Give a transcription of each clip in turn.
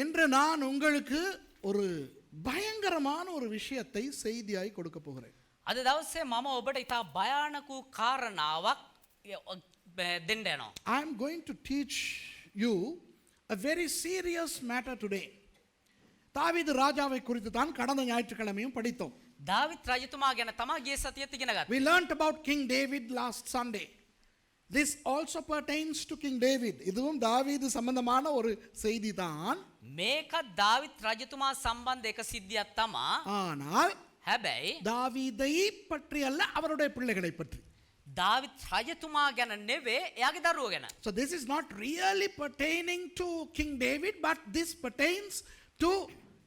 இன்று நான் உங்களுக்கு ஒரு பயங்கரமான ஒரு விஷயத்தை செய்தியாய் கொடுக்க போகிறேன். අද දවසේ මම ඔබට ඉතා භයානක කාරණාවක් දෙන්න යනවා. I am going to teach you a very serious matter today. தாவீது ராஜாவை குறித்து தான் கடந்த ஞாயிற்றுக்கிழமையும் படித்தோம். දාවිත් රජතුමා ගැන තමයි ගිය සතියේත් ඉගෙන ගත්තා. We learnt about King David last Sunday. This also pertains to King David. இதுவும் தாவீது சம்பந்தமான ஒரு செய்தி தான். මේකත් දාවිත් රජතුමා සම්බන්ධ එක සිද්ධියක් තමා. ஆனால் හැබැයි தாவீதை பற்றி அல்ல, அவருடைய பிள்ளைகளை பற்றி. දාවිත් රජතුමා ගැන නෙවෙයි, එයාගේ දරුවෝ ගැන. So this is not really pertaining to King David, but this pertains to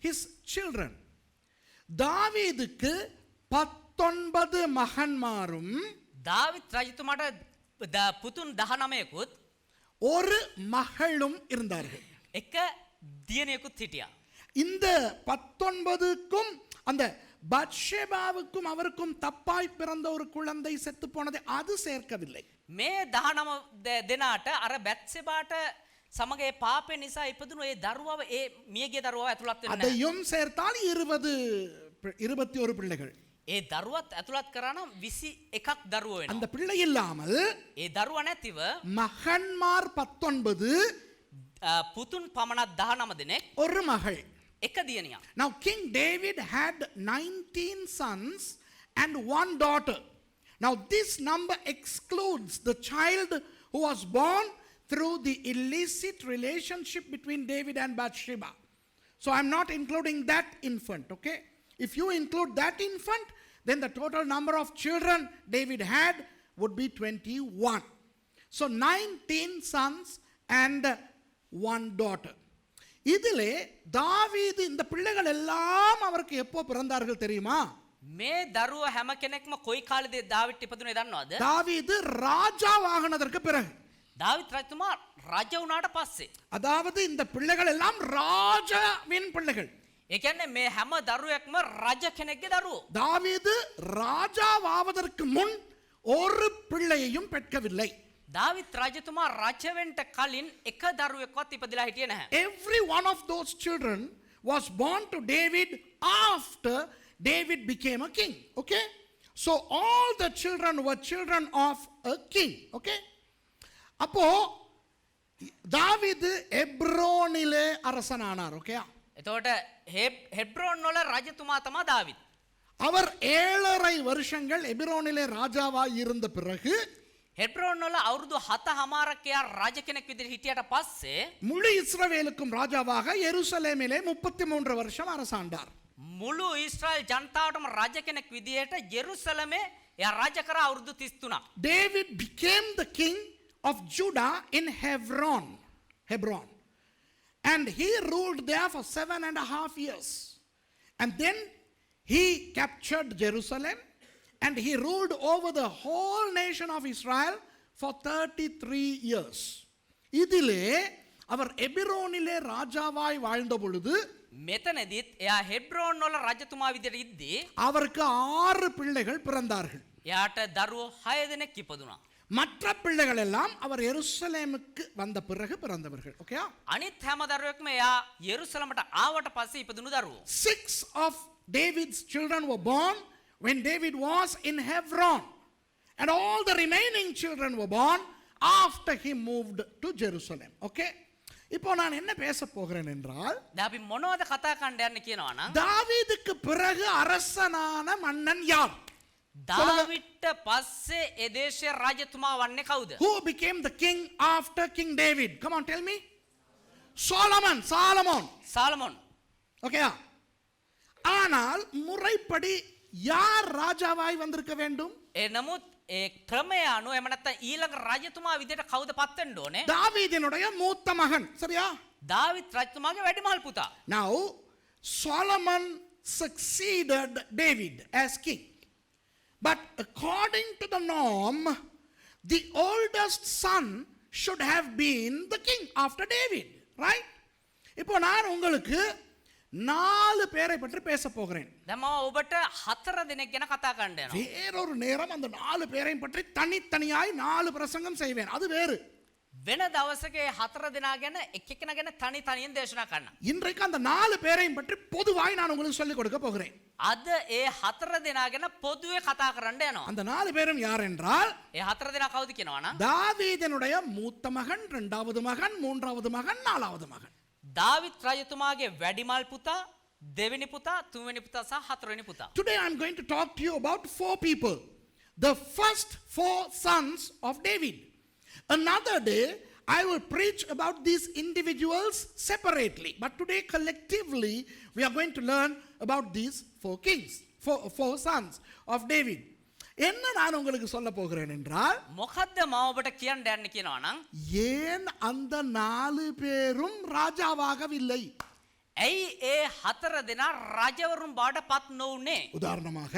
his children. தாவீதுக்கு 19 மகன்மாரும் දාවිත් රජතුමාට පුතුන් 19කුත් ஒரு மகளும் இருந்தார்கள். එක දියණියකුත් හිටියා. இந்த 19க்கும் அந்த பத்ஷேபாவுக்கும் அவருக்கும் தப்பாய் பிறந்த ஒரு குழந்தை செத்து போனது அது சேர்க்கவில்லை. මේ 19 දෙනාට අර බැත්සෙබාට සමග ඒ පාපේ නිසා ඉපදුණු ඒ දරුවව ඒ මියගේ දරුවව ඇතුළත් වෙන්නේ නැහැ. அதையும் சேர்த்தால் 21 பிள்ளைகள். ඒ දරුවත් ඇතුළත් කරා නම් 21ක් දරුවෝ වෙනවා. அந்த பிள்ளை இல்லாமல் ඒ දරුවා නැතිව மகன்மார் 19 පුතුන් පමණක් 19 දෙනෙක් ஒரு மகள். එක දියණියක්. Now King David had 19 sons and one daughter. Now this number excludes the child who was born through the illicit relationship between David and Bathsheba. So I'm not including that infant, okay? If you include that infant, then the total number of children David had would be 21. So 19 sons and one daughter. இதிலே தாவீது இந்த பிள்ளைகள் எல்லாம் அவருக்கு எப்போ பிறந்தார்கள் தெரியுமா? මේ දරුවෝ හැම කෙනෙක්ම කොයි කාලෙද දාවිත් ඉපදුනේ දන්නවද? தாவீது ராஜாவாகினதற்கு பிறகு. දාවිත් රජතුමා රජ වුණාට පස්සේ. அதாவது இந்த பிள்ளைகள் எல்லாம் ராஜாவின் பிள்ளைகள். ඒ කියන්නේ මේ හැම දරුවෙක්ම රජ කෙනෙක්ගේ දරුවෝ. தாவீது ராஜாவாவதற்கு முன் ஒரு பிள்ளையையும் பெற்கவில்லை. දාවිත් රජතුමා රජ වෙන්න කලින් එක දරුවෙක්වත් ඉපදිලා හිටියේ නැහැ. Every one of those children was born to David after David became a king. Okay? So all the children were children of a king. Okay? அப்போ தாவீது எப்ரோனிலே அரசனானார். ஓகே? එතකොට හෙබ්‍රෝන් වල රජතුමා තමයි දාවිත්. அவர் 7.5 வருஷங்கள் எபிரோனிலே ராஜாவாய் இருந்த பிறகு හෙබ්‍රෝන් වල අවුරුදු 7මාරක් එයා රජ කෙනෙක් විදිහට හිටියට පස්සේ முழு இஸ்ரவேலுக்கும் ராஜாவாக எருசலேமிலே 33 வருஷம் அரசாண்டார். මුළු ඊශ්‍රායල් ජනතාවටම රජ කෙනෙක් විදිහට යෙරුසලමේ එයා රජ කරා අවුරුදු 33. David became the king of Judah in Hebron. And he ruled there for 7.5 years. And then he captured Jerusalem and he ruled over the whole nation of Israel for 33 years. இதிலே அவர் எபிரோனிலே ராஜாவாய் வாழ்ந்த பொழுது මෙතනදිත් එයා හෙබ්‍රෝන් වල රජතුමා විදිහට ඉද්දී அவருக்கு 6 பிள்ளைகள் பிறந்தார்கள். එයාට දරුවෝ 6 දෙනෙක් ඉපදුනා. மற்ற பிள்ளைகள் எல்லாம் அவர் எருசலேமுக்கு வந்த பிறகு பிறந்தவர்கள். ஓகே? අනිත් හැම දරුවෙක්ම එයා යෙරුසලමට ආවට පස්සේ ඉපදුණු දරුවෝ. 6 of David's children were born when David was in Hebron. And all the remaining children were born after he moved to Jerusalem. Okay? இப்போ நான் என்ன பேச போகிறேன் என்றால் දැන් අපි මොනවද කතා කරන්න යන්නේ කියනවා නම් தாவீதுக்கு பிறகு அரசனான மன்னன் யார்? දාවිත්ට පස්සේ ඒ දේශයේ රජතුමා වන්නේ කවුද? Who became the king after King David? Come on, tell me. Solomon. සාලමෝන්. Okay? ஆனால் முறைப்படி யார் ராஜாவாய் வந்திருக்க வேண்டும்? ඒ නමුත් ඒ ක්‍රමය අනුව එහෙම නැත්නම් ඊළඟ රජතුමා විදිහට කවුද පත් වෙන්න ඕනේ? தாவீதினுடைய மூத்த மகன். சரியா? දාවිත් රජතුමාගේ වැඩිමහල් පුතා. Now Solomon succeeded David as king. But according to the norm, the oldest son should have been the king after David. Right? இப்போ நான் உங்களுக்கு 4 பேரை பற்றி பேச போகிறேன். දැන් මම ඔබට 4 දෙනෙක් ගැන කතා කරන්න යනවා. வேறொரு நேரம் அந்த 4 பேரையும் பற்றி தனித்தனியாய் 4 பிரசங்கம் செய்வேன். அது வேறு. වෙන දවසක 4 දෙනා ගැන එක්කෙනා ගැන තනි තනියෙන් දේශනා කරන්න. இன்றைக்கு அந்த 4 பேரையும் பற்றி பொதுவாய் நான் உங்களுக்கு சொல்லிக் கொடுக்க போகிறேன். අද ඒ 4 දෙනා ගැන පොදුවේ කතා කරන්න යනවා. அந்த 4 பேரும் யார் என்றால் ඒ 4 දෙනා කවුද කියනවා නම් தாவீதினுடைய மூத்த மகன், இரண்டாவது மகன், மூன்றாவது மகன், நாலாவது மகன். දාවිත් රජතුමාගේ වැඩිමල් පුතා, දෙවෙනි පුතා, තුන්වෙනි පුතා සහ හතරවෙනි පුතා. Today I am going to talk to you about 4 people. The first 4 sons of David. Another day I will preach about these individuals separately. But today collectively we are going to learn about these 4 kings, 4 sons of David. என்ன நான் உங்களுக்கு சொல்ல போகிறேன் என்றால் මොකද්ද මම ඔබට කියන්න යන්නේ කියනවා නම් ஏன் அந்த 4 பேரும் ராஜாவாகவில்லை? ඇයි ඒ 4 දෙනා රජවරුන් බවට පත් නොවුනේ? உதாரணமாக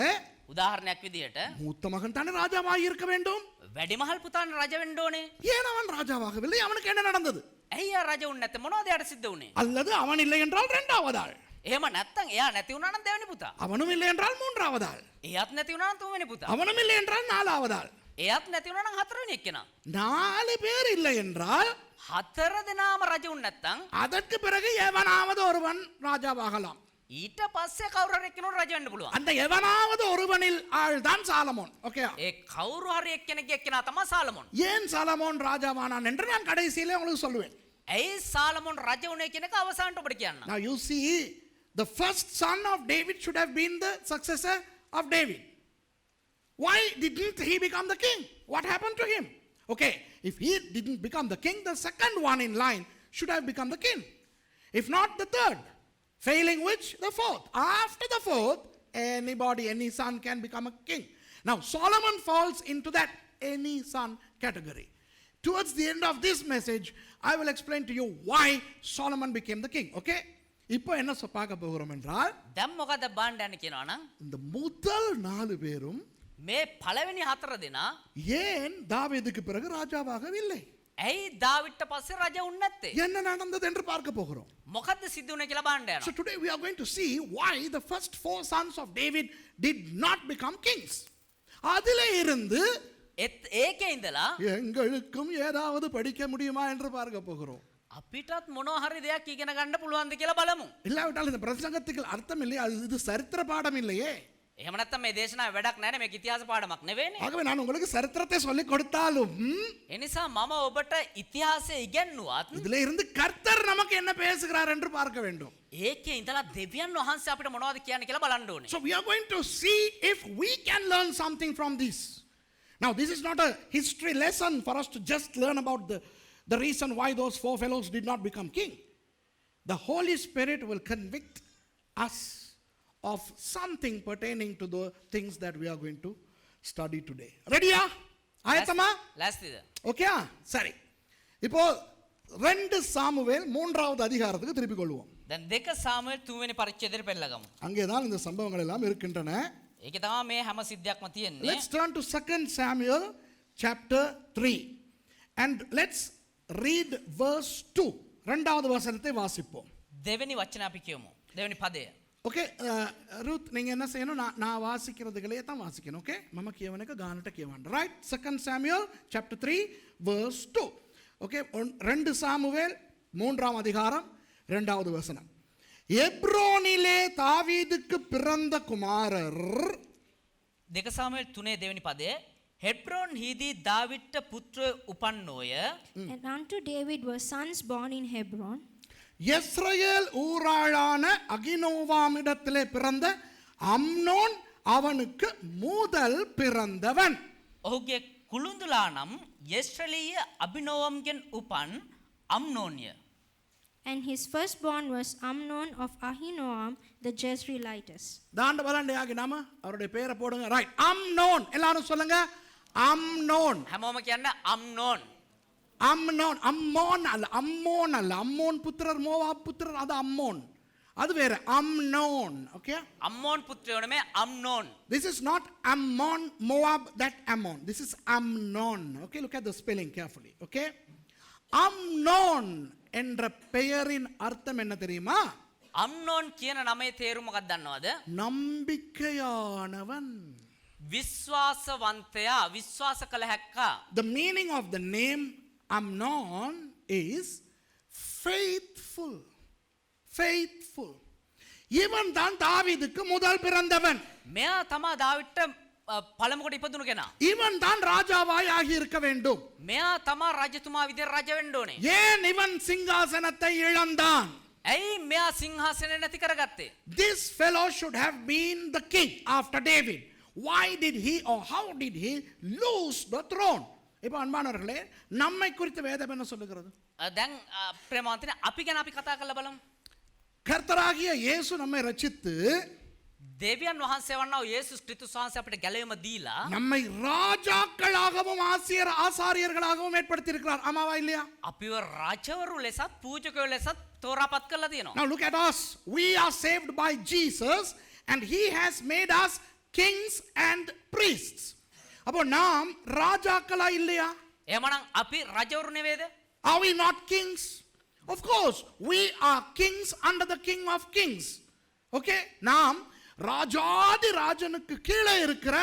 උදාහරණයක් විදිහට மூத்த மகன் தானே ராஜாவாக இருக்க வேண்டும். වැඩිමහල් පුතාන් රජ වෙන්න ඕනේ. ஏன் அவன் ராஜாவாகவில்லை? அவனுக்கு என்ன நடந்தது? ඇයි එයා රජ වුනේ නැත්තේ? මොනවද එයාට සිද්ධ වුනේ? அல்லது அவன் இல்லை என்றால் இரண்டாவது ஆள், එහෙම නැත්තම් එයා නැති වුණා නම් දෙවෙනි පුතා. அவனும் இல்லை என்றால் மூன்றாவது ஆள், එයාත් නැති වුණා නම් තුන්වෙනි පුතා. அவனும் இல்லை என்றால் நாலாவது ஆள். එයාත් නැති වුණා නම් හතරවෙනි එක්කෙනා. 4 பேர் இல்லை என்றால் 4 දෙනාම රජ වුනේ නැත්තම් அதற்கு பிறகு எவனாவது ஒருவன் ராஜாவாகலாம். ඊට පස්සේ කවුරු හරි එක්කෙනෙකුට රජ වෙන්න පුළුවන්. அந்த எவனாவது ஒருவனில் ஆள் தான் சாலமோன். ஓகே, ඒ කවුරු හරි එක්කෙනෙක්ගේ එක්කෙනා තමයි சாலமோன். ஏன் சாலமோன் ராஜாவானான் என்று நான் கடைசியிலே உங்களுக்கு சொல்லுவேன். ඇයි சாலமோன் රජ වුනේ කියන එක අවසානට ඔබට කියන්න. Now you see, the first son of David should have been the successor of David. Why didn't he become the king? What happened to him? Okay, if he didn't become the king, the second one in line should have become the king. If not, the third. Failing which? The fourth. After the fourth, anybody, any son can become a king. Now, Solomon falls into that any son category. Towards the end of this message, I will explain to you why Solomon became the king. Okay? இப்போ என்ன பார்க்க போகிறோம் என்றால் දැන් මොකද බාන්න යන්නේ කියනවා නම් இந்த முதல் 4 பேரும் මේ පළවෙනි 4 දෙනා ஏன் தாவீதுக்கு பிறகு ராஜாவாகவில்லை? ඇයි දාවිත්ට පස්සේ රජ වුනේ නැත්තේ? என்ன நடந்தது என்று பார்க்க போகிறோம். මොකද්ද සිද්ධ වුනේ කියලා බාන්න So යනවා. today we are going to see why the first 4 sons of David did not become kings. அதிலே இருந்து ඒකේ ඉඳලා எங்களுக்கும் ஏதாவது படிக்க முடியுமா என்று பார்க்க போகிறோம். අපිටත් මොනවා හරි දෙයක් ඉගෙන ගන්න පුළුවන්ද කියලා බලමු. இல்லாவிட்டால் இந்த பிரசங்கத்துக்கு அர்த்தம் இல்லை. இது சரித்திர பாடம் இல்லையே. එහෙම නැත්තම් මේ දේශනාවේ වැඩක් නැහැ නේ. මේක ඉතිහාස පාඩමක් නෙවෙයිනේ. ஆகவே நான் உங்களுக்கு சரித்திரத்தை சொல்லிக் கொடுத்தாலும் ඒ නිසා මම ඔබට ඉතිහාසය ඉගෙනුවත් இதிலே இருந்து கர்த்தர் நமக்கு என்ன பேசுகிறார் என்று பார்க்க வேண்டும். ඒකේ ඉඳලා දෙවියන් වහන්සේ අපිට මොනවද කියන්නේ කියලා බලන්න ඕනේ. So we are going to see if we can learn something from this. Now this is not a history lesson for us to just learn about the reason why those 4 fellows did not become king. The Holy Spirit will convict us of something pertaining to the things that we are going to study today. Ready-யா? ஆயத்தமா? ලෑස්තිද? Okay, சரி. இப்போ 2 Samuel 3வது அதிகாரத்துக்கு திருப்பிக் கொள்வோம். දැන් 2 සාමුවෙල් 3 වෙනි පරිච්ඡේදයට පෙළගමු. அங்கே தான் இந்த சம்பவங்கள் எல்லாம் இருக்கின்றன. ඒකේ තමයි මේ හැම සිද්ධියක්ම තියෙන්නේ. Let's turn to 2 Samuel chapter 3 and let's read verse 2. இரண்டாவது வசனத்தை வாசிப்போம். දෙවෙනි වචන අපි කියමු. දෙවෙනි පදය. ஓகே, ரூத் நீங்க என்ன செய்யணும்? நான் வாசிக்கிறதுகளே தான் வாசிக்கணும். ஓகே, මම කියවන එක ගානට කියවන්න. Right? 2 Samuel chapter 3 verse 2. Okay, 2 Samuel 3ஆம் அதிகாரம் 2வது வசனம். எப்ரோனிலே தாவீதுக்கு பிறந்த குமாரர் 2 සාමුවෙල් 3 දෙවෙනි පදය. හෙබ්‍රෝන් හිදී දාවිත්ට පුත්‍ර උපන්නෝය. And unto David were sons born in Hebron. இஸ்ரவேல் ஊராளான அகினோவாமிடத்திலே பிறந்த அம்னோன் அவனுக்கு முதல் பிறந்தவன். ඔහුගේ කුළුඳුලා නම් යෙස්රලීය අබිනෝවම්ගෙන් උපන් අම්නෝන්ය. And his firstborn was Amnon of Ahinoam the Jezreelitess. தாண்ட பலண்ட யாகி நாம அவருடைய பேரை போடுங்க. Right, Amnon. எல்லாரும் சொல்லுங்க, அம்னோன். හැමෝම කියන්න අම්නෝන්. அம்னோன். அம்மோன் அல்ல, அம்மோன் அல்ல. அம்மோன் புத்திரர், மோவாப் புத்திரர், அது அம்மோன். அது வேற. அம்னோன். ஓகே, අම්මෝන් පුත්‍රයෝ නෙමේ අම්නෝන්. this is not Ammon, Moab, that Ammon. This is Amnon. Okay, look at the spelling carefully. Okay, Amnon என்ற பெயரின் அர்த்தம் என்ன தெரியுமா? අම්නෝන් කියන නමේ තේරුම මොකක්ද දන්නවද? நம்பிக்கையானவன். විශ්වාසවන්තයා, විශ්වාස කළ හැක්කා. The meaning of the name Amnon is faithful. Faithful. இவன் தான் தாவீதுக்கு முதல் பிறந்தவன். මෙයා තමා දාවිට පළමුකොට ඉපදුණු කෙනා. இவன் தான் ராஜாவாய் ஆகி இருக்க வேண்டும். මෙයා තමා රජතුමා විදිහට රජ වෙන්න ඕනේ. ஏன் இவன் சிங்காசனத்தை இழந்தான்? ඇයි මෙයා සිංහාසනය නැති කරගත්තේ? This fellow should have been the king after David. Why did he or how did he lose the throne? இப்போ அன்பானவர்களே, நம்மை குறித்து வேதம் என்ன சொல்லுகிறது? දැන් ප්‍රේමවන්තනේ අපි ගැන අපි කතා කරලා බලමු. கர்த்தராகிய இயேசு நம்மை ரட்சித்து දෙවියන් වහන්සේ වන්නා වූ යේසුස් ක්‍රිස්තුස් වහන්සේ අපිට ගැලවීම දීලා நம்மை ராஜாக்களாகவும் ஆசாரியர்களாகவும் ஏற்படுத்தி இருக்கிறார். ஆமாவா இல்லையா? අපිව රජවරු ලෙසත් පූජකයෝ ලෙසත් තෝරාපත් කරලා තියෙනවා. Now look at us. We are saved by Jesus and he has made us kings and priests. அப்போ நாம் ராஜாக்களா இல்லையா? එහෙමනම් අපි රජවරු නෙවෙයිද? Are we not kings? Of course, we are kings under the King of Kings. Okay? நாம் ராஜாதி ராஜனுக்கு கீழே இருக்கிற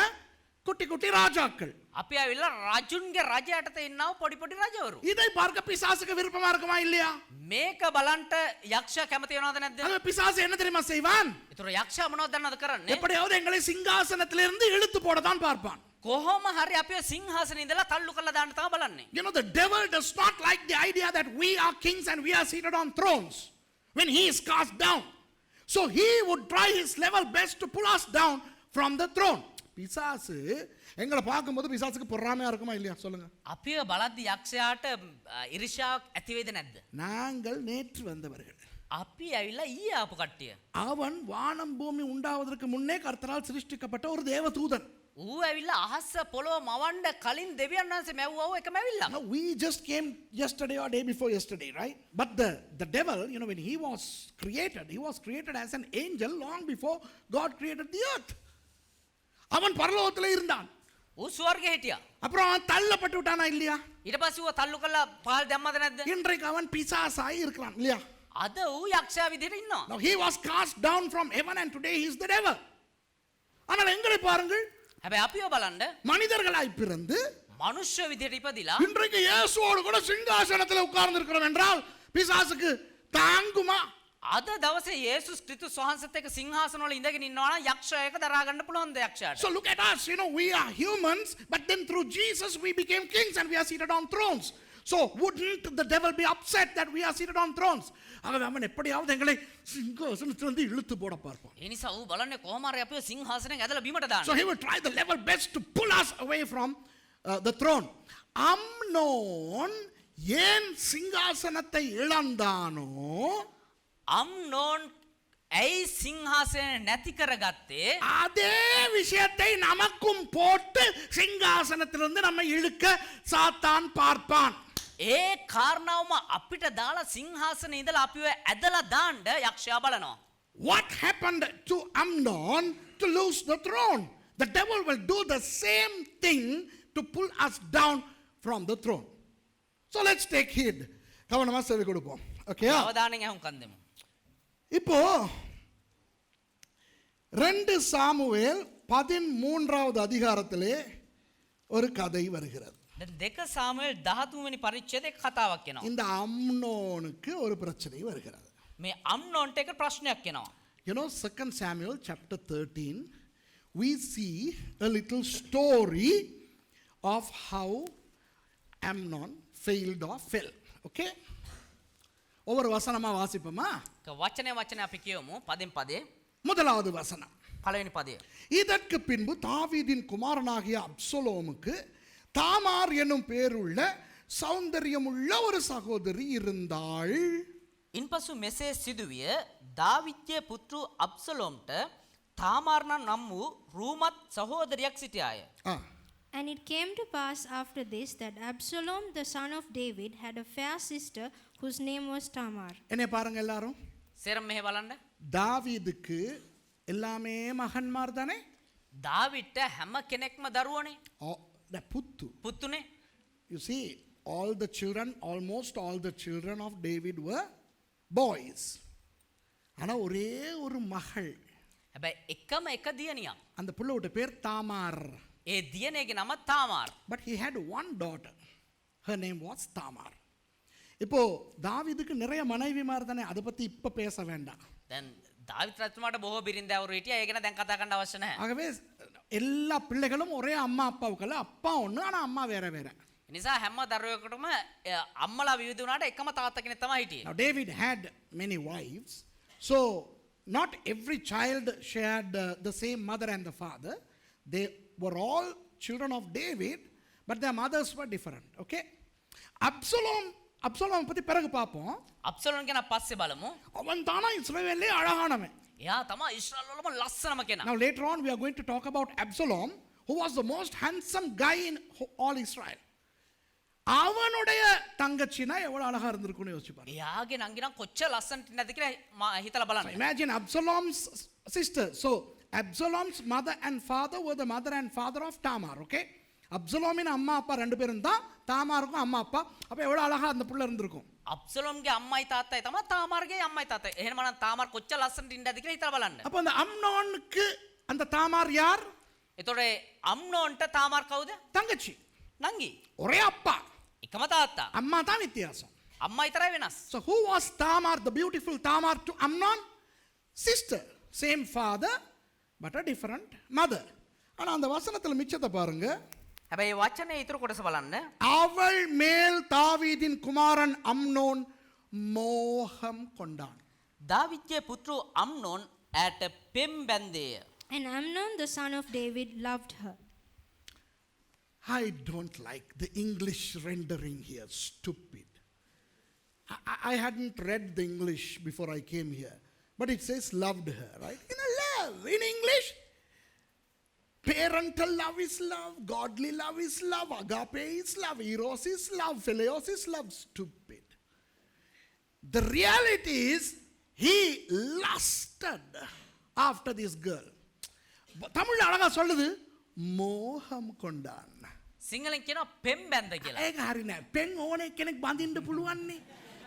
குட்டி குட்டி ராஜாக்கள். අපි ඇවිල්ලා රජුන්ගේ රජ යටතේ ඉන්නව පොඩි පොඩි රජවරු. இதை பார்க்க பிசாசுக்கு விருப்பமா இருக்குமா இல்லையா? මේක බලන්ට යක්ෂයා කැමති වෙනවද නැද්ද? அது பிசாசு என்ன தெரியுமா செய்வான்? ඒතර යක්ෂයා මොනවද දන්නවද කරන්නේ? எப்படியாவது எங்களை சிங்காசனத்திலிருந்து இழுத்து போட தான் பார்ப்பான். කොහොම හරි අපිව සිංහාසනේ ඉඳලා තල්ලු කරලා දාන්න තමයි බලන්නේ. You know, the devil does not like the idea that we are kings and we are seated on thrones when he is cast down. So he would try his level best to pull us down from the throne. பிசாசு எங்களை பார்க்கும்போது பிசாசுக்கு பொறாமையா இருக்குமா இல்லையா சொல்லுங்க? අපිව බලද්දි යක්ෂයාට ඉරිෂාවක් ඇති වේද නැද්ද? நாங்கள் நேற்று வந்தவர்கள். අපි ඇවිල්ලා ඊයේ ආපු කට්ටිය. அவன் வானம் பூமி உண்டாவதற்கு முன்னே கர்த்தரால் சிருஷ்டிக்கப்பட்ட ஒரு தேவதூதன். ඌ ඇවිල්ලා අහස පොළොව මවන්න කලින් දෙවියන් වහන්සේ මැව්වව එකම ඇවිල්ලා. Now, we just came yesterday or day before yesterday, right? But the devil, you know, when he was created as an angel long before God created the earth. அவன் பரலோகத்திலே இருந்தான். ඌ ස්වර්ගයේ හිටියා. அப்புறம் அவன் தள்ளப்பட்டு விட்டானா இல்லையா? ඊට පස්සේ ඌ තල්ලු කරලා පහළ දැම්මද නැද්ද? இன்றைக்கு அவன் பிசாசாய் இருக்கிறான் இல்லையா? අද ඌ යක්ෂයා විදිහට ඉන්නවා. Now he was cast down from heaven and today he is the devil. ஆனால் எங்களை பாருங்கள், හැබැයි අපිව බලන්න மனிதர்களாய் பிறந்து මනුෂ්‍ය විදිහට ඉපදිලා இன்றைக்கு இயேசுவோடு கூட சிங்காசனத்தில் உட்கார்ந்து இருக்கிறோம் என்றால் பிசாசுக்கு தாங்குமா? අද දවසේ යේසුස් ක්‍රිස්තුස් වහන්සේත් එක්ක සිංහාසන වල ඉඳගෙන ඉන්නවා නම් යක්ෂයාක දරා ගන්න පුළුවන් ද යක්ෂයාට? So look at us, you know, we are humans, but then through Jesus we became kings and we are seated on thrones. So wouldn't the devil be upset that we are seated on thrones? ஆகவே அவன் எப்படியாவது எங்களை சிங்காசனத்திலிருந்து இழுத்து போட பார்ப்பான். ඒ නිසා ඌ බලන්නේ කොහොම හරි අපිව සිංහාසනෙන් ඇදලා බිමට දාන්න. So he will try the level best to pull us away from the throne. Amnon ஏன் சிங்காசனத்தை இழந்தானோ? අම්නෝන් ඇයි සිංහාසනය නැති කරගත්තේ? அதே விஷயத்தை நமக்கும் போட்டு சிங்காசனத்திலிருந்து நம்மை இழுக்க சாத்தான் பார்ப்பான். ඒ කාරණාවම අපිට දාලා සිංහාසනේ ඉඳලා අපිව ඇදලා දාන්න යක්ෂයා බලනවා. What happened to Amnon to lose the throne? The devil will do the same thing to pull us down from the throne. So let's take heed. கவனமா செவி கொடுப்போம். Okay? අවධානයෙන් අහුම්කන් දෙමු. இப்போ 2 சாமுவேல் 13வது அதிகாரத்திலே ஒரு கதை வருகிறது. දැන් 2 සාමුවෙල් 13 වෙනි පරිච්ඡේදයේ කතාවක් එනවා. இந்த அம்னோனுக்கு ஒரு பிரச்சனை வருகிறது. මේ අම්නෝන්ට එක ප්‍රශ්නයක් එනවා. You know, 2 Samuel chapter 13, we see a little story of how Amnon failed or fell. Okay? ஒவ்வொரு வசனமா வாசிப்போமா? වචනේ අපි කියමු පදෙන් පදේ. முதலாவது வசனம். පළවෙනි පදය. இதற்கு பின்பு தாவீதின் குமாரனாகிய அப்சலோமுக்கு தாமார் என்னும் பேருள்ள சௌந்தரியமுள்ள ஒரு சகோதரி இருந்தாள். ඉන්පසු මෙසේ සිදුවිය දාවිත්ගේ පුත්‍රු අබ්සලෝම්ට තාමාර් නම් වූ රූමත් සහෝදරියක් සිටියාය. And it came to pass after this that Absalom the son of David had a fair sister whose name was Tamar. என்னை பாருங்க எல்லாரும். සේරම මෙහෙ බලන්න. தாவீதுக்கு எல்லாமே மகன்மார் தானே? දාවිට හැම කෙනෙක්ම දරුවනේ. The පුතුනේ. You see, almost all the children of David were boys. ஆனா ஒரே ஒரு மகள். හැබැයි එකම එක දියණියක්. அந்த புள்ளோட பேர் தாமார். ඒ දියණියගේ නම තාමාර්. But he had one daughter. Her name was Tamar. இப்போ தாவீதுக்கு நிறைய மனைவிமார் தானே, அதை பத்தி இப்ப பேச வேண்டாம். දැන් දාවිත් රජතුමාට බොහෝ බිරින්දෑවරු හිටියා. ඒක ගැන දැන් කතා කරන්න අවශ්‍ය නැහැ. ஆகவே எல்லா பிள்ளைகளும் ஒரே அம்மா அப்பாவுக்கல்ல, அப்பா ஒன்று ஆனால் அம்மா வேற வேற. ඒ නිසා හැම දරුවෙකුටම අම්මලා විවිධ වුණාට එකම තාත්තා කෙනෙක් තමයි හිටියේ. Now David had many wives, so not every child shared the same mother and the father. They were all children of David, but their mothers were different. Okay? Absalom பத்தி பிறகு பார்ப்போம். අබ්සලෝම් ගැන පස්සේ බලමු. அவன் தானா இஸ்ரவேலே அழகானவன். එයා තමයි ඊශ්‍රායල් වලම ලස්සනම කෙනා. Now later on we are going to talk about Absalom, who was the most handsome guy in all Israel. அவனுடைய தங்கச்சினா எவ்வளவு அழகா இருந்திருக்கும்னு யோசிச்சு பாருங்க. එයාගේ නංගි නම් කොච්චර ලස්සනට ඉන්නද කියලා හිතලා බලන්න. Imagine Absalom's sister. So Absalom's mother and father were the mother and father of Tamar. Okay? அப்சலோமின் அம்மா அப்பா ரெண்டு பேரும் தான், தாமாருக்கும் அம்மா அப்பா. அப்ப எவ்வளவு அழகா அந்த புள்ள இருந்திருக்கும். අබ්සලෝම්ගේ අම්මයි තාත්තයි තමයි තාමාර්ගේ අම්මයි තාත්තයි. එහෙනම් තාමාර් කොච්චර ලස්සනට ඉන්නද කියලා හිතලා බලන්න. அப்ப அந்த அம்னோனுக்கு அந்த தாமார் யார்? එතකොට අම්නෝන්ට තාමාර් කවුද? தங்கச்சி. නංගි. ஒரே அப்பா, එකම තාත්තා. அம்மா தான் வித்தியாசம். අම්මා විතරයි වෙනස්. So who was Tamar, the beautiful Tamar to Amnon? Sister. Same father but a different mother. ஆனா அந்த வசனத்துல மிச்சத்தை பாருங்க. හැබැයි වචනේ ඊතර කොටස බලන්න. அவள் மேல் தாவீதின் குமாரன் அம்னோன் மோகம் கொண்டான். දාවිත්ගේ පුත්‍ර අම්නෝන් ඈට පෙම් බැන්දේය. And Amnon, the son of David, loved her. I don't like the English rendering here. Stupid. I hadn't read the English before I came here, but it says loved her, right? In a love. In English, parental love is love, godly love is love, agape is love, eros is love, philios is love. Stupid. The reality is he lusted after this girl. தமிழ்ல அழகா சொல்லுது மோகம் கொண்டான். සිංහලෙන් කියනවා පෙම් බැන්ද කියලා. ඒක හරි නෑ. පෙන් ඕන කෙනෙක් බඳින්න පුළුවන් නේ.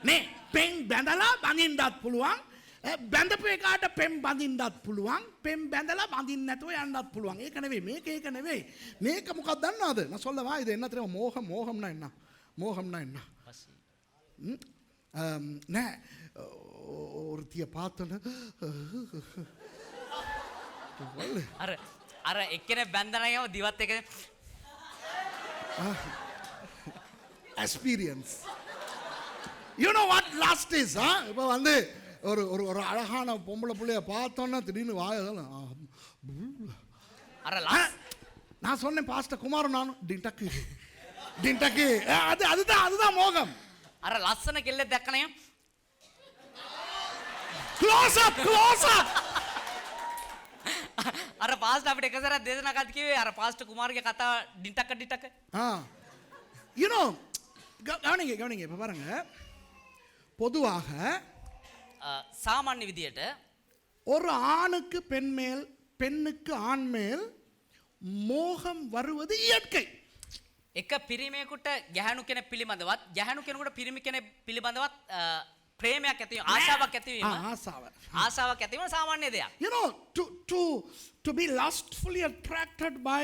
නේ පෙන් බැඳලා බඳින්නත් පුළුවන්. බැඳපු එකාට පෙන් බඳින්නත් පුළුවන්. පෙන් බැඳලා බඳින්න නැතුව යන්නත් පුළුවන්. ඒක නෙවෙයි මේක ඒක නෙවෙයි. මේක මොකක්ද දන්නවද? நான் சொல்லவா இது என்ன தெரியுமா? மோகம்னா என்ன? மோகம்னா என்ன? நே ஒருத்திய பார்த்தோன்னு අර එක්කෙනෙක් බැන්දනයම දිවත් එක experience. You know what lust is? இப்போ வந்து ஒரு ஒரு ஒரு அழகான பொம்பளை புள்ளைய பார்த்தோன்னா திடீர்னு අර நான் சொன்னேன் பாஸ்டர் குமாரன் நானும் டிண்டக்கு டிண்டக்கு அதுதான் மோகம். අර ලස්සන කෙල්ලෙක් දැක්කනේ க்ளோஸ் அப் අර පාස්ට් අපිට එක සැරයක් දේශනා කරද්දී කිව්වේ අර පාස්ට් කුමාරගේ කතාව ඩිටක you know கவனிங்க இப்ப பாருங்க. பொதுவாக සාමාන්‍ය විදියට ஒரு ஆணுக்கு பெண் மேல் பெண்ணுக்கு ஆண் மேல் மோகம் வருவது இயற்கை. එක පිරිමියෙකුට ගැහැණු කෙනෙක් පිළිබඳවත් ගැහැණු කෙනෙකුට පිරිමි කෙනෙක් පිළිබඳවත් ප්‍රේමයක් ඇති වීම ආශාවක් ඇති වීම ආශාවක් ඇති වීම සාමාන්‍ය දෙයක්. You know, to be lustfully attracted by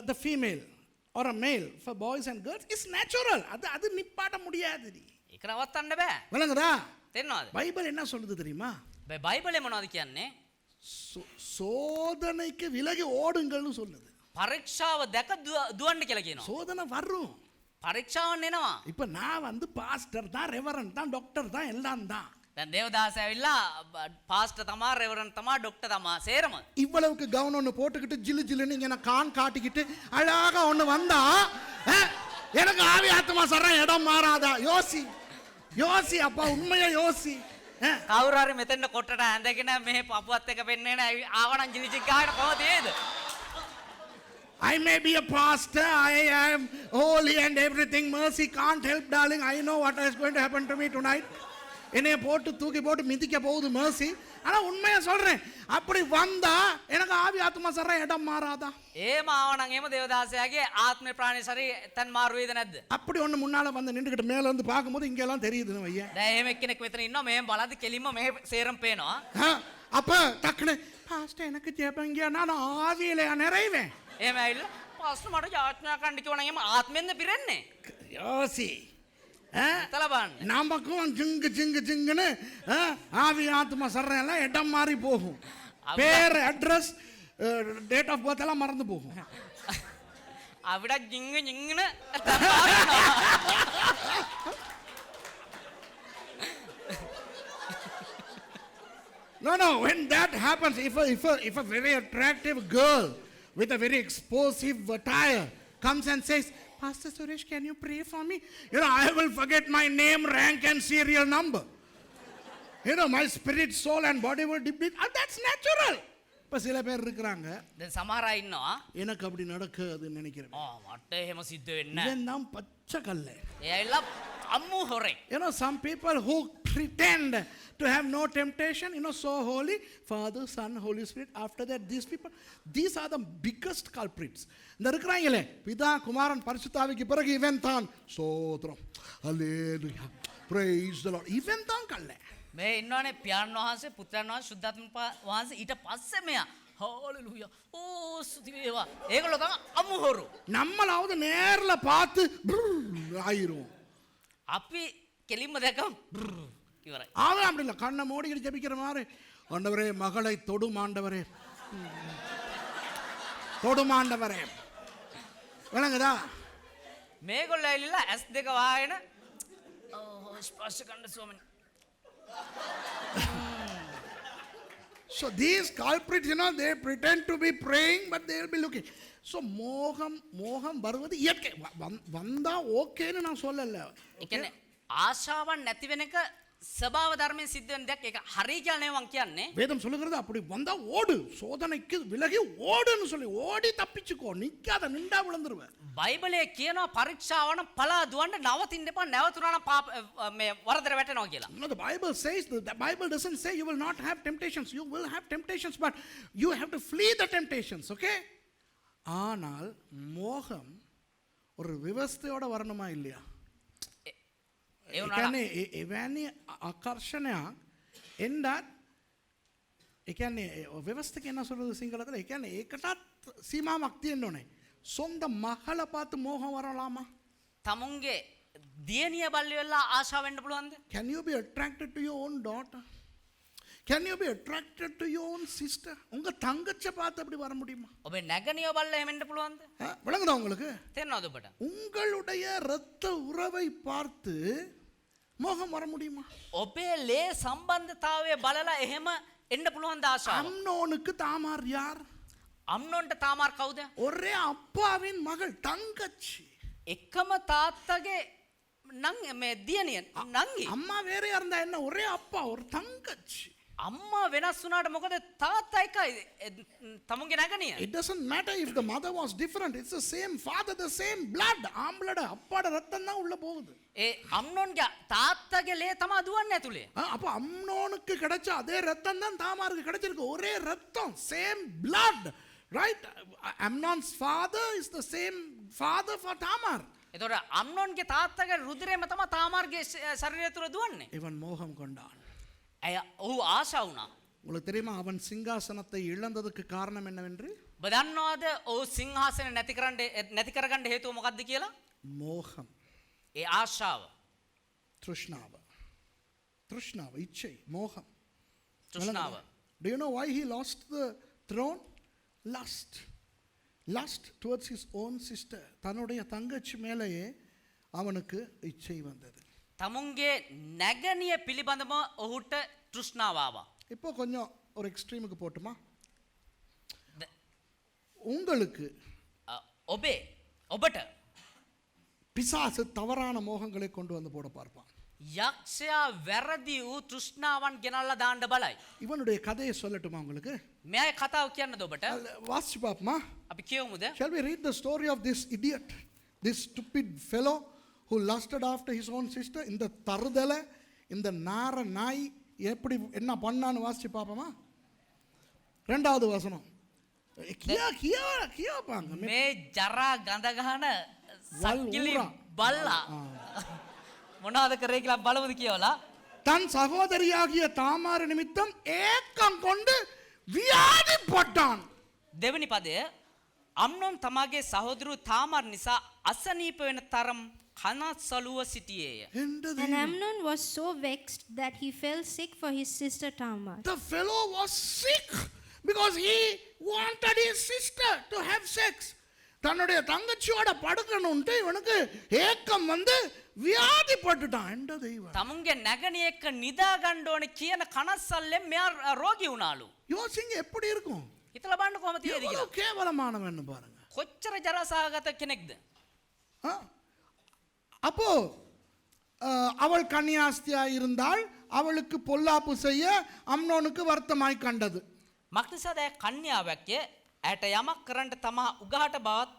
the female or a male for boys and girls is natural. அது நிப்பாட்ட முடியாது. ඒක නවත්තන්න බෑ. விளங்குதா? තේරෙනවද? பைபிள் என்ன சொல்லுது தெரியுமா? බයිබලේ මොනවද කියන්නේ? சோதனைக்கு விலகி ஓடுங்கள்னு சொல்லுது. පරීක්ෂාව දැක දුවන්න කියලා කියනවා. சோதனை வரும். පරීක්ෂාවන් එනවා. இப்ப நான் வந்து பாஸ்டர் தான், ரெவரண்ட் தான், டாக்டர் தான், எல்லாம் தான். දැන් දේවදාස ඇවිල්ලා පාස්ටර් තමා රෙවරන්ට් තමා ඩොක්ටර් තමා සේරම இவ்வளவுக்கு கவுன் ஒன்று போட்டுக்கிட்டு ஜிலு ஜிலுன்னு இங்கே கான் காட்டிக்கிட்டு அழகாக ஒன்று வந்தா எனக்கு ஆவி ஆத்மா சரம் இடம் மாறாதா? யோசி அப்பா, உண்மையா யோசி. කවුරු හරි මෙතෙන්ට කොටට ඇඳගෙන මේ පපුවත් එක පෙන්නේන ආවනම් ජිලිචික් ගහන කොහොමද ඒද? I may be a pastor, I am holy and everything, mercy can't help darling, I know what is going to happen to me tonight. என்னைய போட்டு தூக்கி போட்டு மிதிக்க போகுது mercy. ஆனா உண்மையா சொல்றேன், அப்படி வந்தா எனக்கு ஆவி ஆத்மா சரம் இடம் மாறாதா? ඒම ආවනම් එහෙම දේවදාසයාගේ ආත්මේ ප්‍රාණේ ශරීරය එතන මාරු වේද නැද්ද? அப்படி ஒன்று முன்னால வந்து நின்றுக்கிட்டு மேல இருந்து பார்க்கும்போது இங்கெல்லாம் தெரியுதுன்னு வையேன். දැන් එහෙම එක්කෙනෙක් මෙතන ඉන්නවා මෙහෙම බලද්දි කෙලින්ම මේ සේරම පේනවා. அப்ப டக்குனு பாஸ்டர் எனக்கு ஜெபங்க நான் ஆவியில நிறைவேன். එහෙම ඇවිල්ලා පාස්ටර් මට යාඥා කරන්න කිව්වනම් එහෙම ආත්මෙන්ද පිරෙන්නේ? யோசி හිතලා බලන්න. நமக்கும் ஜிங்கு ஜிங்கு ஜிங்குன்னு ஆவி ஆத்மா சர்றேன் இடம் மாறி போகும். பேர் அட்ரஸ் டேட் ஆஃப் பர்த் எல்லாம் மறந்து போகும். අවිඩ ජිංගන No, when that happens, if a very attractive girl with a very explosive attire comes and says, Pastor Suresh, can you pray for me? I will forget my name, rank and serial number. My spirit, soul and body will deplete. That's natural. இப்போ சில பேர் இருக்கிறாங்க දැන් සමහර අය ඉන්නවා எனக்கு அப்படி நடக்காதுன்னு நினைக்கிறேன். මට එහෙම සිද්ධ වෙන්නේ නැහැ. இவன் தான் பச்சை கல்ல. එයාලා අම්මු හොරේ. Some people who pretend to have no temptation, so holy, Father, Son, Holy Spirit. After that, these are the biggest culprits. இந்த இருக்கிறாங்களே பிதா குமாரன் பரிசுத்தாவிக்கு பிறகு இவன் தான் சோத்ரம், ஹல்லேலூயா, praise the Lord, இவன் தான் கல்ல. මේ ඉන්නවනේ පියාණන් වහන්සේ, පුත්‍රයන් වහන්සේ, සුද්ධාත්ම වහන්සේ ඊට පස්සේ මෙයා ஹalleluya ஓ ஸ்துதி தேவா ඒගොල්ලෝ තමයි අම්මු හොරු. நம்மளாவது நேர்ல பார்த்து ஆயிரும். අපි කෙලින්ම දැකම ඉවරයි. அவன் அப்படி இல்லை, கண்ணை மூடிக்கிட்டு ஜெபிக்கிற மாதிரி, ஆண்டவரே மகளை தொடும் ஆண்டவரே, தொடும் ஆண்டவரே, விளங்குதா? මේගොල්ලෝ ඇවිල්ලා ඇස් දෙක වහගෙන ස්පර්ශ කරන්න ස්වාමීනි. So these culprits, they pretend to be praying, but they will be looking. So மோகம் வருவது இயற்கை. வந்தா ஓகேன்னு நான் சொல்லல. ඒ කියන්නේ ආශාවන් නැති වෙන එක ස්වභාව ධර්මයෙන් සිද්ධ වෙන දෙයක්. ඒක හරි කියලා නෙවෙයි මං කියන්නේ. வேதம் சொல்லுகிறது அப்படி வந்தா ஓடு, சோதனைக்கு விலகி ஓடுன்னு சொல்லி, ஓடி தப்பிச்சுக்கோ, நிக்காத, நின்றா விழுந்துருவ. බයිබලයේ කියනවා පරීක්ෂාවන පලා දුවන්න නවතින්න එපා, නැවතුණා නම් මේ වරදට වැටෙනවා කියලා. No, the Bible says, the Bible doesn't say you will not have temptations. You will have temptations, but you have to flee the temptations, okay? ஆனால் மோகம் ஒரு விவஸ்தையோட வரணுமா இல்லையா? එවැනි ආකර්ෂණයක් එන්නත්, ඒ කියන්නේ ව්‍යවස්ථ කියන சொல்றது සිංහලத்துல, ඒ කියන්නේ ඒකටත් සීමාවක් තියෙන්න ඕනේ. சொந்த மகளை பார்த்து மோகம் வரலாமா? තමුන්ගේ දියණිය බල්ලි වෙලා ආශාව වෙන්න පුළුවන්ද? Can you be attracted to your own daughter? Can you be attracted to your own sister? உங்க தங்கச்சி பார்த்து அப்படி வர முடியுமா? ඔබේ නැගණිය බල්ල එහෙම වෙන්න පුළුවන්ද? விளங்குதா உங்களுக்கு? තේරෙනවද ඔබට? உங்களுடைய இரத்த உறவை பார்த்து மோகம் வர முடியுமா? ඔබේ ලේ සම්බන්ධතාවය බලලා එහෙම එන්න පුළුවන්ද ආශාව? அம்னோனுக்கு தாமார் யார்? අම්නොන්ට තාමාර් කවුද? ஒரே அப்பாவின் மகள், தங்கச்சி. එකම තාත්තගේ මේ දියණිය නංගි. அம்மா வேறையா இருந்தா என்ன, ஒரே அப்பா, ஒரு தங்கச்சி. අම්මා වෙනස් වුණාට මොකද තාත්තා එකයි තමුන්ගේ නැගණිය. It doesn't matter if the mother was different. It's the same father, the same blood. ஆம்பளட அப்பாட ரத்தம் தான் உள்ள போகுது. ඒ අම්නොන්ගේ තාත්තගේ ලේ තමයි දුවන්නේ ඇතුලේ. அப்ப அம்னோனுக்கு கிடைச்ச அதே ரத்தம் தான் தாமாருக்கு கிடைச்சிருக்கு. ஒரே ரத்தம், same blood, right? Amnon's father is the same father for Tamar. එතකොට අම්නොන්ගේ තාත්තගේ රුධිරයම තමයි තාමාර්ගේ ශරීරය තුල දුවන්නේ. இவன் மோகம் கொண்டான். ඔහු ආශා වුණා. உங்களுக்கு தெரியுமா அவன் சிங்காசனத்தை இழந்ததுக்கு காரணம் என்னவென்று? ඔබ දන්නවද ඔහු සිංහාසනය නැති කරගන්න හේතුව මොකක්ද කියලා? மோகம், ඒ ආශාව, tෘෂ්ණාව, இச்சை, மோகம், තෘෂ්ණාව. Do you know why he lost the throne? Lust towards his own sister. தன்னுடைய தங்கச்சி மேலேயே அவனுக்கு இச்சை வந்தது. තමුන්ගේ නැගණිය පිළිබඳව ඔහුට තෘෂ්ණාව ආවා. இப்போ கொஞ்சம் ஒரு எக்ஸ்ட்ரீமுக்கு போட்டுமா? உங்களுக்கு ඔබට பிசாசு தவறான மோகங்களை கொண்டு வந்து போட பார்ப்பான். යක්ෂයා වැරදි වූ තෘෂ්ණාවන් ගෙනල්ලා දාන්න බලයි. இவனுடைய கதையை சொல்லட்டுமா உங்களுக்கு? මෙයා කතාව කියන්නද ඔබට? வாசிச்சு பாப்போமா? අපි කියමුද? Shall we read the story of this idiot, this stupid fellow who lusted after his own sister? இந்த தருதலை, இந்த நார நாய் எப்படி என்ன பண்ணான்னு வாசிச்சு பாப்போமா? 2வது வசனம். கியாபாங்க මේ ජරා ගඳ ගහන සක්කිලි බල්ලා මොනවද කරේ කියලා බලමුද කියවලා? தன் சகோதரியாகிய தாமார் நிமித்தம் ஏக்கம் கொண்டு வியாதிப்பட்டான். දෙවෙනි පදය අම්නොන් තමාගේ සහෝදරු තාමර් නිසා අසනීප වෙන තරම් කනස්සලුව සිටියේය. என்றது And Amnon was so vexed that he fell sick for his sister Tamar. the fellow was sick because he wanted his sister to have sex. தன்னுடைய தங்கச்சியோட படுக்கணும்ட்டு இவனுக்கு ஏக்கம் வந்து வியாதிப்பட்டுட்டான். என்ற தெய்வம் තමුන්ගේ නැගණියෙක්ක නිදා ගන්න ඕනේ කියන කනස්සල්ලෙන් මෙයා රෝගී වුණාලු. யோசிங்க எப்படி இருக்கும்? හිතලා බලන්න කොහොමද තියෙන්නේ කියලා. எவ்வளவு கேவலமானவன்னு பாருங்க. කොච්චර ජරාසහගත කෙනෙක්ද? ஆ? அப்போ அவள் கன்னியாஸ்தியா இருந்தால் அவளுக்கு பொல்லாப்பு செய்ய அம்னோனுக்கு வருத்தமாய் கண்டது. මක්නිසාද ඇය කන්‍යාවක්ය ඇයට යමක් කරන්නට තමා උගහට බවත්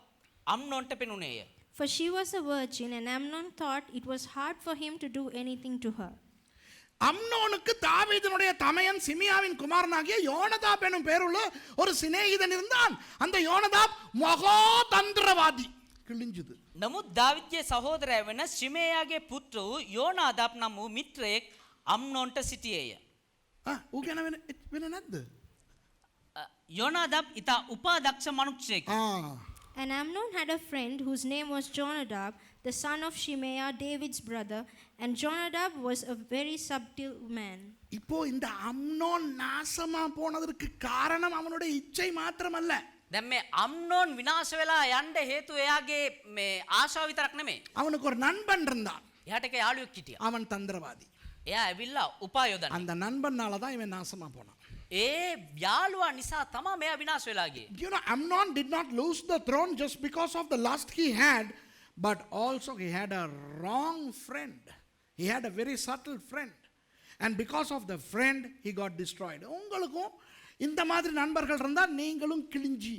අම්නොන්ට පෙනුනේය. For she was a virgin, and Amnon thought it was hard for him to do anything to her. அம்னோனுக்கு தாவீதினுடைய தமையன் சிமியாவின் குமாரனாகிய யோனதாப் எனும் பேருள்ள ஒரு சிநேகிதன் இருந்தான். அந்த யோனதாப் மகா தந்திரவாதி. கிழிஞ்சுது. නමුත් දාවිද්ගේ සහෝදරය වෙන ශිමේයාගේ පුත්‍ර වූ යෝනාදාබ් නම් වූ මිත්‍රයෙක් අම්නොන්ට සිටියේය. ඌගෙන වෙන නැද්ද? යෝනාදාබ් ඉතා උපාදක්ෂ මනුෂ්‍යයෙක්. And Amnon had a friend whose name was Jonadab, the son of Shimeah, David's brother, and Jonadab was a very subtle man. இப்போ இந்த அம்னோன் நாசமா போனதற்கு காரணம் அவனுடைய இச்சை மாத்திரமல்ல. දැන් මේ අම්නෝන් විනාශ වෙලා යන්න හේතුව එයාගේ මේ ආශාව විතරක් නෙමෙයි. அவனுக்கு ஒரு நண்பன் இருந்தான். එයාට එක යාළුවෙක් හිටියා. அவன் தந்திரவாதி. එයා ඇවිල්ලා උපායෝදන. அந்த நண்பனால தான் இவன் நாசமா போனான். ඒ යාළුවා නිසා තමයි මෙයා විනාශ වෙලා ගියේ. You know, Amnon did not lose the throne just because of the lust he had, but also he had a wrong friend. He had a very subtle friend. And because of the friend, he got destroyed. உங்களுக்கும் இந்த மாதிரி நண்பர்கள் இருந்தா நீங்களும் கிழிஞ்சி.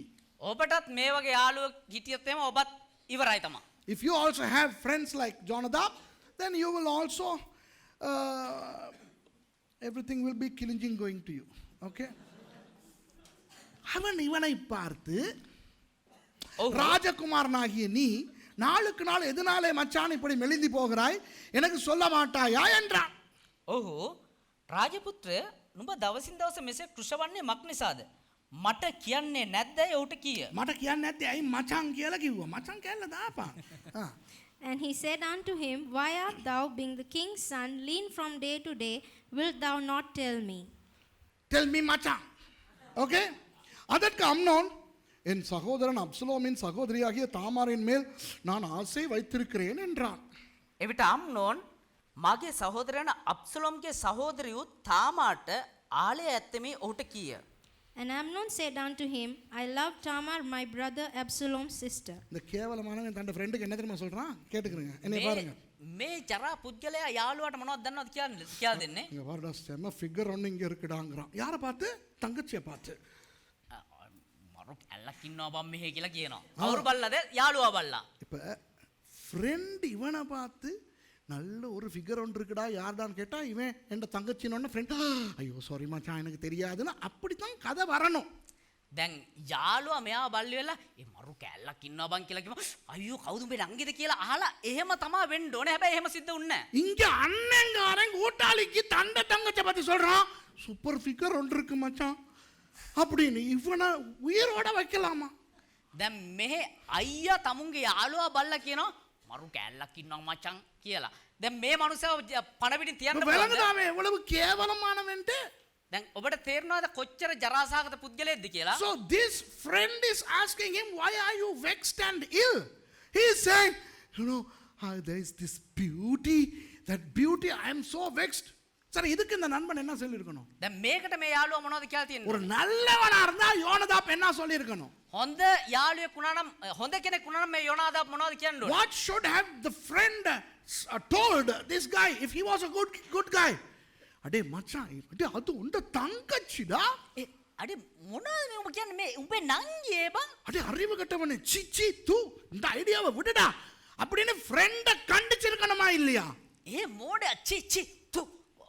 ඔබටත් මේ වගේ යාළුවෙක් හිටියොත් එම ඔබත් ඉවරයි තමයි. If you also have friends like Jonadab, then you will also everything will be killing going to you. Okay? அவன் இவனை பார்த்து ராஜகுமாரனாகிய நீ நாளுக்கு நாள் எதனாலே மச்சான் இப்படி மெலிந்து போகிறாய் எனக்கு சொல்ல மாட்டாயா என்றான். ඔහු රාජපුත්‍රය නුඹ දවසින් දවස මෙසේ කෘෂවන්නේ මක් නිසාද? මට කියන්නේ නැද්දයි ඔහුට කීය. මට කියන්නේ නැත්තේ ඇයි මචං කියලා කිව්වා. මචං කියලා දාපන්. And he said unto him, Why art thou, being the king's son, lean from day to day? Wilt thou not tell me? Tell me மச்சான். ஓகே? அதற்கு அம்னோன் என் சகோதரன் அப்சலோமின் சகோதரியாகிய தாமாரின் மேல் நான் ஆசை வைத்திருக்கிறேன் என்றான். එවිට අම්නෝන් මගේ සහෝදරයන අබ්සලෝම්ගේ සහෝදරියු තාමාට ආලය ඇත්තමේ ඔහුට කීය. And Amnon said unto him, I love Tamar, my brother Absalom's sister. இந்த கேவலமானவன் தன் ஃப்ரெண்டுக்கு என்ன தெரியுமா சொல்றான்? கேட்டுக்கிறங்க. என்னை பாருங்க. මේ ජරා පුද්ගලයා යාළුවාට මොනවද දන්නවද කියලා දෙන්නේ? இங்க பாருடா செம ஃபிகர் ஒன்னு இங்க இருக்குடாங்கறான். யாரை பார்த்து? தங்கச்சியை பார்த்து. මරු කැල්ලක් ඉන්නවා බම් මෙහෙ කියලා කියනවා. කවුරු බල්ලාද? යාළුවා බල්ලා. இப்ப ஃப்ரெண்ட் இவனை பார்த்து நல்ல ஒரு ஃபிகர் ஒன்று இருக்குடா யார்டான்னு கேட்டா இவன் என் தங்கச்சின்னு ஃப்ரெண்ட் ஐயோ சாரி மச்சான் எனக்கு தெரியாதுன்னு அப்படித்தான் கதை வரணும். දැන් යාළුවා මෙයා බල්ලි වෙලා ඒ මරු කැල්ලක් ඉන්නවා බං කියලා කිව්වා. අයියෝ කවුද මේ ළඟිද කියලා අහලා එහෙම තමයි වෙන්න ඕනේ. හැබැයි එහෙම සිද්ධ වුණේ නැහැ. இங்க அண்ணங்காரன் கூட்டாளிக்கு தண்ட தங்கச்ச பத்தி சொல்றான். சூப்பர் ஃபிகர் ஒன்று இருக்கு மச்சான் அப்படின்னு இவனை உயிரோட வைக்கலாமா? දැන් මෙහෙ අයියා තමුන්ගේ යාළුවා බල්ලා කියනවා මරු කැල්ලක් ඉන්නවා මචං කියලා. දැන් මේ මනුස්සයව පණ පිටින් තියන්න පුළුවන්ද? விளங்குதாமே எவ்வளவு கேவலமானவன்ட்டு. දැන් ඔබට තේරෙනවද කොච්චර ජරාසහගත පුද්ගලයෙක්ද කියලා? So this friend is asking him, why are you vexed and ill? He is saying, you know, there is this beauty, that beauty, I am so vexed. சரி இதுக்கு இந்த நண்பன் என்ன சொல்லி இருக்கணும்? දැන් මේකට මේ යාළුවා මොනවද කියලා තියෙන්නේ? ஒரு நல்லவனா இருந்தா யோனதாப் என்ன சொல்லி இருக்கணும்? හොඳ යාළුවෙක් වුණා නම් හොඳ කෙනෙක් වුණා නම් මේ යෝනාදාබ් මොනවද කියන්නේ? What should have the friend told this guy if he was a good guy? அடே மச்சான் அடே அது உண்ட தங்கச்சிடா. අඩේ මොනවද මේ ඔබ කියන්නේ මේ උඹේ නංගියේ බං? அடே அறிவு கட்டவனே சிச்சி தூ இந்த ஐடியாவை விடுடா அப்படின்னு ஃப்ரெண்ட கண்டிச்சிருக்கணுமா இல்லையா? ඒ මෝඩ චි චි තු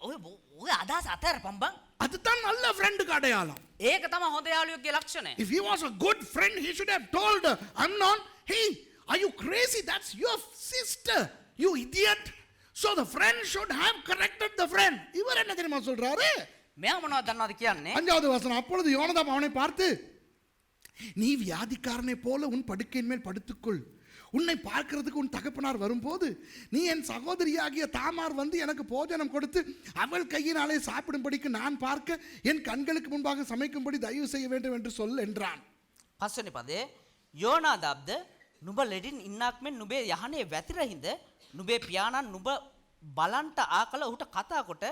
ඔය අදහස් අතහැරපන් බං. அதுதான் நல்ல ஃப்ரெண்டுக்கு அடையாளம். ඒක තමයි හොඳ යාළුවෙක්ගේ ලක්ෂණය. If he was a good friend, he should have told Amnon, hey, are you crazy? That's your sister, you idiot. So the friend should have corrected the friend. இவர் என்ன தெரியுமா சொல்றாரு? මෙයා මොනවද දන්නවද කියන්නේ? 5வது வசனம். அப்பொழுது யோனதாப் அவனை பார்த்து நீ வியாதிக்காரனை போல உன் படுக்கையின் மேல் படுத்துக்கொள். உன்னை பார்க்கிறதுக்கு உன் தகப்பனார் வரும்போது நீ என் சகோதரியாகிய தாமார் வந்து எனக்கு போஜனம் கொடுத்து அவள் கையினாலே சாப்பிடும்படிக்கு நான் பார்க்க என் கண்களுக்கு முன்பாக சமைக்கும்படி தயவு செய்ய வேண்டும் என்று சொல் என்றான். පස්වෙනි පදේ යෝනාදාබ්ද නුඹ ලෙඩින් ඉන්නක් මෙන් නුඹේ යහනේ වැතිරහින්ද නුඹේ පියාණන් නුඹ බලන්ට ආකල ඔහුට කතා කොට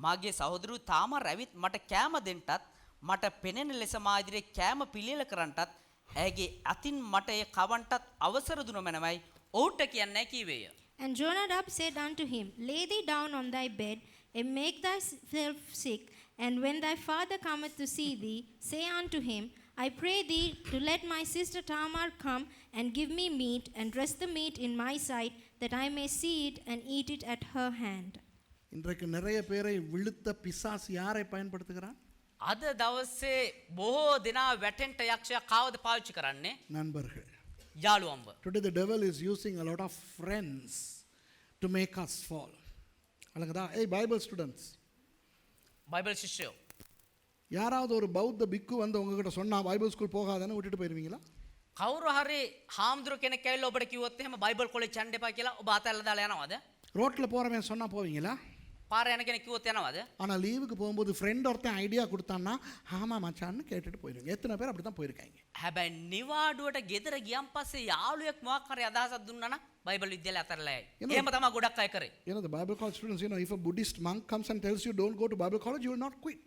මාගේ සහෝදරු තාමා රැවිත් මට කෑම දෙන්නටත් මට පෙනෙන ලෙස මා ඉදිරියේ කෑම පිළියෙල කරන්නටත් ඇගේ අතින් මට ඒ කවන්ටත් අවසර දුන මැනවයි ඔහුට කියන්නේ කීවේය. And Jonadab said unto him, Lay thee down on thy bed, and make thyself sick, and when thy father cometh to see thee, say unto him, I pray thee to let my sister Tamar come and give me meat, and rest the meat in my sight, that I may see it and eat it at her hand. இன்றைக்கு நிறைய பேரை விழுத்த பிசாசு யாரை பயன்படுத்துகிறான்? අද දවසේ බොහෝ දෙනා වැටෙන්ට යක්ෂයා කාවද පාවිච්චි කරන්නේ? நண்பர்கள். යාළුවන්ව. Today the devil is using a lot of friends to make us fall. அலங்கதா, ஏய் பைபிள் ஸ்டூடெண்ட்ஸ், බයිබල් ශිෂ්‍යයෝ யாராவது ஒரு பௌத்த பிக்கு வந்து உங்ககிட்ட சொன்னா பைபிள் ஸ்கூல் போகாதன்னு விட்டுட்டு போயிருவீங்களா? කවුරු හරි හාමුදුරු කෙනෙක් ඇවිල්ලා ඔබට කිව්වොත් එහෙම බයිබල් කොලෙජ් යන්න එපා කියලා ඔබ අතල්ලා දාලා යනවද? ரோட்ல போறவன் சொன்னா போவீங்களா? පාර යන කෙනෙක් කිව්වොත් යනවද? ஆனால் லீவுக்கு போகும்போது ஃப்ரெண்ட் ஒருத்தன் ஐடியா கொடுத்தான்னா ஆமா மச்சான்னு கேட்டுட்டு போயிருவீங்க. எத்தனை பேர் அப்படி தான் போயிருக்காங்க? හැබැයි නිවාඩුවට ගෙදර ගියන් පස්සේ යාළුවෙක් මොකක් හරි අදහසක් දුන්නා නම් බයිබල් විද්‍යාලය අතරලා යයි. එහෙම තමයි ගොඩක් අය කරේ. You know, the Bible college students, you know, if a Buddhist monk comes and tells you don't go to Bible college, you will not quit.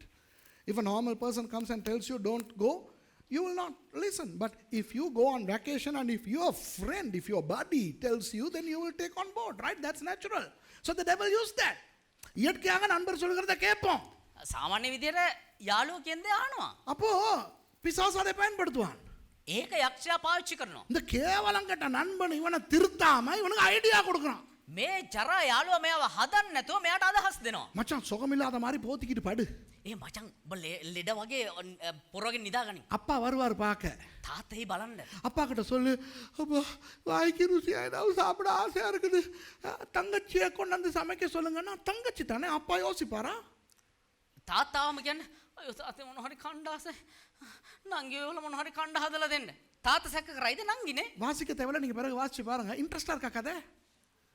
If a normal person comes and tells you don't go, you will not listen. But if you go on vacation and if your friend, if your buddy tells you, then you will take on board, right? That's natural. So the devil used that. இயற்கையாக நண்பர் சொல்கிறத கேட்போம். සාමාන්‍ය විදියට යාළුවෝ කියන්නේ ආනවා. அப்போ பிசாசு அதை பயன்படுத்துவான். ඒක යක්ෂයා පාවිච්චි කරනවා. இந்த கேவலம் கெட்ட நண்பன் இவனை திருத்தாம இவனுக்கு ஐடியா கொடுக்குறான். මේ ජරා යාළුවා මෙයාව හදන්න නැතුව මෙයාට අදහස් දෙනවා. மச்சான் சுகமில்லாத மாதிரி போத்திக்கிட்டு படு. ඒ මචං ඔබ ලෙඩ වගේ පොරගෙන් නිදාගනින්. அப்பா வருவார் பார்க்க. තාත්තයි බලන්න. அப்பா கிட்ட சொல்லு, அப்பா வாய்க்கு ருசியா ஏதாவது சாப்பிட ஆசையா இருக்குது, தங்கச்சியை கொண்டாந்து சமைக்க சொல்லுங்கன்னா தங்கச்சி தானே, அப்பா யோசிப்பாரா? තාත්තාවම කියන්නේ අයියෝ තාත්තේ මොන හරි කණ්ඩ ආසයි. නංගි ඔයාලා මොන හරි කණ්ඩ හදලා දෙන්න. තාත්තා සැක කරයිද නංගිනේ? வாசிக்க தேவையில்ல, நீங்க பிறகு வாசிச்சு பாருங்க. இன்ட்ரெஸ்டா இருக்கா கதை?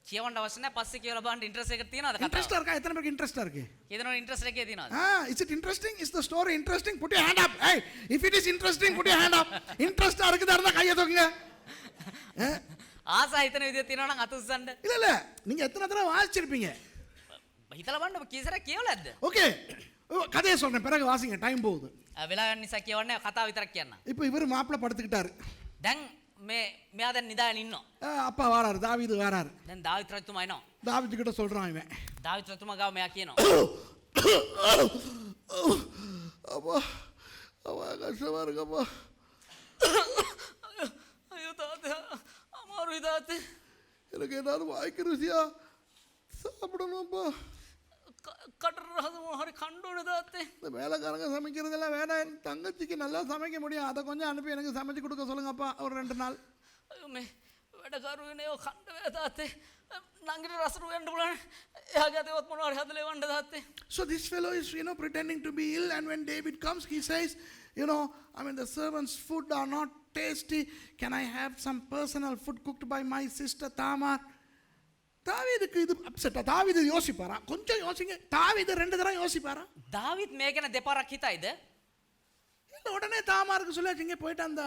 කියවන්න අවශ්‍ය නැහැ. පස්සේ කියලා බලන්න ඉන්ට්‍රස්ට් එක තියෙනවද කතාව? இன்ட்ரெஸ்டா இருக்கா? எத்தனை பேருக்கு இன்ட்ரெஸ்டா இருக்கு? කියනවා ඉන්ට්‍රස්ට් එකේ තියෙනවද? Is it interesting? Is the story interesting? Put your hand up. Hey, if it is interesting, put your hand up. இன்ட்ரெஸ்டா இருக்குதா இருந்தா கையை தூக்குங்க. ආසා හිතන විදිය තියෙනවා නම් අත උස්සන්න. இல்ல இல்ல, நீங்க எத்தனை தடவை வாசிச்சிருப்பீங்க? හිතලා බලන්න ඔබ කීසරක් කියවලද? ஓகே, கதையை சொல்றேன், பிறகு வாசிங்க, டைம் போகுது. වෙලා යන නිසා කියවන්නේ කතාව විතරක් කියන්න. இப்போ இவர் மாப்பிள்ளை படுத்துக்கிட்டாரு. දැන් මෙයා දැන් නිදාගෙන ඉන්නවා. அப்பா வாராரு, தாவீது வாராரு. දැන් දාවිත් රජතුමා එනවා. தாவீது கிட்ட சொல்றான் இவன், දාවිත් රජතුමා ගාව මෙයා කියනවා. அப்பா அப்பா கஷ்டமா இருக்குப்பா. අයියෝ තාත්තේ අමාරුයි තාත්තේ. எனக்கு ஏதாவது வாய்க்கு ருசியா சாப்பிடணும்ப்பா. කටර රහස මොන හරි කන්න ඕනේ තාත්තේ. இந்த வேலைக்காரங்க சமைக்கிறதெல்லாம் வேணாம், என் தங்கச்சிக்கு நல்லா சமைக்க முடியும், அதை கொஞ்சம் அனுப்பி எனக்கு சமைச்சு கொடுக்க சொல்லுங்கப்பா ஒரு 2 நாள். අයියෝ මේ වැඩකරුවනේ ඔය කන්න වේ තාත්තේ. නංගිට රසරු වෙන්න පුළුවන්. එයාගේ අතේවත් මොනවා හරි හදලා එවන්න තාත්තේ. So this fellow is, you know, pretending to be ill, and when David comes, he says, you know, I mean, the servants' food are not tasty. Can I have some personal food cooked by my sister Tamar? தாவீதுக்கு இது அப்செட்டா? தாவீது யோசிப்பாரா? கொஞ்சம் யோசிங்க. தாவீது 2 தடவை யோசிப்பாரா? දාවිත් මේ ගැන දෙපාරක් හිතයිද? இல்லை, உடனே தாமாருக்கு சொல்லியாச்சுங்க, போயிட்டு அந்த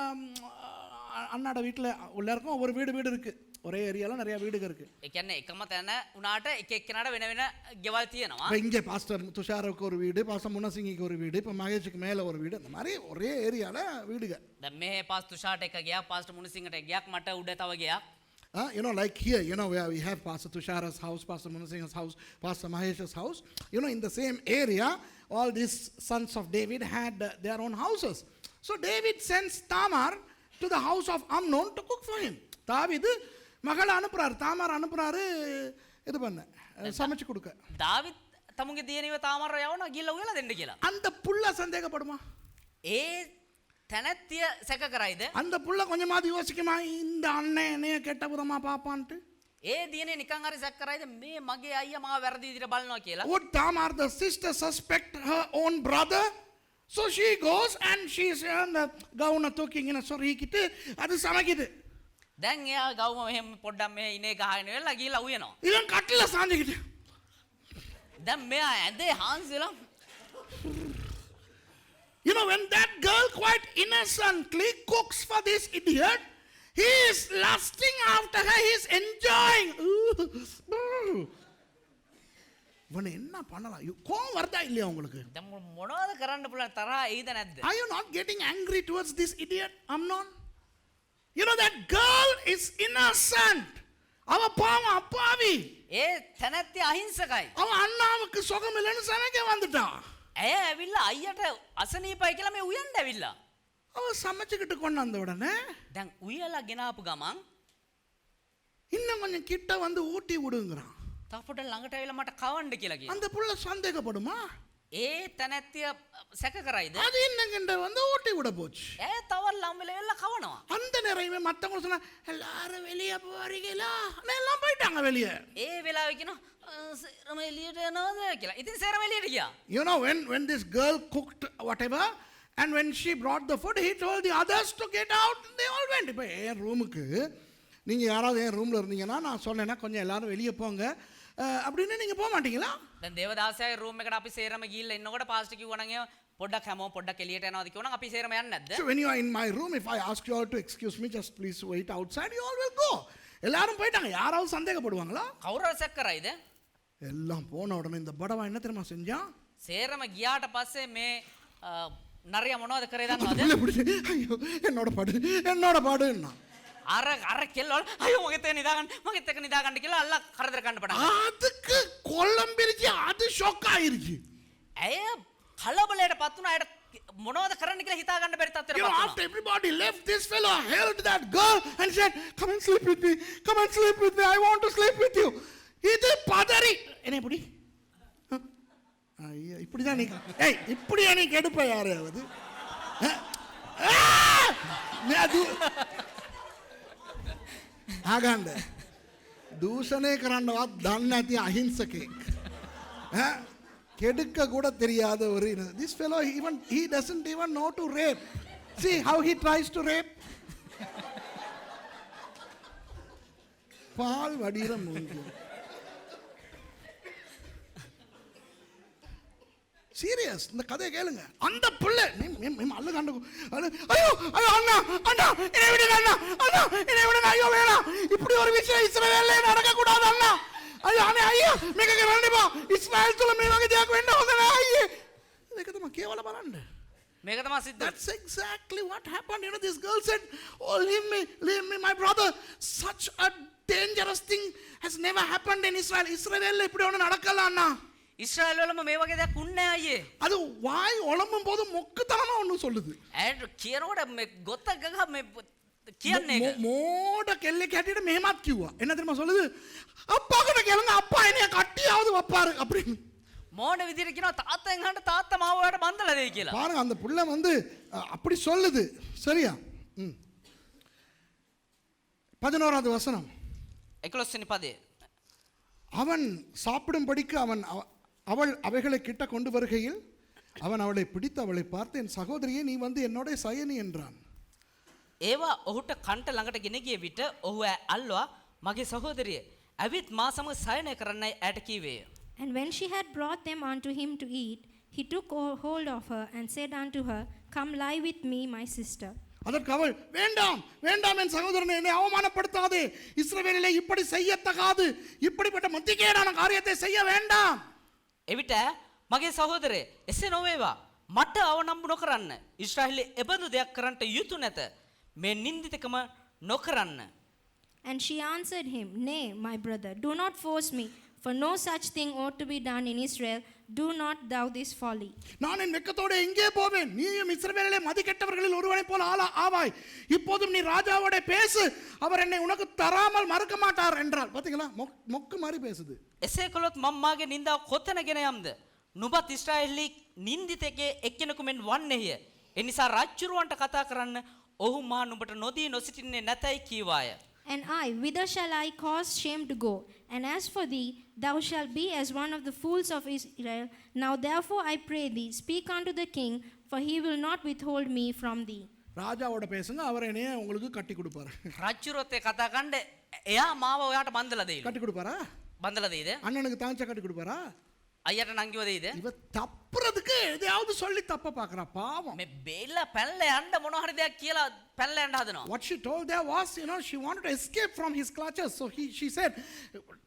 அண்ணாட வீட்டில் எல்லாருக்கும் ஒவ்வொரு வீடு இருக்கு, ஒரே ஏரியாவில் நிறைய வீடுங்க இருக்கு. ඒ කියන්නේ එකම තැන උනාට එක එක්කෙනාට වෙන වෙන ගෙවල් තියෙනවා. இப்போ இங்கே பாஸ்டர் துஷாருக்கு ஒரு வீடு, பாஸ்டர் முன்னசிங்கிக்கு ஒரு வீடு, இப்போ மகேஷுக்கு மேலே ஒரு வீடு, அந்த மாதிரி ஒரே ஏரியாவில் வீடுங்க. දැන් මේ පාස් තුෂාට එක ගියා, පාස්ටර් මුනිසිංහට එක ගියක්, මට උඩ තව ගියක්. You know, like here, you know, where we have Pastor Tushara's house, Pastor Munasing's house, Pastor Mahesh's house, you know, in the same area, all these sons of David had their own houses. So David sends Tamar to the house of Amnon to cook for him. தாவீது மகளை அனுப்புறாரு, தாமார் அனுப்புறாரு இது பண்ண சமைச்சு கொடுக்க. දාවිත් තමුන්ගේ දියණිව තාමර යවනවා ගිහලා උයලා දෙන්න කියලා. அந்த புள்ள சந்தேகப்படுமா? ඒ තැනැත්තිය සැක කරයිද? அந்த புள்ள கொஞ்சமாவது யோசிக்குமா, இந்த அண்ணன் என்னைய கெட்ட விதமா பாப்பான்ட்டு? ඒ දියණිය නිකන් හරි සැක කරයිද මේ මගේ අයියා මාව වැරදි විදිහට බලනවා කියලා? Would Tamar, the sister, suspect her own brother So she goes and she's அந்த கவுனை தூக்கிங்கன்னு சொல்லிக்கிட்டு அது சமைக்குது. දැන් එයා ගවම මෙහෙම පොඩ්ඩක් මේ ඉනේ ගහගෙන වෙලා ගිහලා උයනවා. இவன் கட்டில சாஞ்சிக்கிட்டு. දැන් මෙයා ඇඳේ හාන්සි වෙලා You know, when that girl quite innocently cooks for this idiot, he is lusting after her, he is enjoying. இவனை என்ன பண்ணலாம்? கோவம் வருதா இல்லையா உங்களுக்கு? දැන් මොනවද කරන්න පුළුවන් තරහා එයිද නැද්ද? Are you not getting angry towards this idiot, Amnon? You know, that girl is innocent. அவ பாவம் அப்பாவி. ඒ තැනැත්තිය අහිංසකයි. அவ அண்ணாவுக்கு சுகம் இல்லைன்னு சமைக்க வந்துட்டா. ඇය ඇවිල්ලා අයියට අසනීපයි කියලා මේ උයන්න ඇවිල්ලා. அவ சமைச்சுக்கிட்டு கொண்டாந்த உடனே දැන් උයලා ගෙනාපු ගමන් இன்னும் கொஞ்சம் கிட்ட வந்து ஊட்டி விடுங்கிறான். තව පොඩ ළඟට ඇවිල්ලා මට කවන්න කියලා කියනවා. அந்த புள்ள சந்தேகப்படுமா? ඒ තැනැත්තිය සැක කරයිද? அது இன்னங்கிட்ட வந்து ஊட்டி விட போச்சு. ඇය තවත් ළඟ වෙලා කවනවා. அந்த நேரமே மத்தவங்க சொன்னா எல்லாரும் வெளியே போறீங்களா? எல்லாம் போயிட்டாங்க வெளியே. ඒ වෙලාවේ කියනවා සේරම එළියට යනවාද කියලා. ඉතින් සේරම එළියට ගියා. You know, when this girl cooked whatever and when she brought the food, he told the others to get out. They all went. இப்போ என் ரூமுக்கு நீங்கள் யாராவது என் ரூமில் இருந்தீங்கன்னா நான் சொன்னேன்னா கொஞ்சம் எல்லாரும் வெளியே போங்க அப்படின்னு நீங்கள் போக மாட்டீங்களா? දැන් දේවදාසයාගේ රූම් එකට අපි සේරම ගිහිල්ලා ඉන්නකොට පාස්ටර් කිව්වා නම් පොඩ්ඩක් හැමෝම පොඩ්ඩක් එළියට යනවාද කිව්වනම් අපි සේරම යන්නේ නැද්ද? So when you are in my room, if I ask you all to excuse me, just please wait outside, you all will go. எல்லாரும் போயிட்டாங்க. யாராவது சந்தேகப்படுவாங்களா? කවුරු සැක කරයිද? எல்லாம் போன உடனே இந்த படவா என்ன தெரியுமா செஞ்சான்? සේරම ගියාට පස්සේ මේ නරියා මොනවද කරේ දන්නවද? ஐயோ என்னோட பாடுன்னா අර කෙල්ලවල අයියෝ මගෙත් එක නිදාගන්න කියලා අල්ල කරදර ගන්න පටන් ගත්තා. அதுக்கு கொல்லம்பிரிச்சு அது ஷாக் ஆயிருச்சு. ඇය කලබලයටපත් වුණා. අයට මොනවද කරන්න කියලා හිතා ගන්න බැරි You know, තත්ත්වයකටපත් වුණා. after everybody left, this fellow held that girl and said, come and sleep with me, come and sleep with me, I want to sleep with you. இது பதறி என்ன இப்படி ஐயா இப்படிதான் நீ இப்படியா நீ கெடுப்ப யாராவது அது ආගන්න දූෂණය කරන්නවත් දන්නේ නැති අහිංසකෙක් கெடுக்க கூட தெரியாத ஒரு this fellow he doesn't even know to rape. See how he tries to rape. பால் வடிற மூஞ்சி. சீரியஸ் இந்த கதையை கேளுங்க. அந்த பிள்ளை அல்ல கண்டு ஐயோ ஐயோ அண்ணா அண்ணா என்னை விடுங்க அண்ணா அண்ணா என்னை விடுங்க ஐயோ வேணாம் இப்படி ஒரு விஷயம் இஸ்ரவேல்ல நடக்க கூடாது அண்ணா ஐயோ அண்ணா ஐயோ මේක කරන්න එපා ඉස්රායෙල් තුල මේ වගේ දෙයක් වෙන්න හොඳ නැහැ අයියේ මේක තමයි කේවල බලන්න මේක තමයි සිද්ධ. That's exactly what happened. You know, this girl said, oh leave me my brother, such a dangerous thing has never happened in Israel. இஸ்ரவேல்ல இப்படி ஒண்ணு நடக்கல அண்ணா. ඉස්රායෙල් වලම මේ වගේ දෙයක් උන්නේ නැහැ අයියේ. அது வாய் ஒளம்பும் போது மொக்குத்தனமா ஒண்ணு சொல்லுது. ඇයට කියනකොට මේ ගොත ගහ මේ කියන්නේ ඒක. மோட கெல்லைக்கு கட்டிட்டு மேமாத் கியூவா என்ன தெரியுமா சொல்லுது? அப்பா கிட்ட கேளுங்க அப்பா என்னைய கட்டியாவது வைப்பாரு அப்படின்னு. මෝඩ විදිහට කියනවා තාත්තෙන් අහන්න තාත්තා මාව ඔයාලට බන්දලා දෙයි කියලා. பாருங்க அந்த புள்ள வந்து அப்படி சொல்லுது. சரியா? 11வது வசனம். 11 වෙනි පදේ. அவன் சாப்பிடும்படிக்கு அவள் அவைகளை கிட்ட கொண்டு வருகையில் அவன் அவளை பிடித்து அவளை பார்த்து என் சகோதரியே நீ வந்து என்னோட சயனி என்றான். ඒවා ඔහුට කන්ට ළඟට ගෙන ගිය විට ඔහු අල්වා මගේ සහෝදරිය ඇවිත් මා සමග සයනය කරන්නයි ඇයට කීවේය. And when she had brought them unto him to eat, he took hold of her and said unto her, come lie with me, my sister. அதற்கு அவள் வேண்டாம் வேண்டாம் என் சகோதரனை என்னை அவமானப்படுத்தாதே இஸ்ரவேலிலே இப்படி செய்யத்தகாது இப்படிப்பட்ட மத்திகேடான காரியத்தை செய்ய வேண்டாம். එවිට මගේ සහෝදරේ එසේ නොවේවා මට අවනම්බු නොකරන්න. ඊශ්‍රායෙලේ එබඳු දෙයක් කරන්නට යුතු නැත. මේ නින්දිතකම නොකරන්න. And she answered him, nay, my brother, do not force me, for no such thing ought to be done in Israel. Do not thou this folly. நான் என் வெட்கத்தோடு எங்கே போவேன்? நீயும் இஸ்ரவேலிலே மதிக்கெட்டவர்களில் ஒருவனைப் போல ஆவாய். இப்போதும் நீ ராஜாவோட பேசு, அவர் என்னை உனக்கு தராமல் மறுக்க மாட்டார் என்றார். பாத்தீங்களா? மொக்கு மாதிரி பேசுது. එසේ කළොත් මම මාගේ නින්දාව කොතැනගෙන යම්ද? නුඹත් ඊශ්‍රායෙලි නින්දිතකේ එක්කෙනෙකු මෙන් වන්නේය. ඒ නිසා රජුරවන්ට කතා කරන්න ඔහු මා නුඹට නොදී නොසිටින්නේ නැතයි කීවාය. And I, whither shall I cause shame to go? And as for thee, thou shalt be as one of the fools of Israel. Now therefore I pray thee, speak unto the king, for he will not withhold me from thee. ராஜாவோட பேசுங்க, அவர் என்னைய உங்களுக்கு கட்டி கொடுப்பாரு. රජ්ජුරුවත් ඒ කතා කණ්ඩ එයා මාව ඔයාට බන්දලා දෙයිලු. கட்டி கொடுப்பாரா? බන්දලා දෙයිද? அண்ணனுக்கு தாஞ்சா கட்டி கொடுப்பாரா? අයියට නංගිව දෙයිද? இவ தப்புறதுக்கு எதையாவது சொல்லி தப்ப பாக்குறா, பாவம். මේ බේල්ල පැල්ල යන්න මොන හරි දෙයක් කියලා පැල්ල යන්න හදනවා. What she told there was, she wanted to escape from his clutches. So she said,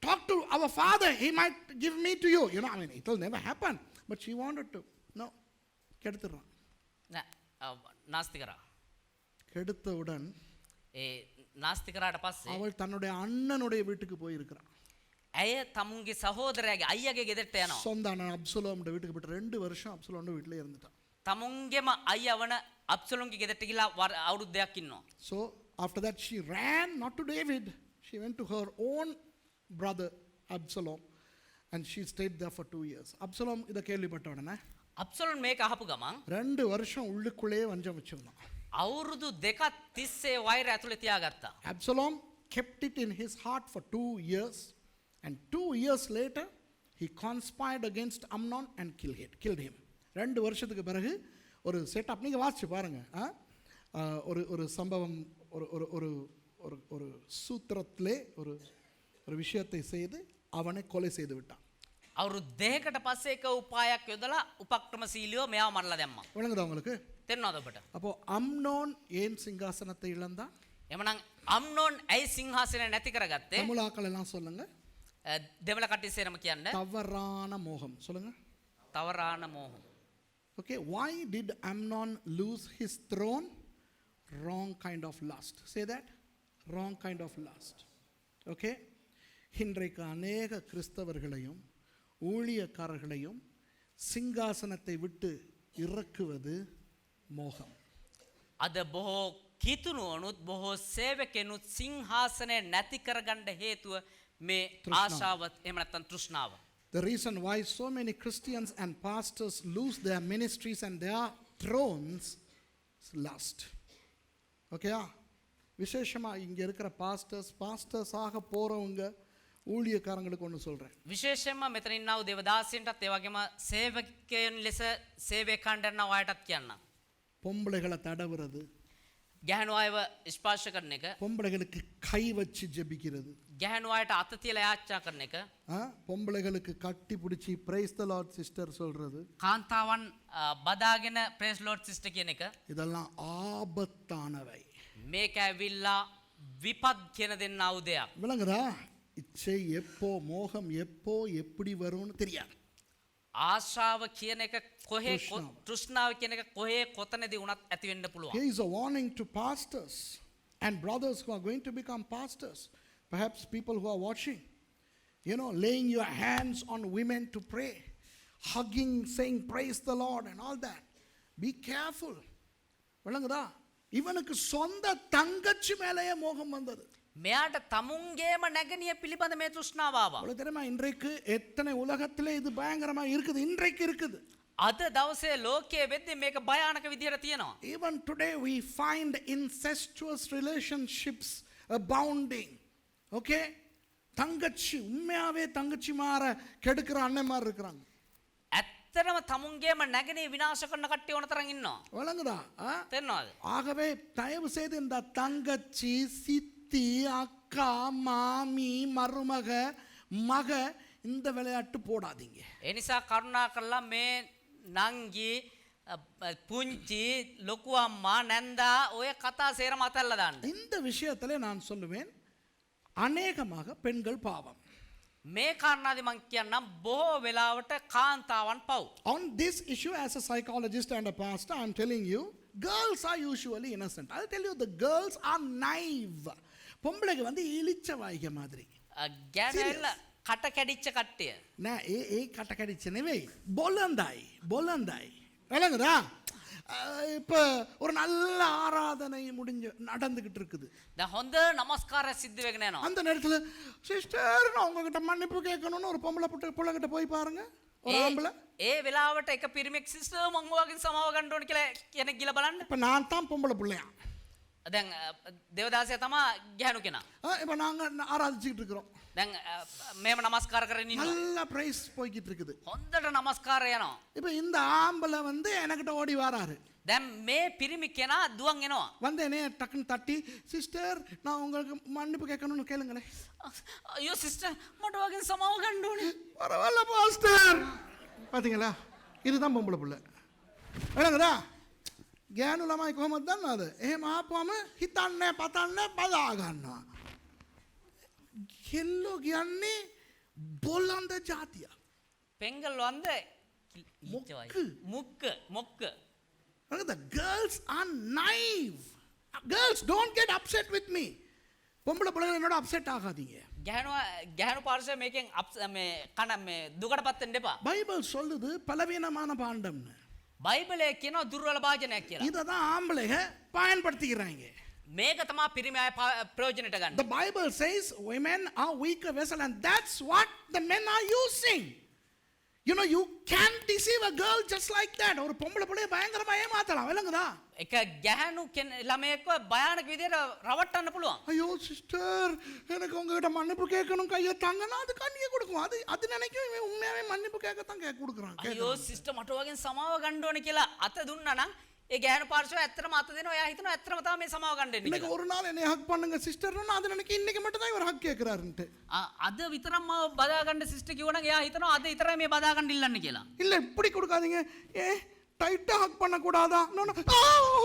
talk to our father, he might give me to you. It will never happen. But she wanted to. No. கெடுத்துறான். නාස්ති කරා. கெடுத்தவுடன் ඒ නාස්ති කරාට පස්සේ அவள் தன்னுடைய அண்ணனுடைய வீட்டுக்கு போய் இருக்கிறான். ඇය තමුන්ගේ සහෝදරයාගේ අයියාගේ ගෙදරට යනවා. சொந்த அண்ணன் அப்சலோம் வீட்டுக்கு போயிட்டு 2 வருஷம் அப்சலோம் வீட்டிலே இருந்துட்டான். තමුන්ගේම අයියා වන අබ්සලෝම්ගේ ගෙදරට ගිහලා අවුරුද්දයක් ඉන්නවා. So after that she ran not to David, she went to her own brother Absalom and she stayed there for 2 years. Absalom இத கேள்விப்பட்ட உடனே අබ්සලෝම් මේක අහපු ගමන් 2 வருஷம் உள்ளுக்குள்ளே வஞ்சம் வச்சிருந்தான். අවුරුදු දෙකක් තිස්සේ වෛරය ඇතුලේ තියාගත්තා. Absalom kept it in his heart for 2 years and 2 years later he conspired against Amnon and killed him. 2 வருஷத்துக்கு பிறகு ஒரு செட்டப் நீங்க வாசிச்சு பாருங்க. ஒரு சம்பவம் ஒரு சூத்திரத்திலே ஒரு விஷயத்தை செய்து அவனை கொலை செய்து விட்டான். අවුරුදු දෙකකට පස්සේ එක උපායක් යොදලා උපක්‍රමශීලීව මෙයාව මරලා දැම්මා. விளங்குதா உங்களுக்கு? තේරෙනවද ඔබට? அப்போ அம்னோன் ஏன் சிங்காசனத்தை இழந்தான்? එමනම් අම්නෝන් ඇයි සිංහාසනය නැති කරගත්තේ? தமிழாக்கள் எல்லாம் சொல்லுங்க. දෙමළ කට්ටියසේරම කියන්න. தவறான மோகம் சொல்லுங்க. තවරාන මෝහம். Okay, why did Amnon lose his throne? Wrong kind of lust. Say that. Wrong kind of lust. Okay? இன்றைக்கு அநேக கிறிஸ்தவர்களையும் ஊழியக்காரர்களையும் சிங்காசனத்தை விட்டு இறக்குவது மோகம். අද බොහෝ කිතුනුවනුත් බොහෝ සේවකෙනුත් සිංහාසනය නැති කරගන්න හේතුව මේ ආශාව එහෙම නැත්නම් තෘෂ්ණාව. The reason why so many Christians and pastors lose their ministries and their thrones is lust. Okay? விசேஷமா இங்க இருக்கிற பாஸ்டர்ஸ் ஆக போறவங்க ஊழியக்காரங்களுக்கு ஒன்று சொல்றேன். විශේෂයෙන්ම මෙතන ඉන්නා වූ දේවදාසීන්ටත් ඒ වගේම සේවකයන් ලෙස සේවය කරන අයටත් කියන්න. பொம்பளைகளை தடவுறது, ගැහැණු අයව ස්පර්ශ කරන එක, பொம்பளைகளுக்கு கை வச்சு ஜெபிக்கிறது, ගැහැණු අයට අත තියලා යාච්චා කරන එක, பொம்பளைகளுக்கு கட்டி பிடிச்சி பிரைஸ் தி லார்ட் சிஸ்டர் சொல்றது, කාන්තාවන් බදාගෙන ප්‍රේස් ලෝඩ් සිස්ටර් කියන එක, இதெல்லாம் ஆபத்தானவை. මේක ඇවිල්ලා විපත් කියන දෙන්නා වූ දෙයක්. விளங்குதா? இச்சை எப்போ, மோகம் எப்போ எப்படி வரும்னு தெரியாது. ආශාව කියන එක කොහේ තෘෂ්ණාව කියන එක කොහේ කොතනදී වුණත් ඇති වෙන්න පුළුවන්. Here is a warning to pastors and brothers who are going to become pastors. Perhaps people who are watching. Laying your hands on women to pray, hugging, saying praise the Lord and all that. Be careful. விளங்குதா? இவனுக்கு சொந்த தங்கச்சி மேலேயே மோகம் வந்தது. මෙයාට තමුන්ගේම නැගණිය පිළිබඳ මේ තෘෂ්ණාව ආවා. உங்களுக்கு தெரியுமா இன்றைக்கு எத்தனை உலகத்திலே இது பயங்கரமா இருக்குது. இன்றைக்கு இருக்குது. අද දවසේ ලෝකයේ වෙද්දී මේක භයානක විදිහට තියෙනවා. Even today we find incestuous relationships abounding. Okay? தங்கச்சி உண்மையாவே தங்கச்சி மாற கெடுக்கிற அண்ணன்மார் இருக்கிறாங்க. ඇත්තටම තමුන්ගේම නැගණිය විනාශ කරන කට්ටිය ඕන තරම් ඉන්නවා. விளங்குதா? තේරෙනවද? ஆகவே தயவு செய்து இந்த தங்கச்சி, சித்தி, அக்கா, மாமி, மருமக, மக இந்த விளையாட்டு போடாதீங்க. ඒ නිසා කරුණා කරලා මේ නංගි පුංචි ලොකු අම්මා නැන්දා ඔය කතා සේරම අතල්ලා දාන්න. இந்த விஷயத்திலே நான் சொல்லுவேன், அநேகமாக பெண்கள் பாவம். මේ කාරණාදී මං කියන්නම් බොහෝ වෙලාවට කාන්තාවන් පව්. On this issue, as a psychologist and a pastor, I'm telling you, girls are usually innocent. I'll tell you, the girls are naive. பொம்பளைக்கு வந்து இளிச்ச வாய்க்க மாதிரி. ගැනල්ල කට කැඩිච්ච කට්ටිය. නෑ ඒ කට කැඩිච්ච නෙවෙයි. බොලඳයි. விளங்குதா? இப்போ ஒரு நல்ல ஆராதனை நடந்துகிட்டு இருக்குது. දැන් හොඳ නමස්කාරය සිද්ධ වෙගෙන යනවා. அந்த நேரத்துல சிஸ்டர் நான் உங்ககிட்ட மன்னிப்பு கேட்கணும்னு ஒரு பொம்பளை புள்ளகிட்ட போய் பாருங்க. ஒரு ஆம்பளை ඒ වෙලාවට එක පිරිමික් සිස්ටර් මං ඔයාගෙන් සමාව ගන්න ඕන කියලා කෙනෙක් ගිහලා බලන්න. இப்ப நான் தான் பொம்பளை புள்ளையா. දැන් දේවදාසයා තමා ගැහණු කෙනා. இப்போ நாங்கள் ஆராதிச்சுக்கிட்டு இருக்கிறோம். දැන් මේව නමස්කාර කරගෙන ඉන්නවා. நல்ல பிரைஸ் போய்கிட்டு இருக்குது. හොඳට නමස්කාර යනවා. இப்போ இந்த ஆம்பளை வந்து எனக்கிட்ட ஓடி வராரு. දැන් මේ පිරිමි කෙනා දුවන් එනවා. வந்து என்னைய டக்குன்னு தட்டி சிஸ்டர் நான் உங்களுக்கு மன்னிப்பு கேட்கணும்னு கேளுங்களேன். අයියෝ සිස්ටර් මට වගේ සමාව ගන්න ඕනේ. பரவாயில்ல பாஸ்டர். பாத்தீங்களா இதுதான் பொம்பளை புள்ள. விளங்குதா? ගෑනු ළමයි කොහොමද දන්නවද? එහෙම ආපුවම හිතන්නේ පතන්නේ බදා ගන්නවා. කෙල්ලෝ කියන්නේ බොළඳ જાතිය. පෙංගල් වන්ද මොක්ක. Look, the girls are naive. Girls, don't get upset with me. பொம்பளை பிள்ளைங்க என்னோட அப்செட் ஆகாதீங்க. ගැහණු පාර්ශවය මේකෙන් මේ කන මේ දුකටපත් වෙන්න එපා. பைபிள் சொல்லுது பலவீனமான பாண்டம்னு. බයිබලයේ කියනවා දුර්වල භාජනයක් කියලා. இதை தான் ஆம்பளைங்க பயன்படுத்திக்கிறாங்க. මේක තමයි පිරිමි අය ප්‍රයෝජනට ගන්න. The Bible says women are weaker vessel and that's what the men are using. You know, you can deceive a girl just like that. ஒரு பொம்பளை பிள்ளைய பயங்கரமா ஏமாத்தலாம். விளங்குதா? එක ගැහණු ළමයෙක්ව භයානක විදියට රවට්ටන්න පුළුවන්. ஐயோ சிஸ்டர் எனக்கு உங்ககிட்ட மன்னிப்பு கேட்கணும் கையை தாங்கன்னா அது கண்ணியை கொடுக்கும். அது நினைக்கும் இவன் உண்மையாவே மன்னிப்பு கேட்கத்தான் கொடுக்குறான். අයියෝ සිස්ටර් මට වගේ සමාව ගන්න ඕනේ කියලා අත දුන්නා නම් ඒ ගැහණු පාර්ශවය ඇත්තටම අත දෙනවා. එයා හිතනවා ඇත්තටම තමයි මේ සමාව ගන්න දෙන්නේ. இன்னைக்கு ஒரு நாள் என்னை ஹக் பண்ணுங்க சிஸ்டர்னா அது நினைக்க இன்னைக்கு மட்டும் தான் இவர் ஹக் கேக்குறாருன்ட்டு. අද විතරක් මාව බදා ගන්න සිස්ටර් කිව්වනම් එයා හිතනවා අද විතරයි මේ බදා ගන්න ඉල්ලන්නේ කියලා. இல்ல இப்படி கொடுக்காதீங்க. டைட்டா ஹக் பண்ண கூடாதா? No no.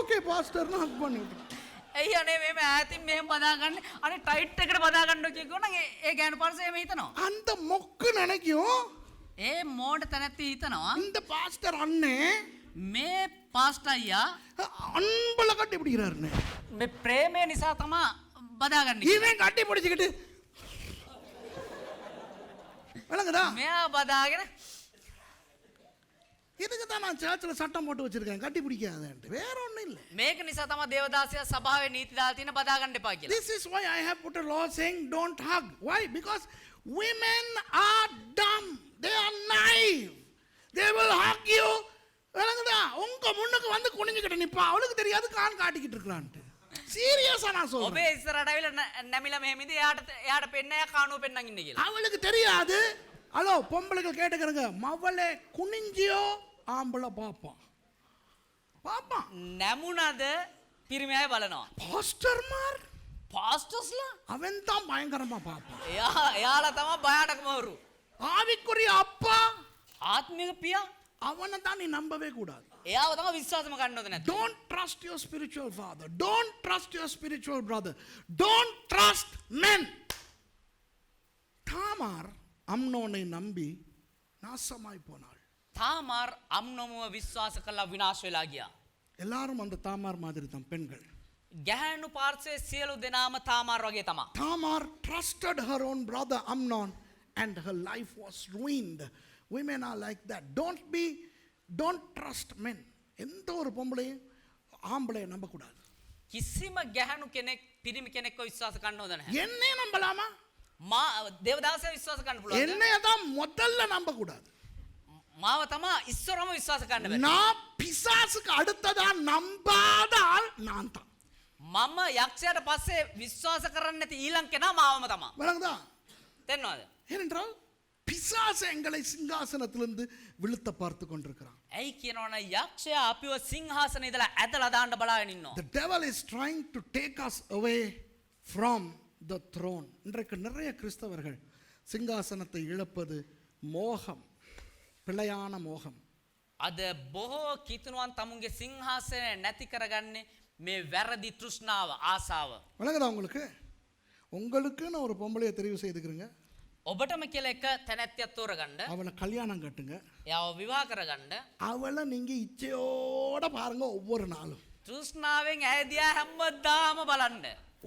ஓகே பாஸ்டர்னா ஹக் பண்ணி விட்டு. ඇයි අනේ මේ ඈතින් මෙහෙම බදා ගන්න. අනේ ටයිට් එකට බදා ගන්න කියනනම් ඒ ගැහණු පාර්ශවය මේ හිතනවා. அந்த மொக்கு நினைக்கும் ඒ මෝඩ තැනැත්ති හිතනවා இந்த பாஸ்டர் அண்ணே මේ පාස්ටර් අයියා அன்புல கட்டி பிடிக்கிறாருன்னு. මේ ප්‍රේමය නිසා තමයි බදා ගන්න. இவன் கட்டி பிடிச்சிக்கிட்டு விளங்குதா? මෙයා බදාගෙන இதுக்கு தான் நான் சர்ச்சில் சட்டம் போட்டு வச்சிருக்கேன் கட்டி பிடிக்காதேன்ட்டு. வேற ஒன்றும் இல்லை. මේක නිසා තමයි දේවදාසයා සභාවේ නීති දාලා තියෙන බදා ගන්න එපා කියලා. This is why I have put a law saying don't hug. Why? Because women are dumb. They are naive. They will hug you. விளங்குதா? உங்க முன்னுக்கு வந்து குனிஞ்சுக்கிட்டு நிப்பா. அவளுக்கு தெரியாது கான் காட்டிக்கிட்டு இருக்கலான்ட்டு. சீரியஸா நான் சொல்றேன். ඔබේ ඉස්සරහට ඇවිල්ලා නැමිලා මෙහෙම ඉඳි එයාට පෙන්නෑ කානුව පෙන්නන් ඉන්නේ කියලා. அவளுக்கு தெரியாது. ஹலோ பொம்பளைகள் கேட்டுக்கிறங்க. மவளே குனிஞ்சியோ ஆம்பளை பாப்பான். பாப்பான். නැමුණද පිරිමි අය බලනවා. பாஸ்டர்மார் පාස්ටර්ස්ලා அவன் தான் பயங்கரமா பாப்பான். එයාලා තමයි භයානකම වරු. ஆவிக்குரிய அப்பா ආත්මික පියා அவனை தான் நீ நம்பவே கூடாது. එයාව තමයි විශ්වාසම ගන්න ඕනේ නැත්තේ. Don't trust your spiritual father. Don't trust your spiritual brother. Don't trust men. Tamar அம்னோனை நம்பி நாசமாய் போனாள். තාමාර් අම්නොමුව විශ්වාස කළා විනාශ වෙලා ගියා. எல்லாரும் அந்த தாமார் மாதிரி தான் பெண்கள். ගැහැණු පාර්ශවයේ සියලු දෙනාම තාමාර් වගේ තමයි. Tamar trusted her own brother Amnon and her life was ruined. Women are like that. Don't trust men. எந்த ஒரு பொம்பளையும் ஆம்பளைய நம்ப கூடாது. කිසිම ගැහැණු කෙනෙක් පිරිමි කෙනෙක්ව විශ්වාස කරන්න හොඳ නැහැ. என்னைய நம்பலாமா? දේවදාසයා විශ්වාස කරන්න පුළුවන්. என்னைய தான் முதல்ல நம்ப கூடாது. මාව තමයි ඉස්සරම විශ්වාස කරන්න බෑ. நான் பிசாசுக்கு அடுத்ததா நம்பாத ஆள் நான் தான். මම යක්ෂයාට පස්සේ විශ්වාස කරන්නේ නැති ඊළඟ කෙනා මාවම තමයි. விளங்குதா? තේරෙනවද? ஏனென்றால் பிசாசு எங்களை சிங்காசனத்திலிருந்து விழுத்த பார்த்து கொண்டிருக்கிறான். ඇයි කියනවනේ යක්ෂයා අපිව සිංහාසනේ ඉඳලා ඇදලා දාන්න බලාගෙන ඉන්නවා. The devil is trying to take us away from the throne. இன்றைக்கு நிறைய கிறிஸ்தவர்கள் சிங்காசனத்தை இழப்பது மோகம், பிழையான மோகம். අද බොහෝ කිතුනුවන් තමුන්ගේ සිංහාසනය නැති කරගන්නේ මේ වැරදි තෘෂ්ණාව ආසාව. விளங்குதா உங்களுக்கு? உங்களுக்குன்னு ஒரு பொம்பளையை தெரிவு செய்துக்கிறீங்க. ඔබටම කියලා එක තැනැත්තියක් තෝරගන්න. அவளை கல்யாணம் கட்டுங்க. එයාව විවාහ කරගන්න. அவளை நீங்க இச்சையோட பாருங்க ஒவ்வொரு நாளும். තෘෂ්ණාවෙන් ඇය දිහා හැමදාම බලන්න.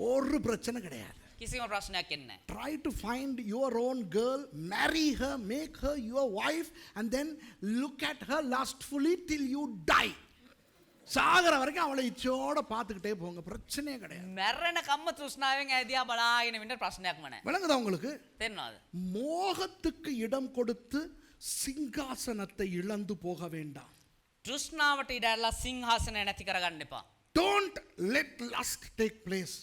ஒரு பிரச்சனை கிடையாது. කිසිම ප්‍රශ්නයක් එන්නේ නැහැ. Try to find your own girl, marry her, make her your wife, and then look at her lustfully till you die. சாகர வரைக்கும் அவளை இச்சோட பார்த்துக்கிட்டே போங்க, பிரச்சனையே கிடையாது. මැරෙන කම්ම තෘෂ්ණාවෙන් ඇය දිහා බලාගෙන ඉන්න ප්‍රශ්නයක්ම නැහැ. விளங்குதா உங்களுக்கு? තේරෙනවද? மோகத்துக்கு இடம் கொடுத்து சிங்காசனத்தை இழந்து போக வேண்டாம். තෘෂ්ණාවට ඉඩ ඇරලා සිංහාසනය නැති කරගන්න එපා. don't let lust take place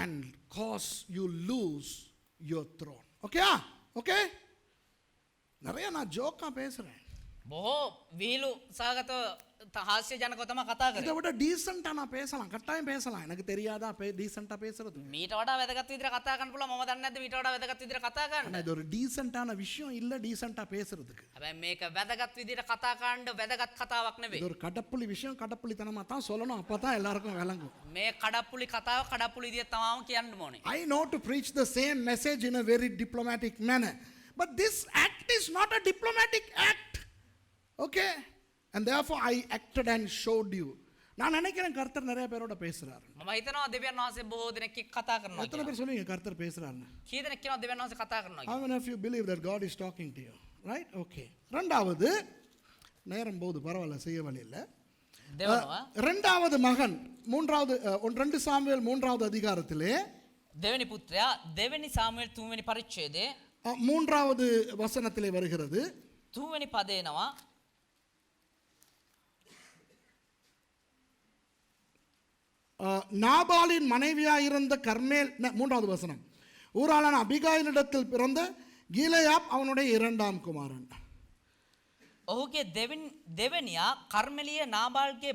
and cause you lose your throne. Okay? Okay? நிறைய நான் ஜோக்கா பேசுறேன். බොහෝ වීලු සහගත හාස්‍ය ජනකව තමයි කතා இதை කරන්නේ. விட டீசெண்டா நான் பேசலாம், கட்டாயம் பேசலாம். எனக்கு தெரியாதா டீசெண்டா பேசுறது? මීට වඩා වැදගත් විදිහට කතා කරන්න පුළුවන්. මම දන්නේ නැද්ද මීට වඩා වැදගත් විදිහට කතා ஆனா කරන්න? இது ஒரு டீசெண்டான விஷயம் இல்ல டீசெண்டா பேசுறதுக்கு. හැබැයි මේක වැදගත් විදිහට කතා කරන්න වැදගත් කතාවක් නෙවෙයි. இது ஒரு கடப்புளி விஷயம், கடப்புளித்தனமா தான் சொல்லணும், அப்பதான் எல்லாருக்கும் விளங்கும். මේ කඩප්පුලි කතාව කඩප්පුලි විදිහට තමාම කියන්න ඕනේ. I know to preach the same message in a very diplomatic manner, but this act is not a diplomatic act. Okay? And therefore I acted and showed you. நான் நினைக்கிறேன் கர்த்தர் நிறைய பேரோட பேசுறாரு. මම හිතනවා දෙවියන් වහන්සේ බොහෝ දෙනෙක් එක්ක කතා කරනවා எத்தனை කියලා. பேர் சொல்லுவீங்க கர்த்தர் பேசுறாருன்னு? කී දෙනෙක් කියනවා දෙවියන් වහන්සේ කතා කරනවා How කියලා? many of you believe that God is talking to you? Right? Okay. ரெண்டாவது, நேரம் போது பரவாயில்ல, செய்ய வழி இல்லை. දෙවනවා ரெண்டாவது மகன், மூன்றாவது 2 சாமுவேல் 3வது அதிகாரத்திலே දෙවෙනි පුත්‍රයා දෙවෙනි සාමුවෙල් 3 වෙනි පරිච්ඡේදයේ 3வது வசனத்திலே வருகிறது. 3 වෙනි පදේ එනවා. நாபாலின் மனைவியாயிருந்த கர்மேல் 3வது வசனம், ஊராளான அபிகாயிலிடத்தில் பிறந்த கீலேயாப் அவனுடைய 2ஆம் குமாரன். ඔහුගේ දෙවෙනියා කර්මෙලිය නාබාල්ගේ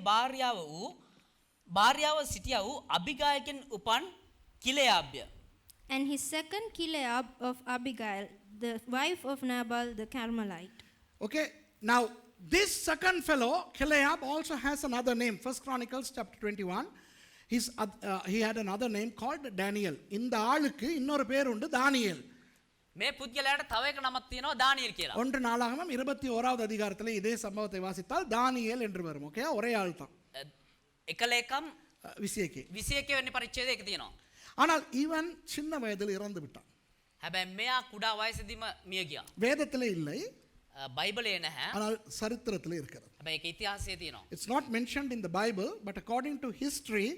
භාර්යාව සිටියා වූ අබිගායකින් උපන් කිලයාබ්ය. And his second Kileab of Abigail, the wife of Nabal the Carmelite. Okay, now this second fellow Kileab also has another name. 1 Chronicles chapter 21. He had another name called Daniel. இந்த ஆளுக்கு இன்னொரு பேர் உண்டு, தானியேல். මේ පුද්ගලයාට තව එක නමක් තියෙනවා දානියෙල් කියලා. 1 நாளாகமம் 21வது அதிகாரத்திலே இதே சம்பவத்தை வாசித்தால் தானியேல் என்று வரும். ஓகே, ஒரே ஆள் தான். එක ලේකම් விசியக்கே. 21 වෙනි පරිච්ඡේදයේ එක තියෙනවා. ஆனால் இவன் சின்ன வயதில் இறந்து விட்டான். හැබැයි මෙයා කුඩා වයසේදීම මිය ගියා. வேதத்திலே இல்லை, බයිබලයේ නැහැ. ஆனால் சரித்திரத்திலே இருக்கிறது. හැබැයි ඒක ඉතිහාසයේ තියෙනවා. It's not mentioned in the Bible, but according to history,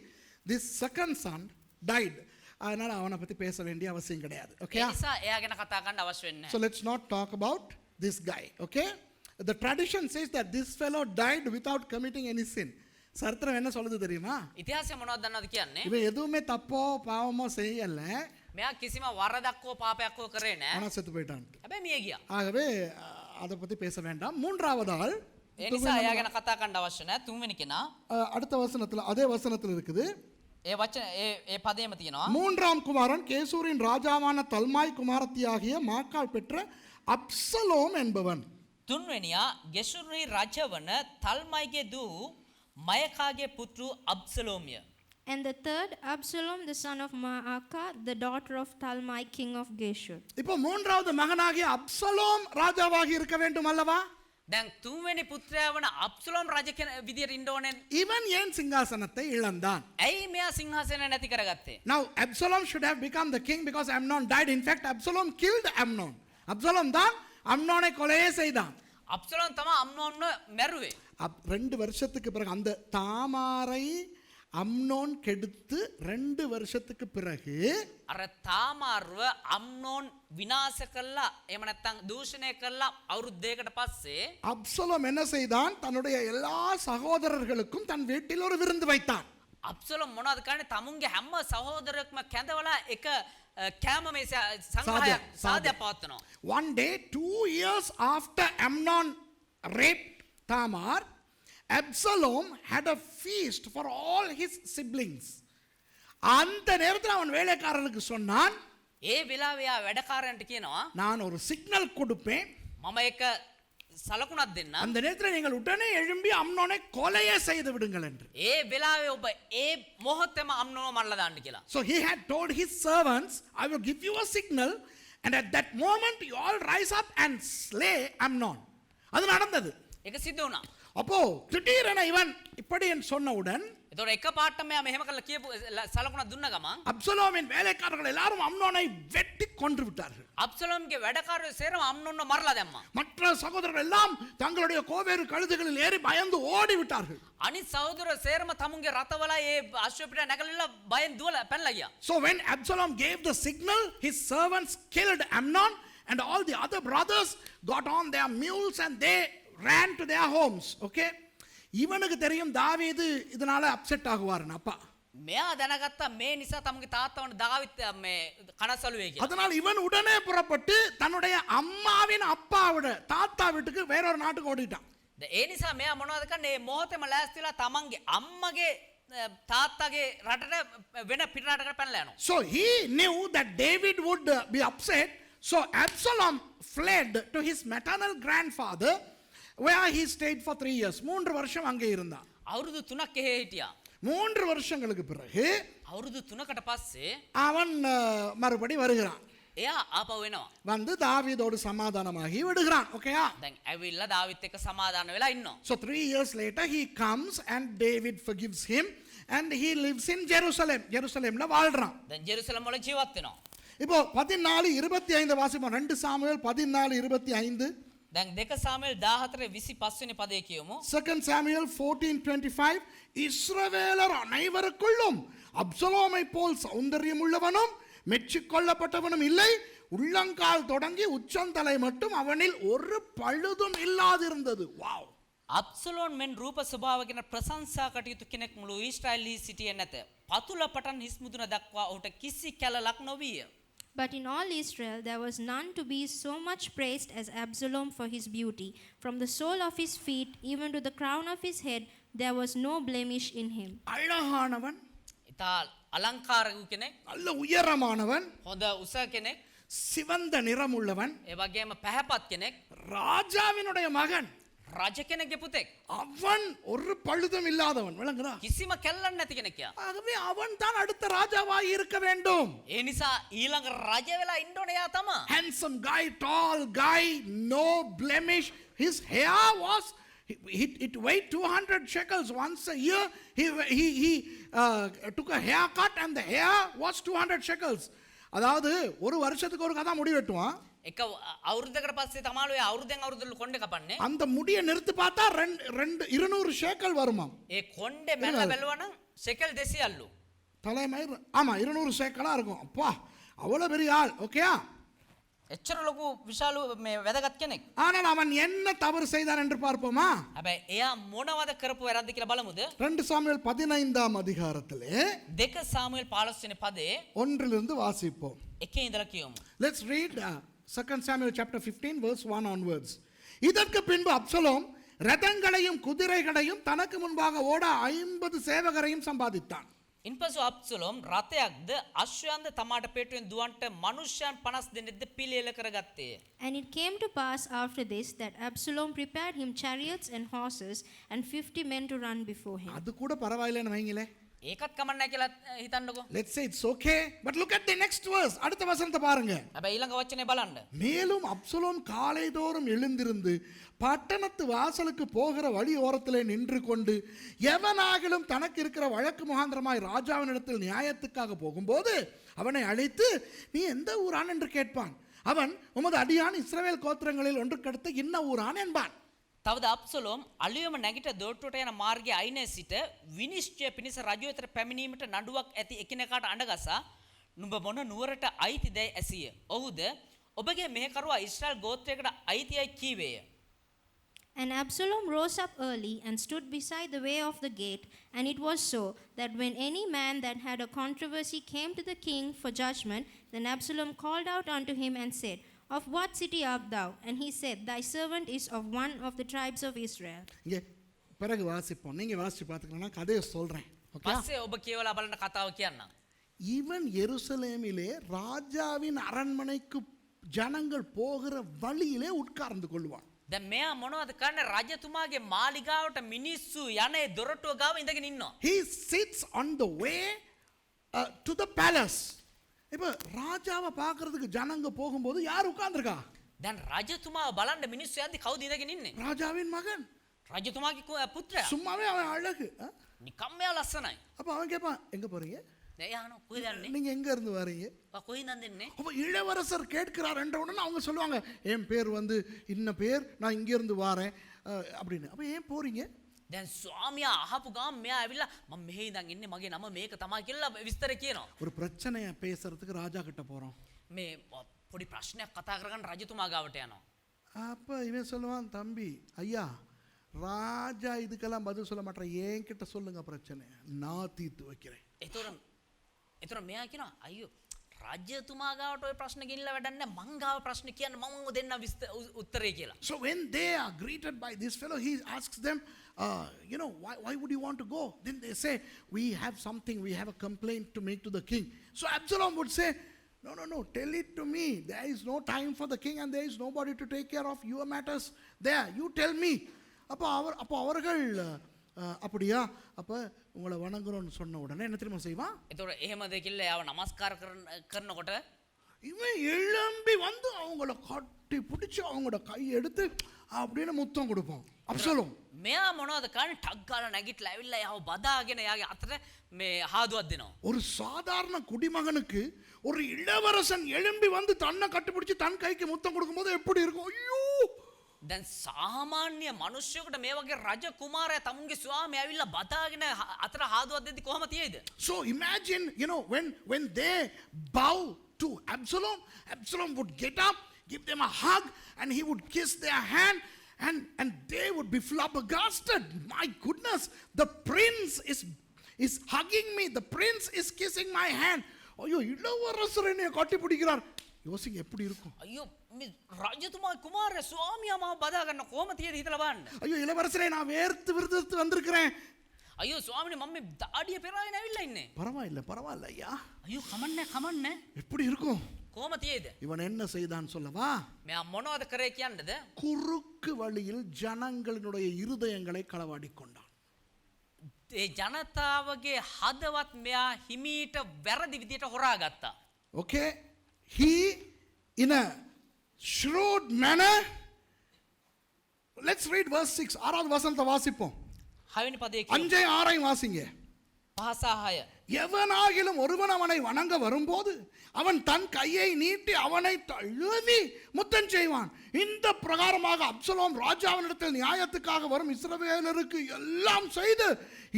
this second son died. அதனால அவனை பத்தி பேச வேண்டிய அவசியம் கிடையாது. Okay? ඒ නිසා එයා ගැන කතා කරන්න අවශ්‍ය වෙන්නේ So නැහැ. let's not talk about this guy. Okay? The tradition says that this fellow died without committing any sin. சரித்திரம் என்ன சொல்லுது தெரியுமா? ඉතිහාසය මොනවද දන්නවද කියන්නේ? இவன் எதுவுமே தப்போ பாவமோ செய்யல, මෙයා කිසිම වරදක්කෝ පාපයක්කෝ කරේ නැහැ. ஆனா செத்து போயிட்டான். හැබැයි මිය ගියා. ஆகவே அதை பத்தி பேச வேண்டாம். மூன்றாவது ஆள் ඒ නිසා එයා ගැන කතා කරන්න අවශ්‍ය නැහැ. 3 වෙනි කෙනා அடுத்த வசனத்துல, அதே வசனத்துல இருக்குது. ඒ වචන ඒ පදේම තියෙනවා. 3ஆம் குமாரன் கேசூரின் ராஜாவான தல்மாய் குமாரத்தியாகிய மாக்காள் பெற்ற அப்சலோம் என்பவன். 3 වෙනියා ගෙෂුරුහි රජවන තල්මයිගේ දූ මයකාගේ පුත්‍රු අබ්සලෝම්ය. And the third, Absalom, the son of Maacah, the daughter of Talmai, king of Geshur. இப்போ மூன்றாவது மகனாகிய அப்சலோம் ராஜாவாகி இருக்க வேண்டும் அல்லவா? දැන් 3 වෙනි පුත්‍රයා වන අබ්සලෝම් රජ විදියට ඉන්න ඕනේ. இவன் ஏன் சிங்காசனத்தை இழந்தான்? ඇයි මෙයා සිංහාසනය නැති කරගත්තේ? Now Absalom should have become the king because Amnon died. In fact, Absalom killed Amnon. Absalom தான் அம்னோனை கொலையே செய்தான். අබ්සලෝම් තමයි අම්නෝන්ව මැරුවේ. 2 வருஷத்துக்கு பிறகு அந்த தாமாரை அம்னோன் கெடுத்து 2 வருஷத்துக்கு பிறகு අර තාමාර්ව අම්නෝන් විනාශ කළා. එහෙම නැත්නම් දූෂණය කළා. අවුරුදු දෙකකට පස්සේ அப்சலோம் என்ன செய்தான்? தன்னுடைய எல்லா சகோதரர்களுக்கும் தன் வீட்டில் ஒரு விருந்து வைத்தான். අබ්සලෝම් මොනවද කරන්නේ? තමුන්ගේ හැම සහෝදරයෙක්ම කැඳවලා එක කෑම මේස සංග්‍රහයක් සාදයක් පවත්වනවා. One day, 2 years after Amnon raped Tamar, Absalom had a feast for all his siblings. அந்த நேரத்தில் அவன் வேலைக்காரனுக்கு சொன்னான், ඒ වෙලාවේ යා වැඩකාරයන්ට කියනවා நான் ஒரு சிக்னல் கொடுப்பேன், මම එක සලකුණක් දෙන්න. அந்த நேரத்தில் நீங்கள் உடனே எழும்பி அம்னோனை கொலையே செய்து விடுங்கள் என்று. ඒ වෙලාවේ ඔබ ඒ මොහොතේම අම්නෝව මරලා දාන්න කියලා. So he had told his servants, I will give you a signal, and at that moment you all rise up and slay Amnon. அது நடந்தது. ඒක සිද්ධ වුණා. அப்போ திடீரென இவன் இப்படி சொன்னவுடன் ඒතකොට එක පාටම මෙයා මෙහෙම කරලා කියපු සලකුණක් දුන්න ගමන් அப்சலோமின் வேலைக்காரர்கள் எல்லாரும் அம்னோனை வெட்டி கொன்று விட்டார்கள். අබ්සලෝම්ගේ වැඩකාරයෝ සේරම අම්නෝන්ව මරලා දැම්මා. மற்ற சகோதரர்கள் எல்லாம் தங்களுடைய கோவேறு கழுதைகளில் ஏறி பயந்து ஓடி விட்டார்கள். අනිත් සහෝදරයෝ සේරම තමුන්ගේ රතවල ඒ අශ්ව පිට නැගලිලා බයෙන් දුවලා පැනලා ගියා. So when Absalom gave the signal, his servants killed Amnon, and all the other brothers got on their mules and they ran to their homes. Okay? இவனுக்கு தெரியும் தாவீது இதனால அப்செட் ஆகுவாருன்னு அப்பா. මෙයා දැනගත්තා මේ නිසා තමගේ තාත්තවන දාවිත් මේ කනස්සලු වෙයි කියලා. அதனால் இவன் உடனே புறப்பட்டு தன்னுடைய அம்மாவின் அப்பாவோட தாத்தா வீட்டுக்கு வேறொரு நாட்டுக்கு ஓடிட்டான். ඒ නිසා මෙයා මොනවද කරන්නේ? මේ මොහොතේම ලෑස්තිලා තමන්ගේ අම්මගේ තාත්තගේ රටට වෙන පිට රටකට පැනලා යනවා. So he knew that David would be upset. So Absalom fled to his maternal grandfather where he stayed for 3 years. 3 வருஷம் அங்கே இருந்தான். අවුරුදු 3ක් එහෙ හිටියා. 3 வருஷங்களுக்கு பிறகு අවුරුදු 3කට පස්සේ அவன் மறுபடி வருகிறான். එයා ආපහු එනවා. வந்து தாவீதோடு சமாதானமாகி விடுகிறான். ஓகேயா? දැන් ඇවිල්ලා දාවිත් එක්ක සමාදාන වෙලා ඉන්නවා. So 3 years later he comes and David forgives him and he lives in Jerusalem. Jerusalemல வாழ்றான். දැන් ජෙරුසලම් වල ජීවත් වෙනවා. இப்போ 14:25 வாசிப்போம். 2 சாமுவேல் 14:25. දැන් 2 சாமுவேல் 14:25 වෙනි පදේ කියමු. 2 Samuel 14:25 இஸ்ரவேலர் அனைவருக்குள்ளும் அப்சலோமை போல் சௌந்தரியம் உள்ளவனும் மெச்சிக்கொள்ளப்பட்டவனும் இல்லை, உள்ளங்கால் தொடங்கி உச்சந்தலை மட்டும் அவனில் ஒரு பழுதும் இல்லாதிருந்தது. வாவ்! අබ්සලෝන් මෙන් රූප ස්වභාවගෙන ප්‍රශංසා කටයුතු කෙනෙක් මුළු ඊශ්‍රායලී සිටියේ නැත. පතුල පටන් හිස් මුදුන දක්වා ඔහුට කිසි කැලලක් නොවිය. But in all Israel there was none to be so much praised as Absalom for his beauty. From the sole of his feet even to the crown of his head there was no blemish in him. அழகானவன், ඉතා අලංකාර වූ කෙනෙක්, நல்ல உயரமானவன், හොඳ උස කෙනෙක්, சிவந்த நிறமுள்ளவன், ඒ වගේම පැහැපත් කෙනෙක්, ராஜாவினுடைய மகன். රජ කෙනෙක්ගේ පුතෙක්. அவன் ஒரு பழுதும் இல்லாதவன். விளங்குதா? කිසිම කැල්ලක් නැති කෙනෙක් යා. ஆகவே அவன் தான் அடுத்த ராஜாவாய் இருக்க வேண்டும். ඒ නිසා ඊළඟ රජ වෙලා ඉන්න ඕනේ යා තමා. Handsome guy, tall guy, no blemish. His hair was, it weighed 200 shekels. Once a year he took a haircut and the hair was 200 shekels. அதாவது ஒரு வருஷத்துக்கு ஒரு கதா முடி வெட்டுவான். එක අවුරුද්දකට පස්සේ තමාලු ඒ අවුරුද්දෙන් අවුරුද්දට කොණ්ඩේ කපන්නේ. அந்த முடியை நிறுத்து பார்த்தா 200 ஷேக்கல் வருமாம். ඒ කොණ්ඩේ මැල්ල බැලුවනම් ஷெකல் 200 අල්ලු. தலைமயிர் ஆமா 200 ஷேக்கலா இருக்கும். அப்பா அவ்வளவு பெரிய ஆள். ஓகேயா? එච්චර ලොකු විශාල මේ වැදගත් කෙනෙක්. ஆனால் அவன் என்ன தவறு செய்தான் என்று பார்ப்போமா? හැබැයි එයා මොනවද කරපු වැරද්ද කියලා බලමුද? 2 சாமுவேல் 15ஆம் அதிகாரத்திலே 2 சாமுவேல் 15 වෙනි පදේ 1 வாசிப்போம். එකේ ඉඳලා කියමු. Let's read 2 Samuel chapter 15 verse 1 onwards. இதற்கு பின்பு அப்சலோம் ரதங்களையும் குதிரைகளையும் தனக்கு முன்பாக ஓட 50 சேவகரையும் சம்பாதித்தான். ඉන්පසු අබ්සලෝම් රථයක්ද අශ්වයන්ද තමාට පේටුවෙන් දුවන්ට මනුෂ්‍යයන් 50 දෙනෙක්ද පිළියෙල කරගත්තේය. And it came to pass after this that Absalom prepared him chariots and horses and 50 men to run before him. அது கூட பரவாயில்லைன்னு வைங்களே. ඒකත් කමක් නැහැ කියලා හිතන්නකෝ. Let's say it's okay, but look at the next verse. அடுத்த வசனத்தை பாருங்க. හැබැයි ඊළඟ වචනේ බලන්න. மேலும் அப்சலோம் காலைதோறும் எழுந்திருந்து பட்டணத்து வாசலுக்கு போகிற வழி ஓரத்திலே நின்று கொண்டு எவனாகிலும் தனக்கு இருக்கிற வழக்கு முகாந்திரமாய் ராஜாவினிடத்தில் நியாயத்துக்காக போகும்போது அவனை அழைத்து நீ எந்த ஊரான் என்று கேட்பான். அவன் உமது அடியான் இஸ்ரவேல் கோத்திரங்களில் ஒன்றுக்கடுத்து இன்ன ஊரான் என்பான். තවද අබ්සලෝම් අලියම නැගිට දොට්ටුවට යන මාර්ගයේ අයිනේ සිට විනිශ්චය පිණිස රජු වෙතට පැමිණීමට නඩුවක් ඇති එකිනෙකාට අඬගසා නුඹ මොන නුවරට අයිතිදැයි ඇසිය. ඔහුද ඔබගේ මෙහෙකරුවා ඉස්රායල් ගෝත්‍රයකට අයිතියයි කීවේය. And Absalom rose up early and stood beside the way of the gate. And it was so that when any man that had a controversy came to the king for judgment, then Absalom called out unto him and said, Of what city art thou? And he said, Thy servant is of one of the tribes of Israel. இங்கே பிறகு வாசிப்போம். நீங்க வாசிச்சு பார்த்துக்கலாம், கதையை சொல்றேன். පස්සේ ඔබ කියවලා බලන්න කතාව කියන්නම්. ஈவன் எருசலேமிலே ராஜாவின் அரண்மனைக்கு ஜனங்கள் போகிற வழியிலே உட்கார்ந்து கொள்வான். දැන් මෙයා මොනවද කරන්නේ? රජතුමාගේ මාලිගාවට මිනිස්සු යන්නේ දොරටුව ගාව ඉඳගෙන ඉන්නවා. He sits on the way to the palace. இப்போ ராஜாவை பார்க்கிறதுக்கு ஜனங்க போகும்போது யார் உட்கார்ந்திருக்கா? දැන් රජතුමාව බලන්න මිනිස්සු යද්දි කවුද ඉඳගෙන ඉන්නේ? ராஜாவின் மகன். රජතුමාගේ පුත්‍රයා. சும்மாவே அவன் அழகு. නිකම්ම එයා ලස්සනයි. அப்ப அவன் கேட்பான், எங்க போறீங்க? දැන් එයා අහනවා කොහෙද යන්නේ? நீங்க எங்க இருந்து வரீங்க? කොහෙන්ද දෙන්නේ? அப்ப இளவரசர் கேட்கிறார் என்ற உடனே அவங்க சொல்லுவாங்க, என் பேர் வந்து இன்ன பேர், நான் இங்க இருந்து வாரேன் அப்படின்னு. அப்ப ஏன் போறீங்க? දැන් ස්වාමියා අහපු ගමන් මෙයා ඇවිල්ලා මම මෙහෙ ඉඳන් ඉන්නේ මගේ නම මේක තමයි කියලා විස්තර කියනවා. ஒரு பிரச்சனையை பேசுறதுக்கு ராஜா கிட்ட போறோம். මේ පොඩි ප්‍රශ්නයක් කතා කරගන්න රජතුමා ගාවට යනවා. அப்ப இவன் சொல்லுவான், தம்பி ஐயா ராஜா இதுக்கெல்லாம் பதில் சொல்ல மாட்டேன், என்கிட்ட சொல்லுங்க பிரச்சனை, நான் தீர்த்து வைக்கிறேன். එතොර මෙයා කියනවා අයියෝ රාජ්‍යතුමා ගාවට ඔය ප්‍රශ්න ගෙනිලා වැඩක් නැහැ, මං ගාව ප්‍රශ්න කියන්න මම දෙන්න උත්තරේ කියලා. So when they are greeted by this fellow, he asks them, why would you want to go? Then they say, we have something, we have a complaint to make to the king. So Absalom would say, no, tell it to me. There is no time for the king and there is nobody to take care of your matters there. You tell me. அப்போ அவர்கள் அப்படியா, அப்போ உங்களை வணங்குறோன்னு சொன்ன உடனே என்ன தெரியுமா செய்வான்? එතකොට එහෙමද කියලා යාව නමස්කාර කරනකොට இவன் எழும்பி வந்து அவங்கள கட்டி பிடிச்சி அவங்களோட கையை எடுத்து அப்படின்னு முத்தம் கொடுப்பான் அப்சலோம். මෙයා මොනවද කරන්නේ? ටක් ගාලා නැගිටලා ඇවිල්ලා යාව බදාගෙන යාගේ අතට මේ හාදුවක් දෙනවා. ஒரு சாதாரண குடிமகனுக்கு ஒரு இளவரசன் எழும்பி வந்து தன்னை கட்டிப்பிடிச்சு தன் கைக்கு முத்தம் கொடுக்கும்போது எப்படி இருக்கும்? ஐயோ! දැන් සාමාන්‍ය මිනිස්සුෙකුට මේ වගේ රජ කුමාරයා තමුන්ගේ ස්වාමියා ඇවිල්ලා බදාගෙන අතට හාදුවක් දෙද්දි කොහොම තියෙයිද? So imagine, when they bow to Absalom, Absalom would get up, give them a hug, and he would kiss their hand, and they would be flabbergasted. My goodness, the prince is hugging me, the prince is kissing my hand. ஐயோ, இளவரசர் என்னை கட்டி பிடிக்கிறார். யோசிங்க எப்படி இருக்கும்? අයියෝ මේ රජතුමා කුමාරයා ස්වාමියා මාව බදා ගන්න කොහොම තියෙද හිතලා බලන්න. ஐயோ, இளவரசரே நான் வேர்த்து விறுவிறுத்து வந்திருக்கிறேன். අයියෝ ස්වාමිනේ මම මේ දාඩිය පෙරාගෙන ඇවිල්ලා ඉන්නේ. பரவாயில்ல ஐயா. අයියෝ කමන්නේ எப்படி இருக்கும்? කොහොම තියෙද? இவன் என்ன செய்தான் சொல்லவா? මෙයා මොනවද කරේ කියන්නද? குறுக்கு வழியில் ஜனங்களினுடைய இருதயங்களை களவாடி கொண்டான். ඒ ජනතාවගේ හදවත් මෙයා හිමීට වැරදි විදියට හොරාගත්තා. Okay, he in a shrewd manner. Let's read verse 6. ஆறாவது வசனத்தை வாசிப்போம். 6 පදයේ 5-6 வாசிங்க. 5-6 எவனாகிலும் ஒருவன் அவனை வணங்க வரும்போது அவன் தன் கையை நீட்டி அவனை தழுவி முத்தம் செய்வான். இந்த பிரகாரமாக அப்சலோம் ராஜாவினிடத்தில் நியாயத்துக்காக வரும் இஸ்ரவேலருக்கு எல்லாம் செய்து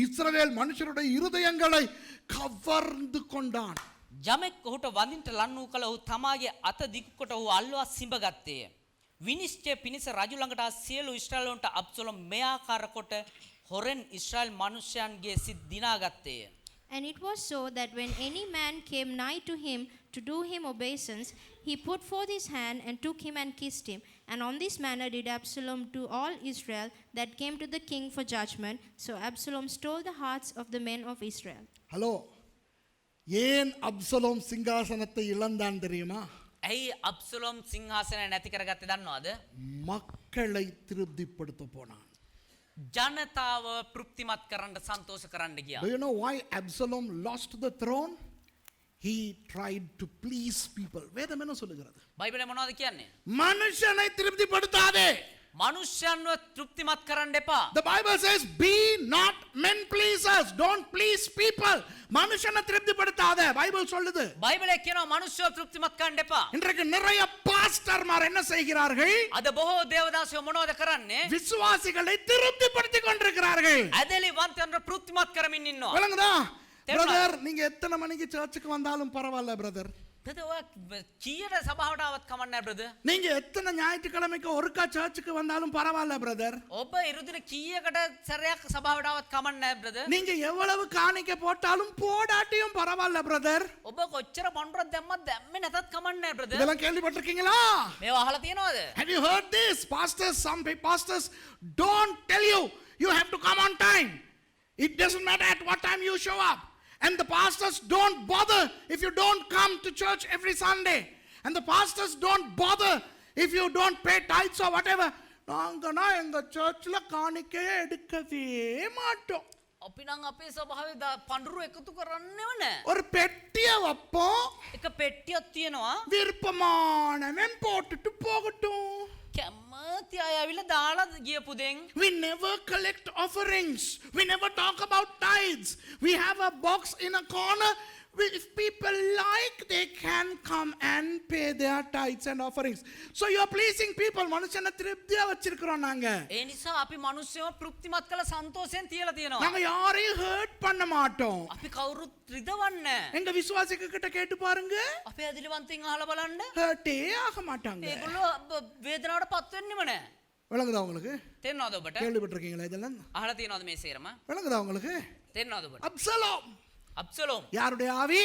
இஸ்ரவேல் மனுஷருடைய இருதயங்களை கவர்ந்து கொண்டான். යමෙක් ඔහුට වඳින්ට ලන් වූ කල ඔහු තමාගේ අත දිගු කොට ඔහු අල්වා සිඹ ගත්තේය. විනිශ්චය පිණිස රජු ළඟට සියලු ඉස්රායලයන්ට අබ්සලෝම් මේ ආකාර කොට හොරෙන් ඉස්රායල් මනුෂ්‍යයන්ගේ සිත් දිනා ගත්තේය. And it was so that when any man came nigh to him to do him obeisance, he put forth his hand and took him and kissed him. And on this manner did Absalom to all Israel that came to the king for judgment. So Absalom stole the hearts of the men of Israel. Hello, ஏன் Absalom சிங்காசனத்தை இழந்தான் தெரியுமா? ඇයි අබ්සලෝම් සිංහාසනය නැති කරගත්තේ දන්නවද? மக்களை திருப்திப்படுத்த போனான். ජනතාව තෘප්තිමත් කරන්න සන්තෝෂ කරන්න ගියා. Do you know why Absalom lost the throne? He tried to please people. வேதம் என்ன சொல்லுகிறது? බයිබලේ මොනවද කියන්නේ? மனுஷனை திருப்திப்படுத்தாதே. මනුෂ්‍යයන්ව තෘප්තිමත් කරන්න එපා. The Bible says, be not men pleasers. Don't please people. மனுஷனை திருப்திப்படுத்தாதே. பைபிள் சொல்லுது. බයිබලේ කියනවා මනුෂ්‍යව තෘප්තිමත් කරන්න එපා. இன்றைக்கு நிறைய பாஸ்டர்மார் என்ன செய்கிறார்கள்? අද බොහෝ දේවදාසයෝ මොනවද කරන්නේ? விசுவாசிகளை திருப்திப்படுத்திக் கொண்டிருக்கிறார்கள். ඇදලි වන්තයන්ව තෘප්තිමත් කරමින් ඉන්නවා. விளங்குதா? பிரதர், நீங்க எத்தனை மணிக்கு சர்ச்சுக்கு வந்தாலும் பரவாயில்ல பிரதர். brother ඔය කීයට සභාවට ආවත් කමක් නැහැ brother. நீங்க எத்தனை ஞாயிற்றுக்கிழமைக்கு ஒருக்கா சர்ச்சுக்கு வந்தாலும் பரவாயில்ல பிரதர். ඔබ ඉරුදින කීයකට සැරයක් සභාවට ආවත් කමක් නැහැ brother. நீங்க எவ்வளவு காணிக்கை போட்டாலும் போடாட்டியும் பரவாயில்ல பிரதர். ඔබ කොච්චර පොන්රක් දැම්මත් දැම්මේ නැතත් කමක් නැහැ brother. இதெல்லாம் கேள்விப்பட்டிருக்கீங்களா? මේවා අහලා තියෙනවද? Have you heard this? Some pastors don't tell you have to come on time. It doesn't matter at what time you show up. And the pastors don't bother if you don't come to church every Sunday. And the pastors don't bother if you don't pay tithes or whatever. நாங்கனா எங்க சர்ச்ல காணிக்கையே எடுக்கவே மாட்டோம். අපි නම් අපේ සභාවේ පඳුරු එකතු කරන්නේව නැහැ. ஒரு பெட்டியை வைப்போம். එක පෙට්ටියක් තියෙනවා. விருப்பமானவன் போட்டுட்டு போகட்டும். කැමති අය ඇවිල්ලා දාලා ගියපු දෙන්. We never collect offerings. We never talk about tithes. We have a box in a corner. If people like, they can come and pay their tithes and offerings. So you are pleasing people. மனுஷனை திருப்தியா வச்சிருக்கிறோம் நாங்க. ඒ නිසා අපි මිනිස්සුව තෘප්තිමත් කළ සන්තෝෂයෙන් තියලා තියෙනවා. நாங்க யாரையும் ஹர்ட் பண்ண மாட்டோம். අපි කවුරුත් රිදවන්නේ නැහැ. எங்க விசுவாசிக கிட்ட கேட்டு பாருங்க. අපේ ඇදිලිවන්තයින් අහලා බලන්න. ஹர்ட்டே ஆக மாட்டாங்க. ඒගොල්ලෝ වේදනාවට පත් වෙන්නෙම නැහැ. விளங்குதா உங்களுக்கு? තේරෙනවද ඔබට? கேள்விப்பட்டிருக்கீங்களா இதெல்லாம்? අහලා තියෙනවද මේ සේරම? விளங்குதா உங்களுக்கு? තේරෙනවද ඔබට? அப்சலோம் අබ්සලෝම් யாருடைய ஆவி?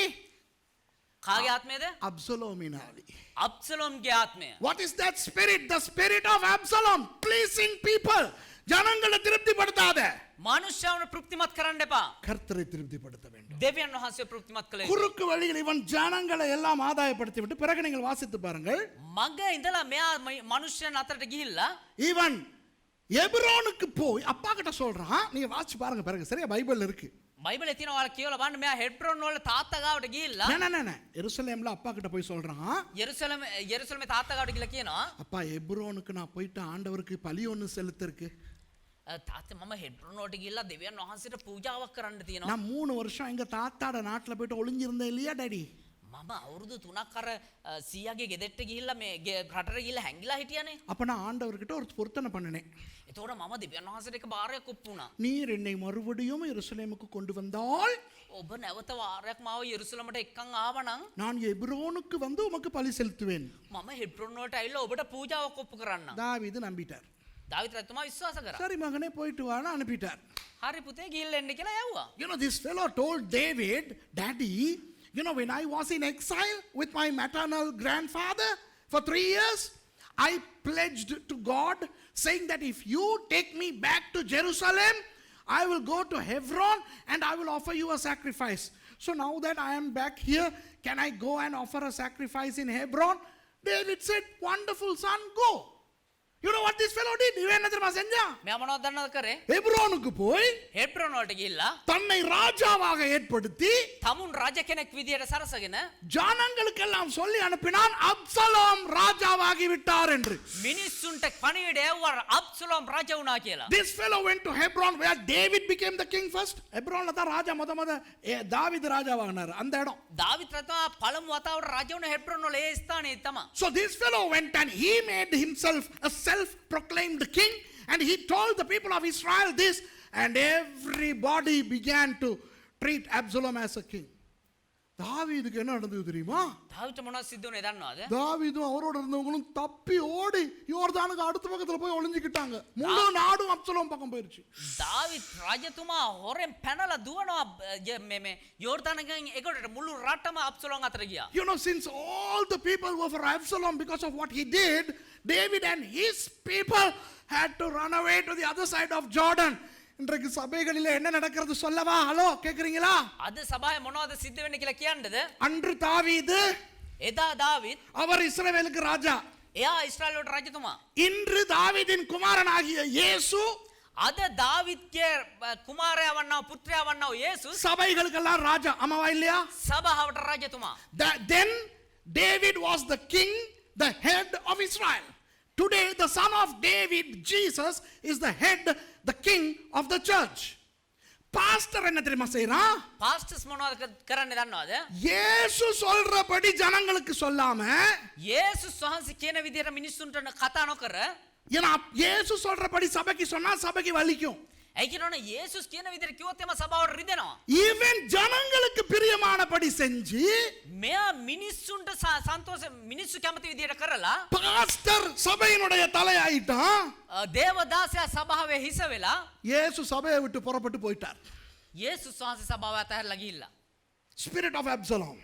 කාගේ ආත්මයද? அப்சலோமின் ஆவி. අබ්සලෝම්ගේ ආත්මය. What is that spirit? The spirit of Absalom, pleasing people. ஜனங்களை திருப்திப்படுத்தாத, මනුෂ්‍යවන තෘප්තිමත් කරන්න එපා. கர்த்தரை திருப்திப்படுத்த வேண்டும். දෙවියන් වහන්සේ තෘප්තිමත් කළ යුතුයි. குறுக்கு வழியில் இவன் ஜனங்களை எல்லாம் ஆதாயப்படுத்தி விட்டு பிறகு நீங்கள் வாசித்து பாருங்கள். මග ඉඳලා මෙයා මනුෂ්‍යයන් අතරට ගිහිල්ලා இவன் எபிரோனுக்கு போய் அப்பா கிட்ட சொல்றான். நீங்க வாசிச்சு பாருங்க பிறகு, சரியா? பைபிள்ல இருக்கு. බයිබලේ තියෙන ඔයාලා කියවලා බලන්න මෙයා හෙබ්‍රෝන් වල තාත්තා ගාවට ගිහිල්ලා எருசலேம்ல அப்பா கிட்ட போய் சொல்றான். යෙරුසලමේ තාත්තා ගාවට ගිහලා කියනවා அப்பா எபிரோனுக்கு நான் போயிட்டு ஆண்டவருக்கு பலி ஒன்று செலுத்திருக்கு. තාත්තා මම හෙබ්‍රෝන් වලට ගිහිල්ලා දෙවියන් වහන්සේට පූජාවක් කරන්න තියෙනවා. நான் 3 வருஷம் எங்க தாத்தாட நாட்டுல போயிட்டு ஒளிஞ்சிருந்தேன் இல்லையா டாடி? මම අවුරුදු 3ක් අර සීයාගේ ගෙදරට ගිහිල්ලා මේ රටට ගිහිල්ලා හැංගිලා හිටියානේ. அப்ப நான் ஆண்டவர்கிட்ட ஒரு பொருத்தனை பண்ணினேன். එතකොට මම දෙවියන් වහන්සේට එක බාරයක් ඔප්පු වුණා. நீர் என்னை மறுபடியும் எருசலேமுக்கு கொண்டு வந்தால் ඔබ නැවත වාරයක් මාව යෙරුසලමට එක්කන් ආවනම් நான் எபிரோனுக்கு வந்து உமக்கு பலி செலுத்துவேன். මම හෙබ්‍රෝන් වලට ඇවිල්ලා ඔබට පූජාවක් ඔප්පු කරන්නම්. தாவீது நம்பிட்டார். දාවිත් රජතුමා විශ්වාස කරා. சரி மகனே போயிட்டு வான்னு அனுப்பிட்டார். හරි පුතේ ගිහිල්ලා එන්න කියලා යවුවා. You know, this fellow told David, Daddy, you know, when I was in exile with my maternal grandfather for 3 years, I pledged to God saying that if you take me back to Jerusalem, I will go to Hebron and I will offer you a sacrifice. So now that I am back here, can I go and offer a sacrifice in Hebron? David said, wonderful son, go. You know what this fellow did? இவன் என்ன தெரியுமா செஞ்சான்? මෙයා මොනවද දන්නවද කරේ? எபிரோனுக்கு போய் හෙබ්‍රෝන් වලට ගිහිල්ලා தன்னை ராஜாவாக ஏற்படுத்தி තමුන් රජ කෙනෙක් විදියට සරසගෙන ஜனங்களுக்கெல்லாம் சொல்லி அனுப்பினான், அப்சலோம் ராஜாவாகி விட்டார் என்று. මිනිස්සුන්ට පණිවිඩය එවුවා අබ්සලෝම් රජ වුණා කියලා. This fellow went to Hebron where David became the king first. ஹெப்ரோன்ல தான் ராஜா முத தாவீது ராஜாவானார் அந்த இடம். දාවිත් රජතුමා පළමු වතාවට රජ වුණ හෙබ්‍රෝන් වල ඒ ස්ථානයේ තමයි. So this fellow went and he made himself a self-proclaimed king and he told the people of Israel this, and everybody began to treat Absalom as a king. தாவீதுக்கு என்ன நடந்தது தெரியுமா? දාවිත් මොනවද සිද්ධ වුනේ දන්නවද? தாவீதும் அவரோட இருந்தவங்களும் தப்பி ஓடி யோர்தானுக்கு அடுத்த பக்கத்துல போய் ஒளிஞ்சிக்கிட்டாங்க. முழு நாடும் அப்சலோம் பக்கம் போயிருச்சு. දාවිත් රජතුමා හොරෙන් පැනලා දුවනවා මේ යෝර්දානගෙන් එකට මුළු රටම අබ්සලෝම් අතර ගියා. You know, since all the people were for Absalom because of what he did, David and his people had to run away to the other side of Jordan. இன்றைக்கு சபைகளிலே என்ன நடக்கிறது சொல்லவா? ஹலோ, கேக்குறீங்களா? අද සභාවේ මොනවද සිද්ධ වෙන්නේ කියලා කියන්නද? அன்று தாவீது, එදා දාවිත් அவர் இஸ்ரவேலுக்கு ராஜா. එයා ඊශ්‍රායල් වලට රජතුමා. இன்று தாவீதின் குமாரனாகிய இயேசு අද දාවිත්ගේ කුමාරයා වන්නා පුත්‍රයා වන්නා යේසුස් சபைகளுக்கெல்லாம் ராஜா. ஆமாவா இல்லையா? සභාවට රජතුමා. Then David was the king, the head of Israel. Today the son of David, Jesus, is the head, the king of the church. Pastor என்ன தெரியுமா செய்றான்? පාස්ටර්ස් මොනවද කරන්නේ දන්නවද? இயேசு சொல்றபடி ஜனங்களுக்கு சொல்லாம, යේසුස් වහන්සේ කියන විදිහට මිනිස්සුන්ට කතා නොකර, ஏன்னா இயேசு சொல்றபடி சபைக்கு சொன்னா சபைக்கு வலிக்கும். ඒ කියනවනේ යේසුස් කියන විදිහට කිව්වොත් එම සභාවට රිදෙනවා. ஈவன் ஜனங்களுக்கு பிரியமானபடி செஞ்சு මෙයා මිනිස්සුන්ට සන්තෝෂ මිනිස්සු කැමති විදිහට කරලා பாஸ்டர் சபையினுடைய தலையாயிட்டான். දේවදාසයා සභාවේ හිස වෙලා இயேசு சபையை விட்டு புறப்பட்டு போயிட்டார். යේසුස් වහන්සේ සභාව අතහැරලා ගිහිල්ලා. Spirit of Absalom.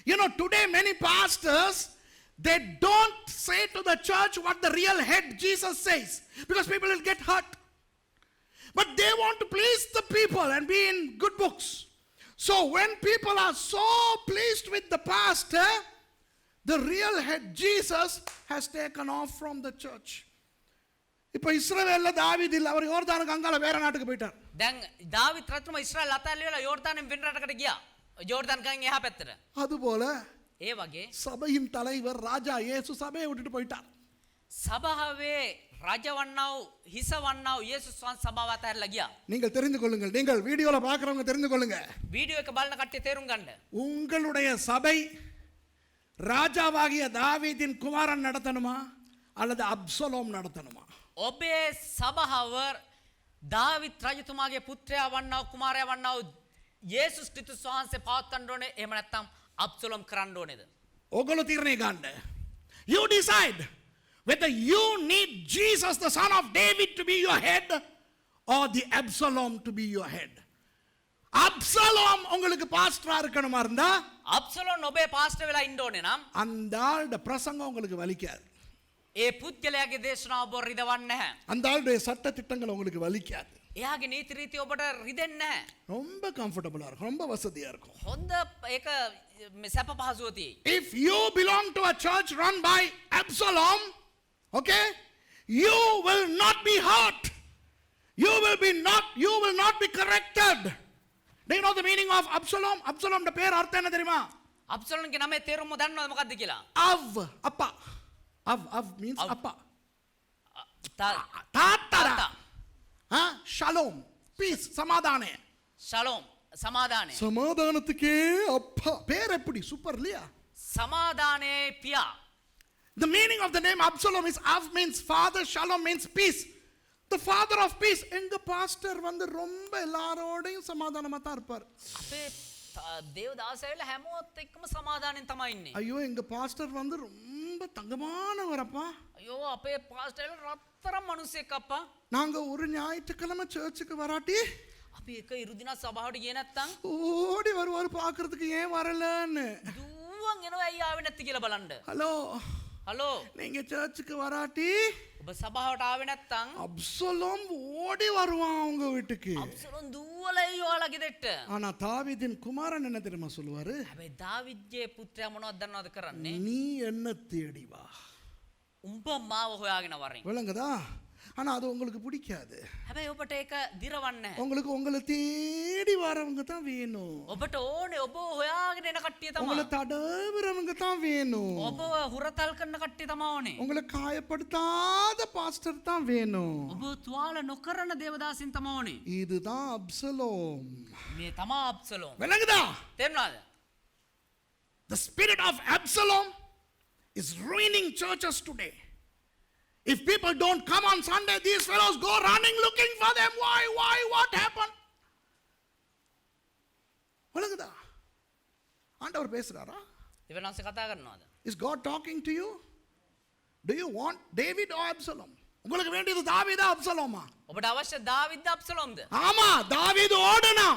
You know, today many pastors, they don't say to the church what the real head Jesus says, because people will get hurt. But they want to please the people and be in good books. So when people are so pleased with the pastor, the real head Jesus has taken off from the church. இப்போ இஸ்ரவேல்ல தாவீது இல்ல, அவர் யோர்தானுக்கு அங்கால வேற நாட்டுக்கு போயிட்டார். දැන් දාවිත් රජතුමා ඉස්රායල් අතහැරලා යෝර්දානෙන් වෙන රටකට ගියා. යෝර්දාන් එහා පැත්තට. அதுபோல ඒ වගේ சபையின் தலைவர் ராஜா இயேசு சபையை விட்டுட்டு போயிட்டார். සභාවේ රජවන්නව හිසවන්නව යේසුස් වහන්සේ සභාව අතහැරලා ගියා. நீங்கள் தெரிந்து கொள்ளுங்கள், நீங்கள் வீடியோல பார்க்கறவங்க தெரிந்து கொள்ளுங்க. වීඩියෝ එක බලන කට්ටිය තේරුම් ගන්න. உங்களுடைய சபை ராஜாவாகிய தாவீதின் குமாரன் நடத்தணுமா அல்லது அப்சலோம் நடத்தணுமா? ඔබේ සභාව දාවිත් රජතුමාගේ පුත්‍රයා වන්නව කුමාරයා වන්නව යේසුස් ක්‍රිස්තුස් වහන්සේ පවත්වන්න ඕනේ, එහෙම නැත්නම් අබ්සලෝම් කරන්න ඕනේද? ඔගොල්ලෝ තීරණය ගන්න. You decide whether you need Jesus, the son of David, to be your head or the Absalom to be your head. Absalom உங்களுக்கு பாஸ்டரா இருக்கணுமா இருந்தா අබ්සලෝම් ඔබේ පාස්ටර් වෙලා ඉන්න ඕනේ නම් அந்த ஆளுடைய பிரசங்கம் உங்களுக்கு வலிக்காது. ඒ පුද්ගලයාගේ දේශනාව ඔබ රිදවන්නේ නැහැ. அந்த ஆளுடைய சட்ட திட்டங்கள் உங்களுக்கு வலிக்காது. එයාගේ නීති රීති ඔබට රිදෙන්නේ නැහැ. ரொம்ப கம்ஃபர்டபுளா இருக்கும், ரொம்ப வசதியா இருக்கும். හොඳ ඒක සැප පහසුව තියෙයි. If you belong to a church run by Absalom, okay, you will not be hurt. You will not be corrected. Do you know the meaning of Absalom? Absalom ட பேர் அர்த்தம் என்ன தெரியுமா? අබ්සලෝම්ගේ නමේ තේරුම දන්නවද මොකක්ද කියලා? அப்பா. Av means அப்பா. තා- தாத்தரா. තාත්තා. Shalom, peace, சமாதானே. ஷலோம் சமாதானே. சமாதானத்துக்கே அப்பா. பேர் எப்படி சூப்பர் இல்லையா? සමාදානයේ පියා. The meaning of the name Absalom is Av means father, Shalom means peace. The father of peace. எங்க பாஸ்டர் வந்து ரொம்ப எல்லாரோடையும் சமாதானமா தான் இருப்பார். අපේ දේවදාසයල හැමෝත් එක්කම සමාදානෙන් තමයි ඉන්නේ. ஐயோ எங்க பாஸ்டர் வந்து ரொம்ப தங்கமானவரப்பா. අයෝ අපේ පාස්ටර්ල රත්තරන් මිනිස්සෙක් අප්පා. நாங்க ஒரு ஞாயிற்றுக்கிழமை சர்ச்சுக்கு வராட்டி අපි එක ඉරුදින සභාවට ගියේ නැත්තම් ஓடி வருவார் பார்க்கறதுக்கு ஏன் வரலன்னு. දුවන් එනවා ඇයි ආවේ නැති කියලා බලන්න. ஹலோ, හලෝ நீங்க சர்ச்சுக்கு வராட்டி ඔබ සභාවට ආවේ නැත්තම් அப்சலோம் ஓடி வருவான் உங்க வீட்டுக்கு. අබ්සලෝම් දුවලා එයාලා ගෙදෙට්ට. ஆனா தாவீதின் குமாரன் என்ன தெரியுமா சொல்லுவாரு? හැබැයි දාවිද්ගේ පුත්‍රයා මොනවද දන්නවද කරන්නේ? நீ என்ன தேடி வா. උඹ මාව හොයාගෙන වරෙන්. விளங்குதா? ஆனா அது உங்களுக்கு பிடிக்காது. හැබැයි ඔබට ඒක දිරවන්නේ නැහැ. உங்களுக்கு உங்களை தேடி வரவங்க தான் வேணும். ඔබට ඕනේ ඔබ හොයාගෙන එන කට්ටිය உங்களை තමයි. தடவுறவங்க தான் வேணும். ඔබ හුරතල් කරන කට්ටිය තමයි ඕනේ. உங்களை காயப்படுத்தாத பாஸ்டர் தான் வேணும். ඔබ තුවාල නොකරන දේවදාසින් තමයි ඕනේ. இதுதான் அப்சலோம். මේ තමා අබ්සලෝම්. விளங்குதா? තේරුණාද? The spirit of Absalom is ruining churches today. If people don't come on Sunday, these fellows go running looking for them. Why, what happened? விளங்குதா? ஆண்டவர் பேசுறாரா? දෙවනාසේ කතා කරනවාද? Is God talking to you? Do you want David or Absalom? உங்களுக்கு வேண்டியது தாவீதா அப்சலோமா? ඔබට අවශ්‍ය දාවිද්ද අබ්සලෝම්ද? ஆமா, தாவீது ஓடுனா.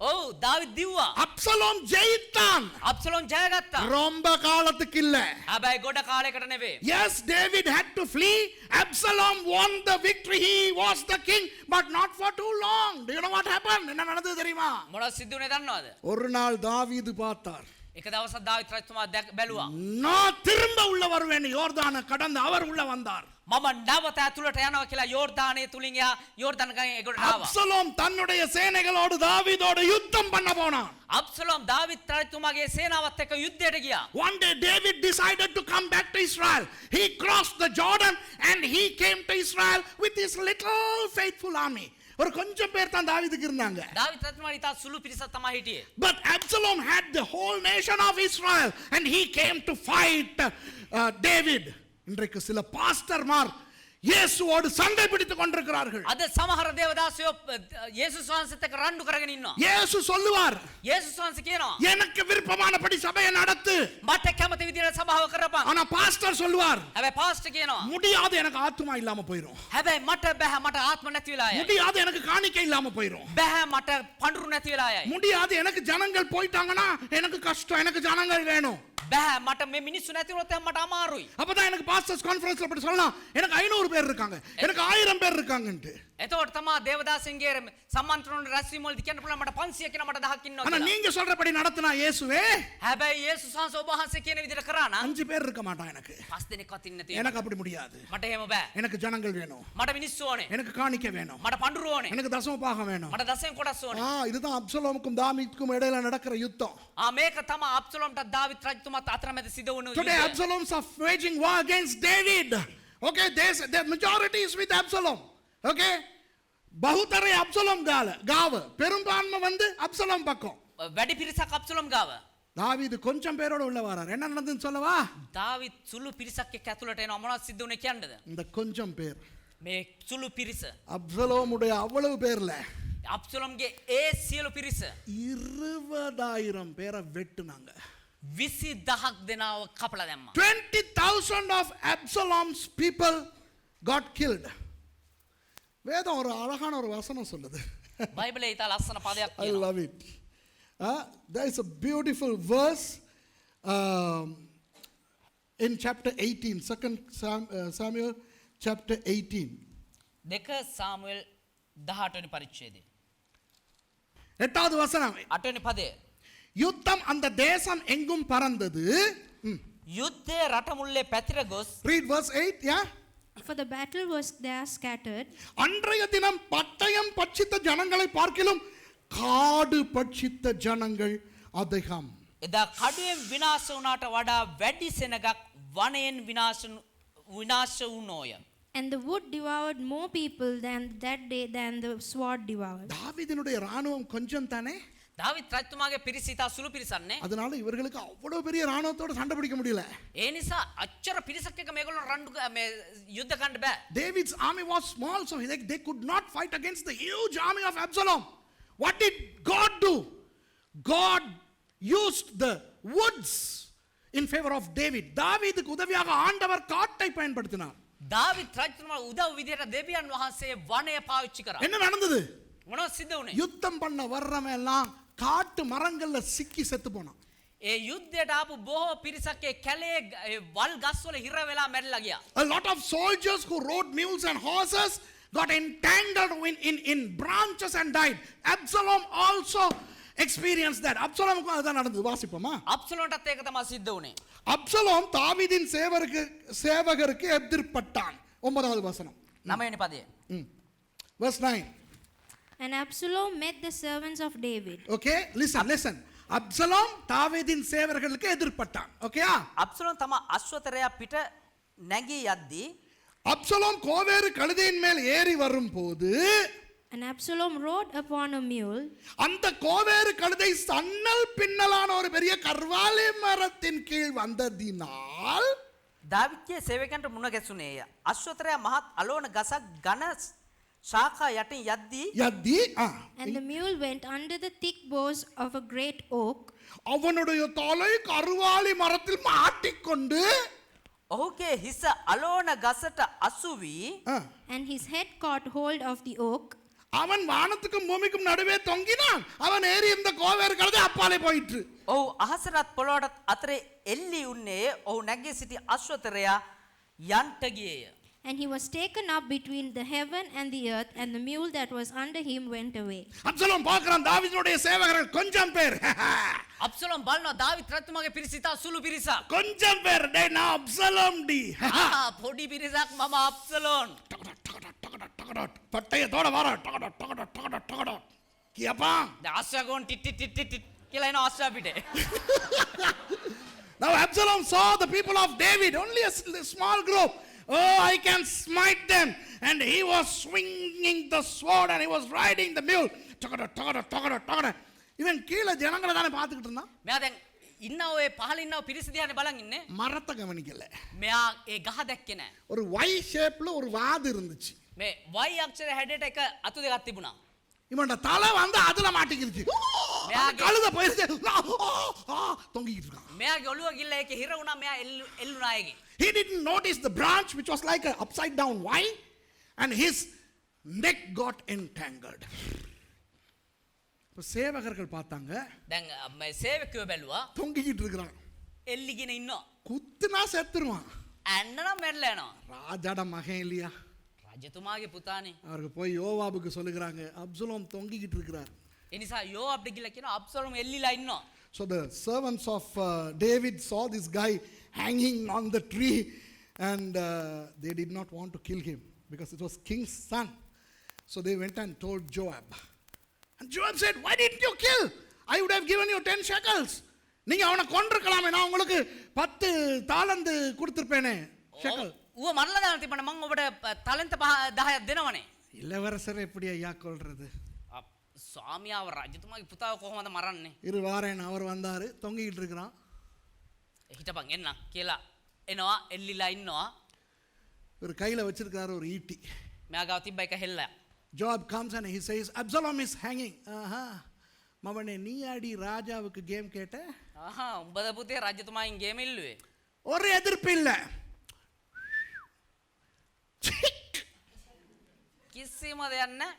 ඔව් දාවිද් දිව්වා. அப்சலோம் ஜெயித்தான். අබ්සලෝම් ජයගත්තා. ரொம்ப காலத்துக்கு இல்ல. හැබැයි ගොඩ කාලයකට නෙවෙයි. Yes, David had to flee. Absalom won the victory. He was the king, but not for too long. Do you know what happened? என்ன நடந்தது தெரியுமா? මොනවද සිද්ධ වුනේ දන්නවද? ஒரு நாள் தாவீது பார்த்தார். එක දවසක් දාවිත් රජතුමා බැලුවා. நான் திரும்ப உள்ள வருவேன். யோர்தானை கடந்து அவர் உள்ள வந்தார். මම නැවත ඇතුළට යනවා කියලා යෝර්දානයේ තුලින් එයා යෝර්දාන ගඟේ එගොඩට ආවා. அப்சலோம் தன்னுடைய சேனைகளோடு தாவீதோடு யுத்தம் பண்ண போனான். අබ්සලෝම් දාවිත් රජතුමාගේ සේනාවත් එක්ක යුද්ධයට ගියා. One day David decided to come back to Israel. He crossed the Jordan and he came to Israel with his little faithful army. ஒரு கொஞ்சம் பேர் தான் தாவீதுக்கு இருந்தாங்க. දාවිත් රජතුමා ඉතා සුළු පිරිසක් තමයි හිටියේ. But Absalom had the whole nation of Israel and he came to fight David. இன்றைக்கு சில பாஸ்டர்மார் இயேசுவோடு சண்டை பிடித்துக் கொண்டிருக்கிறார்கள். අද සමහර දේවදාසයෝ යේසුස් වහන්සේත් එක්ක රණ්ඩු කරගෙන ඉන්නවා. இயேசு சொல்லுவார், යේසුස් වහන්සේ කියනවා எனக்கு விருப்பமானபடி சபையை நடத்து. මට කැමති විදිහට සභාව කරපන්. ஆனா பாஸ்டர் சொல்லுவார், හැබැයි පාස්ටර් කියනවා முடியாது, எனக்கு ஆத்துமா இல்லாம போயிரும். හැබැයි මට බෑ මට ආත්ම නැති වෙලා යයි. முடியாது, எனக்கு காணிக்கை இல்லாம போயிரும். බෑ මට පඳුරු නැති වෙලා යයි. முடியாது, எனக்கு ஜனங்கள் போயிட்டாங்கன்னா எனக்கு கஷ்டம், எனக்கு ஜனங்கள் வேணும். බෑ මට මේ මිනිස්සු නැති වුණොත් මට අමාරුයි. அப்பதான் எனக்கு பாஸ்டர்ஸ் கான்ஃபரன்ஸ்ல அப்படி சொல்லலாம், எனக்கு 500 பேர் இருக்காங்க, எனக்கு 1000 பேர் இருக்காங்கன்னு. එතකොට තමා දේවදාසින්ගේ සම්මන්ත්‍රණ රැස්වීම වලදී කියන්න පුළුවන් මට 500 කියන මට 1000 ඉන්නවා ஆனா කියලා. நீங்க சொல்றபடி நடத்தினா இயேசுவே හැබැයි යේසුස් වහන්සේ ඔබ වහන්සේ කියන විදිහට කරා නම් 5 பேர் இருக்க மாட்டான் எனக்கு. 5 දෙනෙක්වත් ඉන්න තියෙනවා. எனக்கு அப்படி முடியாது. මට එහෙම බෑ. எனக்கு ஜனங்கள் வேணும், මට මිනිස්සු ඕනේ. எனக்கு காணிக்கை வேணும், මට පඳුරු ඕනේ. எனக்கு தசம பாகம் வேணும். මට දසෙන් කොටස් ඕනේ. இதுதான் அப்சலோமுக்கும் தாவீதுக்கும் இடையில நடக்கிற யுத்தம். මේක තමයි අබ්සලෝම්ට දාවිත් රජතුමාත් අතරමැද සිදු වුණු Today යුද්ධය. Absalom's are waging war against David. Okay, the majority is with Absalom. Okay, பகுத்தரை அப்சலோம் காவ, பெரும்பான்மை வந்து அப்சலோம் பக்கம். වැඩි පිරිසක් අබ්සලෝම් ගාව. தாவீது கொஞ்சம் பேரோட உள்ள வரார். என்ன நடந்துன்னு சொல்லவா? දාවිත් සුළු පිරිසක් එක්ක ඇතුළට එනවා. මොනවද සිද්ධ වුනේ කියන්නද? இந்த கொஞ்சம் பேர் මේ සුළු පිරිස அப்சலோமுடைய அவ்வளவு பேர்ல අබ්සලෝම්ගේ ඒ සියලු පිරිස 20,000 பேரை வெட்டுனாங்க. විසි දහක් දෙනාව කපල දැම්ම. 20,000 of Absalom's people got killed. வேதம் ஒரு அழகான ஒரு வசனம் சொல்லுது. බයිබලේ ඉතා ලස්සන පදයක් I කියනවා. love it. There is a beautiful verse in chapter 18, 2 Samuel chapter 18. දෙක සාමුවෙල් 18 වෙනි පරිච්ඡේදය. 8வது வசனம். 8 වෙනි පදය. யுத்தம் அந்த தேசம் எங்கும் பறந்தது. යුද්ධය රට මුල්ලේ පැතිර ගොස් Read verse 8, yeah. For the battle was there scattered. அன்றைய தினம் பட்டயம் பட்சித்த ஜனங்களை பார்க்கிலும் காடு பட்சித்த ஜனங்கள் அதிகம். එදා කඩුවෙන් විනාශ වුණාට වඩා වැඩි සෙනගක් වනයෙන් විනාශ වුණෝය. And the wood devoured more people than that day than the sword devoured. தாவீதினுடைய ராணுவம் கொஞ்சம் தானே, දාවිත් රජතුමාගේ පිරිස ඉතා සුළු පිරිසක් නේ. அதனால இவர்களுக்கு அவ்வளவு பெரிய ராணுவத்தோட சண்டை பிடிக்க முடியல. ඒ නිසා අච්චර පිරිසක් එක මේගොල්ලෝ රණ්ඩු මේ යුද්ධ ගන්න බෑ. David's army was small, so they could not fight against the huge army of Absalom. What did God do? God used the woods in favor of David. தாவீதுக்கு உதவியாக ஆண்டவர் காட்டை பயன்படுத்தினார். දාවිත් රජතුමා උදව් විදියට දෙවියන් වහන්සේ වනය පාවිච්චි කරා. என்ன நடந்தது? මොනවද සිද්ධ වුණේ? யுத்தம் பண்ண வர்றவன் எல்லாம் காட்டு மரங்கள்ல சிக்கி செத்து போனான். ඒ යුද්ධයට ආපු බොහෝ පිරිසක් ඒ කැලේ වල් ගස්වල හිර වෙලා මැරිලා ගියා. A lot of soldiers who rode mules and horses got entangled in branches and died. Absalom also experienced that. அப்சலோமுக்கு அதான் நடந்தது. வாசிப்போமா? அப்சலோன்ටත් ඒක තමයි සිද්ධ වුණේ. அப்சலோம் தாவீதின் சேவகருக்கு எதிர்ப்பட்டான். 9வது வசனம். 9 වෙනி පදය. Verse 9. And Absalom met the servants of David. Okay, listen. Absalom தாவீதின் சேவகர்களுக்கு எதிர்ப்பட்டான். ஓகேயா? அப்சலோம் தම අශ්වතරයා පිට නැගී යද්දී அப்சலோம் கோவேறு கழுதையின் மேல் ஏறி வரும்போது And Absalom rode upon a mule. அந்த கோவேறு கழுதை சன்னல் பின்னலான ஒரு பெரிய கர்வாலி மரத்தின் கீழ் வந்ததினால் දාවිත්ගේ සේවකයන්ට මුණ ගැසුණේය. අශ්වතරයා මහත් අලෝන ගසක් ඝන ශාඛා යටින් යද්දී And the mule went under the thick boughs of a great oak. அவனுடைய தலை கர்வாலி மரத்தில் மாட்டிக்கொண்டு ඔහුගේ හිස අලෝන ගසට අසු වී And his head caught hold of the oak. அவன் வானத்துக்கும் பூமிக்கும் நடுவே தொங்கினான். அவன் ஏறி இந்த கோவேறு கழுதை அப்பாலே போயிற்று. ඔහු අහසටත් පොළොවටත් අතරේ එල්ලි උන්නේ. ඔහු නැගී සිටි අශ්වතරයා යන්ට ගියේය. And he was taken up between the heaven and the earth, and the mule that was under him went away. Absalom பார்க்கறான் தாவீதுடைய சேவகர்கள் கொஞ்சம் பேர். අப்සලෝම් බලනවා දාවිත් රජතුමාගේ පිරිස ඉතා සුළු පිරිසක්. கொஞ்சம் பேர். டேய் நான் அப்சலோம் டி. පොඩි පිරිසක් මම අப்සලෝන්. பட்டயத்தோட வர டகட கியப்பா. අශ්වගෝන් ටිට් කියලා එන අශ්වයා පිටේ. Now Absalom saw the people of David, only a small group. Oh, I can smite them. And he was swinging the sword and he was riding the mule. Takada. இவன் கீழே ஜனங்களை தானே பார்த்துக்கிட்டு இருந்தான். මෙයා දැන් ඉන්න ඔය පහළ ඉන්න පිරිස දිහානේ බලන් ඉන්නේ. மரத்தை கவனிக்கல. මෙයා ඒ ගහ දැක්කේ නැහැ. ஒரு Y ஷேப்ல ஒரு வாது இருந்துச்சு. මේ Y අක්ෂර හැඩයට එක අතු දෙකක් තිබුණා. இவன்ட தலை வந்து அதுல மாட்டிக்கிருச்சு. கழுத போயிருச்சு. தொங்கிட்டு இருக்கான். මෙයාගේ ඔළුව ගිල්ල ඒකේ හිර වුණා. මෙයා එල්ලුණා ඒකේ. He didn't notice the branch which was like an upside down Y and his neck got entangled. சேவகர்கள் பார்த்தாங்க. දැන් මේ සේවකයෝ බැලුවා. தொங்கிட்டு இருக்கான். එල්ලිගෙන ඉන්නවා. குத்துனா செத்துருவான். ඇන්නනම් මැරලා යනවා. ராஜாட மகன் இல்லையா? රජතුමාගේ පුතානේ. அவருக்கு போய் யோவாபுக்கு சொல்லுகிறாங்க அப்சலோம் தொங்கிக்கிட்டு இருக்கிறார். ඒ නිසා යෝඅබ්ට ගිහලා කියනවා අබ්සලෝම් එල්ලිලා ඉන්නවා. So the servants of David saw this guy hanging on the tree and they did not want to kill him because it was king's son. So they went and told Joab. And Joab said, why didn't you kill? I would have given you 10 shekels. நீங்க அவனை கொன்றுக்கலாமே, நான் உங்களுக்கு 10 தாலந்து கொடுத்திருப்பேனே. Shekel. ඌව මරලා දාන්න තිබුණා. මම ඔබට තලන්ත 10ක් දෙනවනේ. இளவரசரை எப்படி ஐயா கொல்றது? ස්වාමියාව රජතුමාගේ පුතාව කොහොමද මරන්නේ? இரு வாரேன் அவர் வந்தாரு, தொங்கிக்கிட்டு இருக்கிறான். හිටපන් එන්න කියලා එනවා. එල්ලිලා ඉන්නවා. ஒரு கையில வச்சிருக்காரு ஒரு ஈட்டி. මෙයා ගාව තිබ්බ එක හෙල්ලයක්. Joab comes and he says, Absalom is hanging. மவனே நீ அடி ராஜாவுக்கு கேம் கேட்ட? උඹද පුතේ රජතුමායින් ගේම ඉල්ලුවේ. ஒரு எதிர்ப்பு இல்ல. කිසිම දෙයක් නැහැ.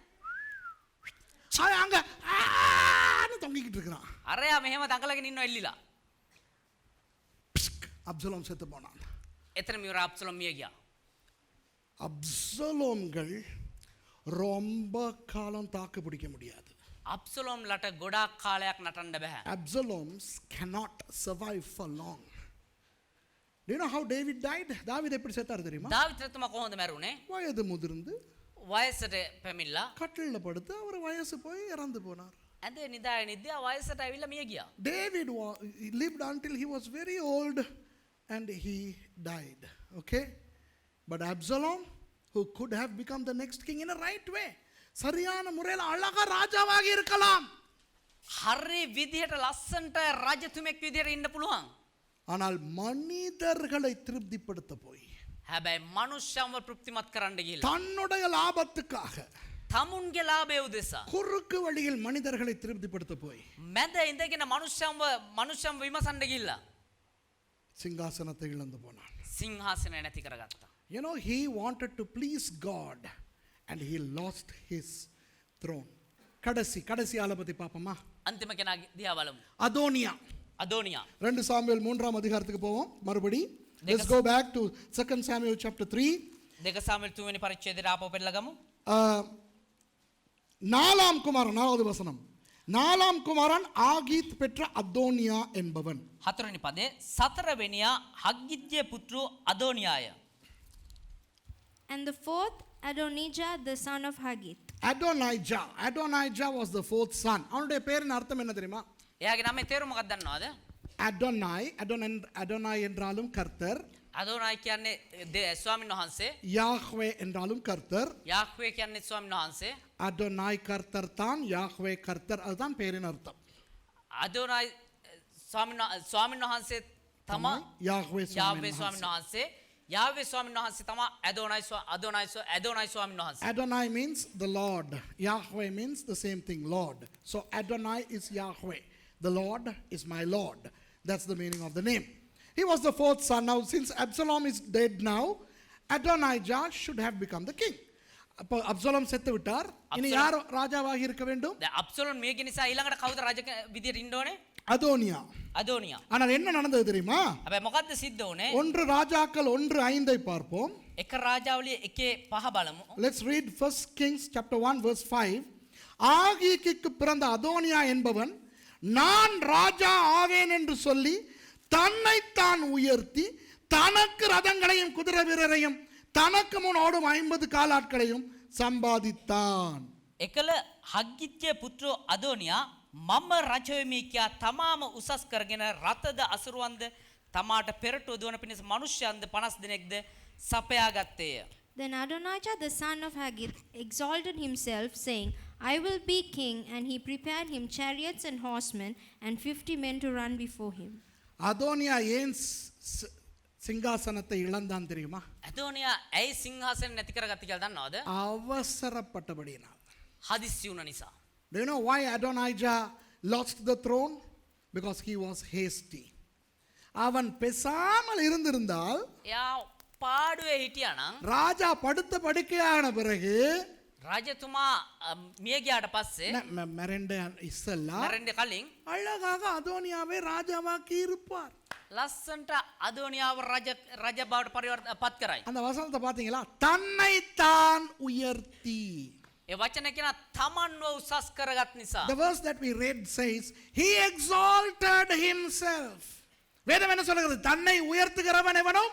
அவன் அங்க ஆன்னு தொங்கிக்கிட்டு இருக்கிறான். අරයා මෙහෙම දඟලගෙන ඉන්නව එල්ලිලා. அப்சலோம் செத்து போனான். එතනම ඉවර අබ්සලෝම් මිය ගියා. அப்சலோம்கள் ரொம்ப காலம் தாக்கு பிடிக்க முடியாது. අබ්සලෝම් ලට ගොඩාක් කාලයක් නටන්න බෑ. Absaloms cannot survive for long. Do you know how David died? தாவீது எப்படி செத்தார் தெரியுமா? දාවිත් රජතුමා කොහොමද මැරුණේ? வயது முதிர்ந்து වයසට පැමිණලා கட்டில்ல படுத்து அவர் வயசு போய் இறந்து போனார். ඇඳේ නිදාගෙන ඉද්දී වයසට ඇවිල්ලා මිය ගියා. David lived until he was very old and he died. Okay? But Absalom, who could have become the next king in a right way, சரியான முறையில் அழகா ராஜாவாகி இருக்கலாம். හරි විදිහට ලස්සන්ට රජතුමෙක් විදිහට ඉන්න පුළුවන්. ஆனால் மனிதர்களை திருப்திப்படுத்த போய் හැබැයි මනුෂ්‍යයන්ව තෘප්තිමත් කරන්න ගිහිල්ලා தன்னுடைய லாபத்துக்காக තමුන්ගේ ලාභය උදෙසා குறுக்கு வழியில் மனிதர்களை திருப்திப்படுத்த போய் මැද ඉඳගෙන මනුෂ්‍යයන්ව විමසන්න ගිහිල්ලා சிங்காசனத்தை இழந்து போனான். සිංහාසනය නැති කරගත්තා. You know, he wanted to please God and he lost his throne. கடைசி ஆளை பத்தி பாப்போமா? අන්තිම කෙනා දිහා බලමු. அதோனியா. අදෝනියා. 2 சாமுவேல் 3ஆம் அதிகாரத்துக்கு போவோம் மறுபடி. Let's go back to 2 Samuel chapter 3. දෙක සාමුවෙල් 2 වෙනි පරිච්ඡේදයට ආපහු පෙරලා ගමු. 4ஆம் குமாரன் 4வது வசனம். 4ஆம் குமாரன் ஆகீத் பெற்ற அதோனியா என்பவன். 4 වෙනි පදේ සතරවෙනියා හග්ගිත්ගේ පුත්‍රෝ අදෝනියාය. And the fourth, Adonijah, the son of Haggith. Adonijah was the fourth son. அவனுடைய பேரின் அர்த்தம் என்ன தெரியுமா? එයාගේ නමේ තේරුම මොකක්ද දන්නවද? Adonai என்றாலும் கர்த்தர், අදෝනායි කියන්නේ ස්වාමීන් වහන්සේ, யாஹ்வே என்றாலும் கர்த்தர், යාහ්වේ කියන්නේ ස්වාමීන් වහන්සේ, Adonai கர்த்தர் தான், யாஹ்வே கர்த்தர், அதுதான் பேரின் அர்த்தம். අදෝනායි ස්වාමීන් වහන්සේ තමා யாஹ்வே යාහ්වේ ස්වාමීන් වහන්සේ, යාහ්වේ ස්වාමීන් වහන්සේ තමා අදෝනායි ස්වාමීන් වහන්සේ. Adonai means the Lord. Yahweh means the same thing, Lord. So Adonai is Yahweh. The Lord is my Lord. That's the meaning of the name. He was the fourth son. Now, since Absalom is dead now, Adonijah should have become the king. அப்போ Absalom செத்து விட்டார். இனி யார் ராஜாவாக இருக்க வேண்டும்? අබ්සලෝම් මේක නිසා ඊළඟට කවුද රජ විදියට ඉන්න ඕනේ? அதோனியா. අදෝනියා. ஆனால் என்ன நடந்தது தெரியுமா? හැබැයි මොකද්ද සිද්ධ වුනේ? 1 ராஜாக்கள் 1:5 பார்ப்போம். එක රාජාවලිය 1:5 බලමු. Let's read 1 Kings chapter 1 verse 5. ஆகீக்குக்கு பிறந்த அதோனியா என்பவன் நான் ராஜா ஆவேன் என்று சொல்லி தன்னைத்தான் உயர்த்தி தனக்கு ரதங்களையும் குதிரை வீரரையும் தனக்கு முன் ஓடும் 50 காலாட்களையும் சம்பாதித்தான். එකල හග්ගිත්ගේ පුත්‍රෝ අදෝනියා මම රජ වෙමි කියා තමාම උසස් කරගෙන රතද අසුරුවන්ද තමාට පෙරටුව දුවන පිණිස මනුෂ්‍යයන්ද 50 දෙනෙක්ද සපයා ගත්තේය. Then Adonijah, the son of Haggith, exalted himself, saying, I will be king, and he prepared him chariots and horsemen, and 50 men to run before him. அதோனியா ஏன் சிங்காசனத்தை இழந்தான் தெரியுமா? අදෝනියා ඇයි සිංහාසනය නැති කරගත්තේ කියලා දන්නවද? அவசரப்பட்டபடியினால். හදිස්සි වුණ නිසා. Do you know why Adonijah lost the throne? Because he was hasty. அவன் பேசாமல் இருந்திருந்தால், එයා පාඩුවේ හිටියානම් ராஜா படுத்த படுக்கையான பிறகு රජතුමා මිය ගියාට පස්සේ மரண்ட இசல்லா මැරෙන්න කලින් அழகாக அதோனியாவை ராஜாவாக்கி இருப்பார். ලස්සන්ට අදෝනියාව රජ බවට පත් කරයි. அந்த வசனத்தை பாத்தீங்களா? தன்னைத்தான் உயர்த்தி. ඒ වචන කියන තමන්ව උසස් කරගත් නිසා. The verse that we read says he exalted himself. வேதம் என்ன சொல்கிறது? தன்னை உயர்த்துகிறவன் எவனும்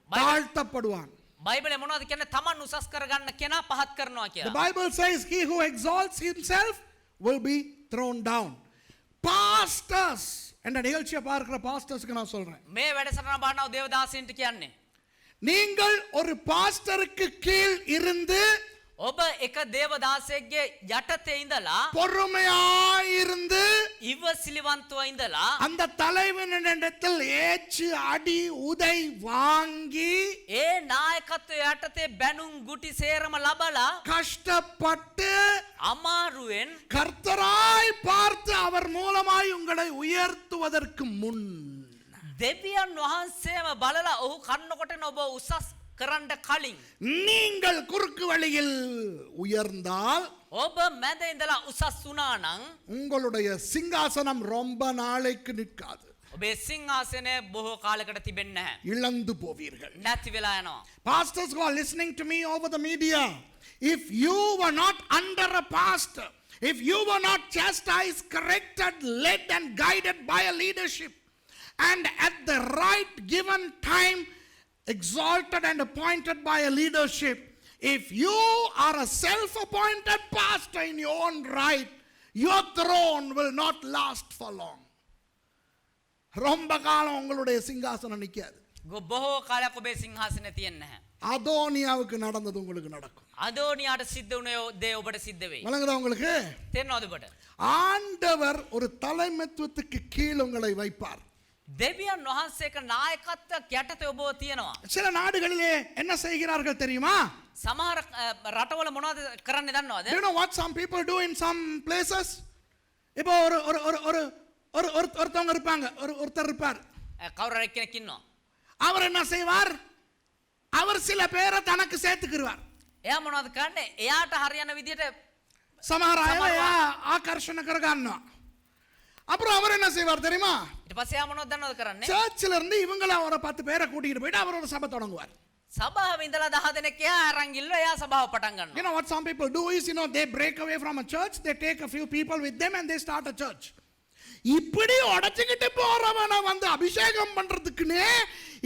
தாழ்த்தப்படுவான். බයිබලේ මොනවද කියන්නේ? තමන් උසස් කරගන්න කෙනා පහත් කරනවා The කියලා. Bible says he who exalts himself will be thrown down. Pastors, என்ற நிகழ்ச்சியை பார்க்கிற பாஸ்டர்ஸ்க்கு நான் சொல்றேன், මේ වැඩසටහන බලනවා දේවදාසීන්ට කියන්නේ நீங்கள் ஒரு பாஸ்டருக்கு கீழ் இருந்து ඔබ එක දේවදාසයෙක්ගේ යටතේ ඉඳලා பொறுமையாயிருந்து ඉවසිලිවන්තව ඉඳලා அந்த தலைவனிடத்தில் ஏச்சு அடி உதை வாங்கி ඒ නායකත් නායකත්වය යටතේ බැනුම් ගුටි සේරම ලබලා கஷ்டப்பட்டு අමාරුවෙන් கர்த்தராய் பார்த்து அவர் மூலமாய் உங்களை உயர்த்துவதற்கு முன் දෙවියන් වහන්සේම බලලා ඔහු කන්නකොටන ඔබ උසස් කරන්න කලින් நீங்கள் குறுக்கு வழியில் உயர்ந்தால் ඔබ මැද ඉඳලා උසස් වුණා නම් உங்களுடைய சிங்காசனம் ரொம்ப நாளைக்கு நிற்காது. ඔබේ සිංහාසනය බොහෝ කාලයකට තිබෙන්නේ නැහැ. இழந்து போவீர்கள். නැති වෙලා යනවා. Pastors who are listening to me over the media, if you were not under a pastor, if you were not chastised, corrected, led and guided by a leadership, and at the right given time exalted and appointed by a leadership, if you are a self-appointed pastor in your own right, your throne will not last for long. ரொம்ப காலம் உங்களுடைய சிங்காசனம் நிக்காது. බොහෝ කාලයක් ඔබේ සිංහාසනය තියෙන්නේ නැහැ. அதோனியாவுக்கு நடந்தது உங்களுக்கு நடக்கும். අදෝනියාට සිද්ධ වුණේ දේ ඔබට සිද්ධ වෙයි. வழங்குதா உங்களுக்கு? තේරෙනවද ඔබට? ஆண்டவர் ஒரு தலைமைத்துவத்துக்கு கீழ் உங்களை வைப்பார். දෙවියන් වහන්සේක නායකත්වයක් යටතේ ඔබව තියනවා. சில நாடுகளிலே என்ன செய்கிறார்கள் தெரியுமா? සමහර රටවල මොනවද කරන්නේ දන්නවද? Do you know what some people do in some places? இப்போ ஒரு ஒரு ஒரு ஒரு ஒரு ஒருத்தவங்க இருப்பாங்க, ஒருத்தர் இருப்பார். කවුරු හරි කෙනෙක් ඉන්නවා. அவர் என்ன செய்வார்? அவர் சில பேரை தனக்கு சேர்த்துக்குவார். එයා මොනවද කරන්නේ? එයාට හරියන විදියට சமஹர ஆகர்ஷண කරගන්නවා. அப்புறம் அவர் என்ன செய்வார் தெரியுமா? ඊට පස්සේ එයා මොනවද දන්නවද කරන්නේ? சர்ச்சில் இருந்து இவங்கள ஒரு 10 பேரை கூட்டிட்டு போயிட்டு அவர் ஒரு சபை தொடங்குவார். සභාව ඉඳලා 10 දෙනෙක් එයා අරන් ගිල්ල එයා සභාව පටන් You ගන්නවා. know what some people do is, they break away from a church, they take a few people with them and they start a church. இப்படி உடைச்சுக்கிட்டு போறவனை வந்து அபிஷேகம் பண்றதுக்குன்னே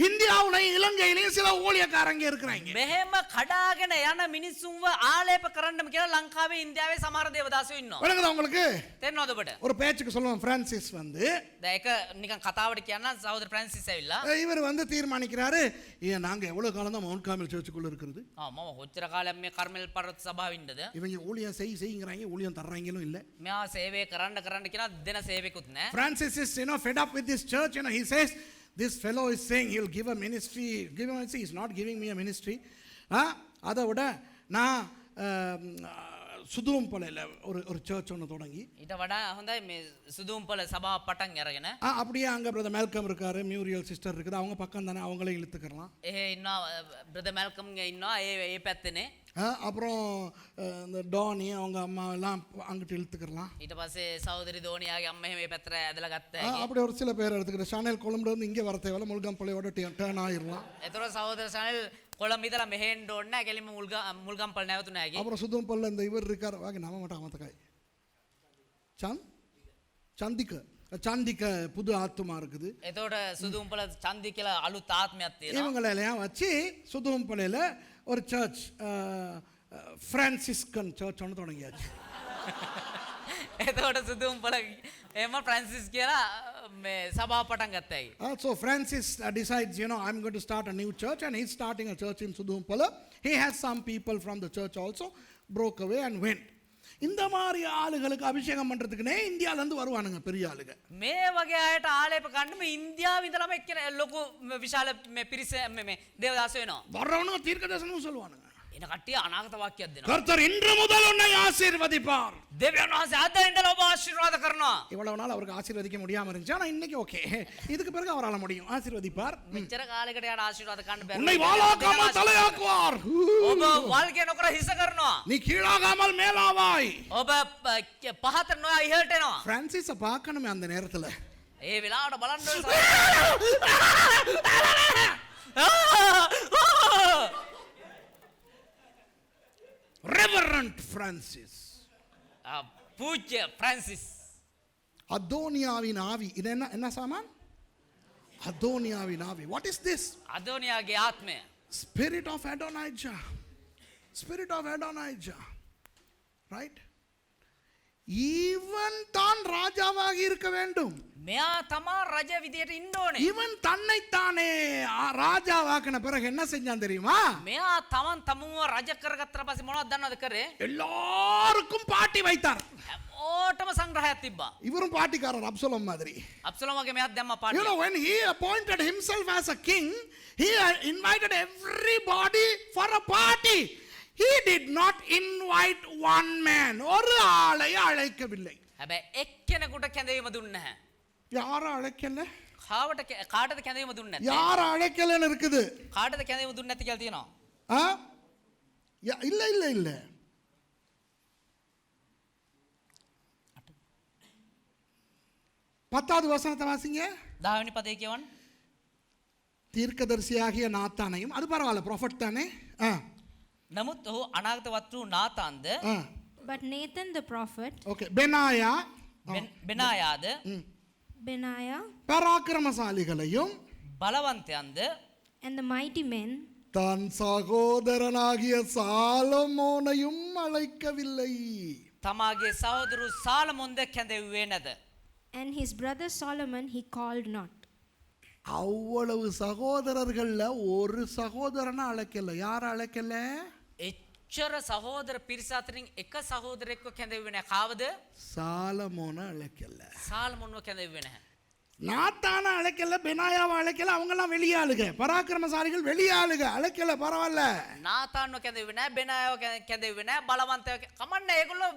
இந்தியாவுலையும் இலங்கையிலையும் சில ஊழியக்காரங்க இருக்கிறாங்க. මෙහෙම කඩාගෙන යන මිනිස්සුන්ව ආලේප කරන්නම කියලා ලංකාවේ ඉන්දියාවේ සමහර දේවදාසයෝ ඉන්නවා. விளங்குதா உங்களுக்கு? තේරෙනවද ඔබට? ஒரு பேச்சுக்கு சொல்லுவோம், பிரான்சிஸ் வந்து දැන් ඒක නිකන් කතාවට කියන්න සහෝදර ප්‍රැන්සිස් ඇවිල්ලා இவர் வந்து தீர்மானிக்கிறாரு, நாங்க எவ்வளவு காலம் தான் மவுண்ட் கார்மல் சர்ச்சுக்குள்ள இருக்கிறது, මම කොච්චර කාලයක් මේ කර්මෙල් පර්වත සභාවේ ඉන්නද? இவங்க ஊழியம் செய்யுங்கிறாங்க, ஊழியம் தர்றாங்களும் இல்ல. මෙයා සේවය කරන්න කියලා දෙන සේවකුත් නැහැ. Francis is fed up with this church. He says, this fellow is saying he'll give a ministry. He's not giving me a ministry. அதை விட நான் சுதுவும் போல ஒரு சர்ச் ஒன்று தொடங்கி ඊට වඩා හොඳයි මේ සුදුම්පල සභාව පටන් අරගෙන அப்படியே அங்கே பிரதர் மேல்கம் இருக்காரு, மியூரியல் சிஸ்டர் இருக்குது, அவங்க பக்கம் தானே, அவங்களே இழுத்துக்கலாம். එහෙ ඉන්නවා බ්‍රදර් මැල්කම් ඉන්නවා ඒ පැත්තනේ. அப்புறம் இந்த டோனி அவங்க அம்மா எல்லாம் அங்கிட்டு இழுத்துக்கலாம். ඊට පස්සේ සහෝදரி දෝනියාගේ අම්ම එහෙම මේ පැත්තට ඇදලා ගත්තා. அப்படி ஒரு சில பேர் எடுத்துக்கிட்டு ஷானல் கொழும்புல இருந்து இங்கே வர தேவையில்ல, முல்கம்பள்ளியோட டேர்ன் ஆயிடலாம். ඒතර සහෝදර ශානල් කොළඹ ඉඳලා මෙහෙන්න ඕනේ නැහැ, කෙලින්ම මුල්ගම්පල් නැවතුන හැකි. அப்புறம் சுதும்பல்ல இந்த இவர் இருக்கார், வாங்க நாம மட்டும் அமத்தக்காய் சந்திக்க புது ஆத்துமா இருக்குது. එතකොට සුදුම්පල චන්දි කියලා අලුත් ආත්මයක් තියෙනවා. இவங்களெல்லாம் வச்சு சுதும்பலையில் ஒரு சர்ச், பிரான்சிஸ்கன் சர்ச் ஒன்று தொடங்கியாச்சு. එතකොට සුදුම්පල එහෙම ප්‍රැන්සිස් කියලා මේ සභාව පටන් ගත්තා. So Francis decides, I'm going to start a new church, and he's starting a church in Sudumpala. He has some people from the church also, broke away and went. இந்த மாதிரி ஆளுகளுக்கு அபிஷேகம் பண்றதுக்குனே இந்தியால இருந்து வருவானுங்க பெரிய ஆளுங்க. මේ වගේ අයට ආලේප ගන්න මේ ඉන්දියාව ඉඳලම එක්කෙන ලොකු විශාල මේ පිරිස මේ දේවදාස වෙනවා. வர்றவனுங்க தீர்க்கதரிசனம் சொல்லுவானுங்க. එන කට්ටිය අනාගත වාක්‍යයක් දෙනවා. கர்த்தர் இன்று முதல் உன்னை ஆசீர்வதிப்பார். දෙවියන් වහන්සේ අද ඉඳලා ඔබ ආශිර්වාද කරනවා. இவ்வளவு நாள் அவருக்கு ஆசீர்வதிக்க முடியாம இருந்துச்சு, ஆனா இன்னைக்கு ஓகே, இதுக்கு பிறகு அவரால முடியும், ஆசீர்வதிப்பார். මෙච්චර කාලයකට යාට ආශිර්වාද ගන්න බැහැ. உன்னை வாளாக்காமல் தலையாக்குவார். ඔබ වල්ගේ නොකර හිස කරනවා. நீ கீழாகாமல் மேலாவாய். ඔබ පහත නොයා ඉහළට එනවා. பிரான்சிஸ பார்க்கணுமே அந்த நேரத்துல. ඒ වෙලාවට බලන්න Reverend Francis. பூஜ்ய பிரான்சிஸ். அதோனியாவின் ஆவி. இது என்ன சாமான்? அதோனியாவின் ஆவி. What is this? அதோனியாගේ ආත්මය. Spirit of Adonijah. Spirit of Adonijah. Right? இவன் தான் ராஜாவாக இருக்க வேண்டும். මෙයා තමා රජ විදියට ඉන්න ඕනේ. இவன் தன்னைத்தானே ராஜாவாக்கின பிறகு என்ன செஞ்சான் தெரியுமா? මෙයා තමන් තමුව රජ කරගත්තට පස්සේ මොනවද දන්නවද කරේ? எல்லாருக்கும் பாட்டி வைத்தார். හැමෝටම සංග්‍රහයක් තිබ්බා. இவரும் பாட்டிக்காரர், அப்சலோம் மாதிரி. අබ්සලෝම් වගේ මෙයාත් දැම්මා පාටිය. When he appointed himself as a king, he invited everybody for a party. He did not invite one man. ஒரு ஆளை அழைக்கவில்லை. හැබැයි එක්කෙනෙකුට කැඳවීම දුන්නේ නැහැ. யார அழைக்கல? කාටද කැඳවීම දුන්නේ නැත්තේ? யார அழைக்கலன்னு இருக்குது? කාටද කැඳවීම දුන්නේ නැති කියලා තියෙනවා. இல்ல இல்ல இல்ல. 10வது வசனத்தை வாசிங்க. 10 වෙනි පදේ කියවන්න. தீர்க்கதரிசியாகிய நாத்தானையும், அது பரவாயில்ல, ப்ராஃபட் தானே. නමුත් ඔහු අනාගත වත් වූ නාතාන්ද But Nathan the prophet, okay, Benaiah, බෙනායාද Benaiah, பராக்கிரமசாலிகளையும் බලවන්තයන්ද and the mighty men, தன் சகோதரனாகிய சாலமோனையும் அழைக்கவில்லை. තමාගේ සහෝදරු සාලමොන්ද කැඳෙව්වේ නැද? and his brother Solomon he called not. அவ்வளவு சகோதரர்கள்ல ஒரு சகோதரனை அழைக்கல. யார அழைக்கல? එච්චර සහෝදර පිරිස අතරින් එක සහෝදරෙක්ව කැඳෙව්වේ නැහැ. කාවද? சாலமோனை அழைக்கல. සාලමොන්ව කැඳෙව්වේ නැහැ. நாத்தான அழைக்கல, பெனாயாவை அழைக்கல. அவங்க எல்லாம் வெளியாளுக, பராக்கிரமசாலிகள் வெளியாளுக, அழைக்கல, பரவாயில்ல. නාතාන්ව කැඳෙව්වේ නැහැ, බෙනායව කැඳෙව්වේ නැහැ, බලවන්තයව කමන්නේ. ඒගොල්ලෝ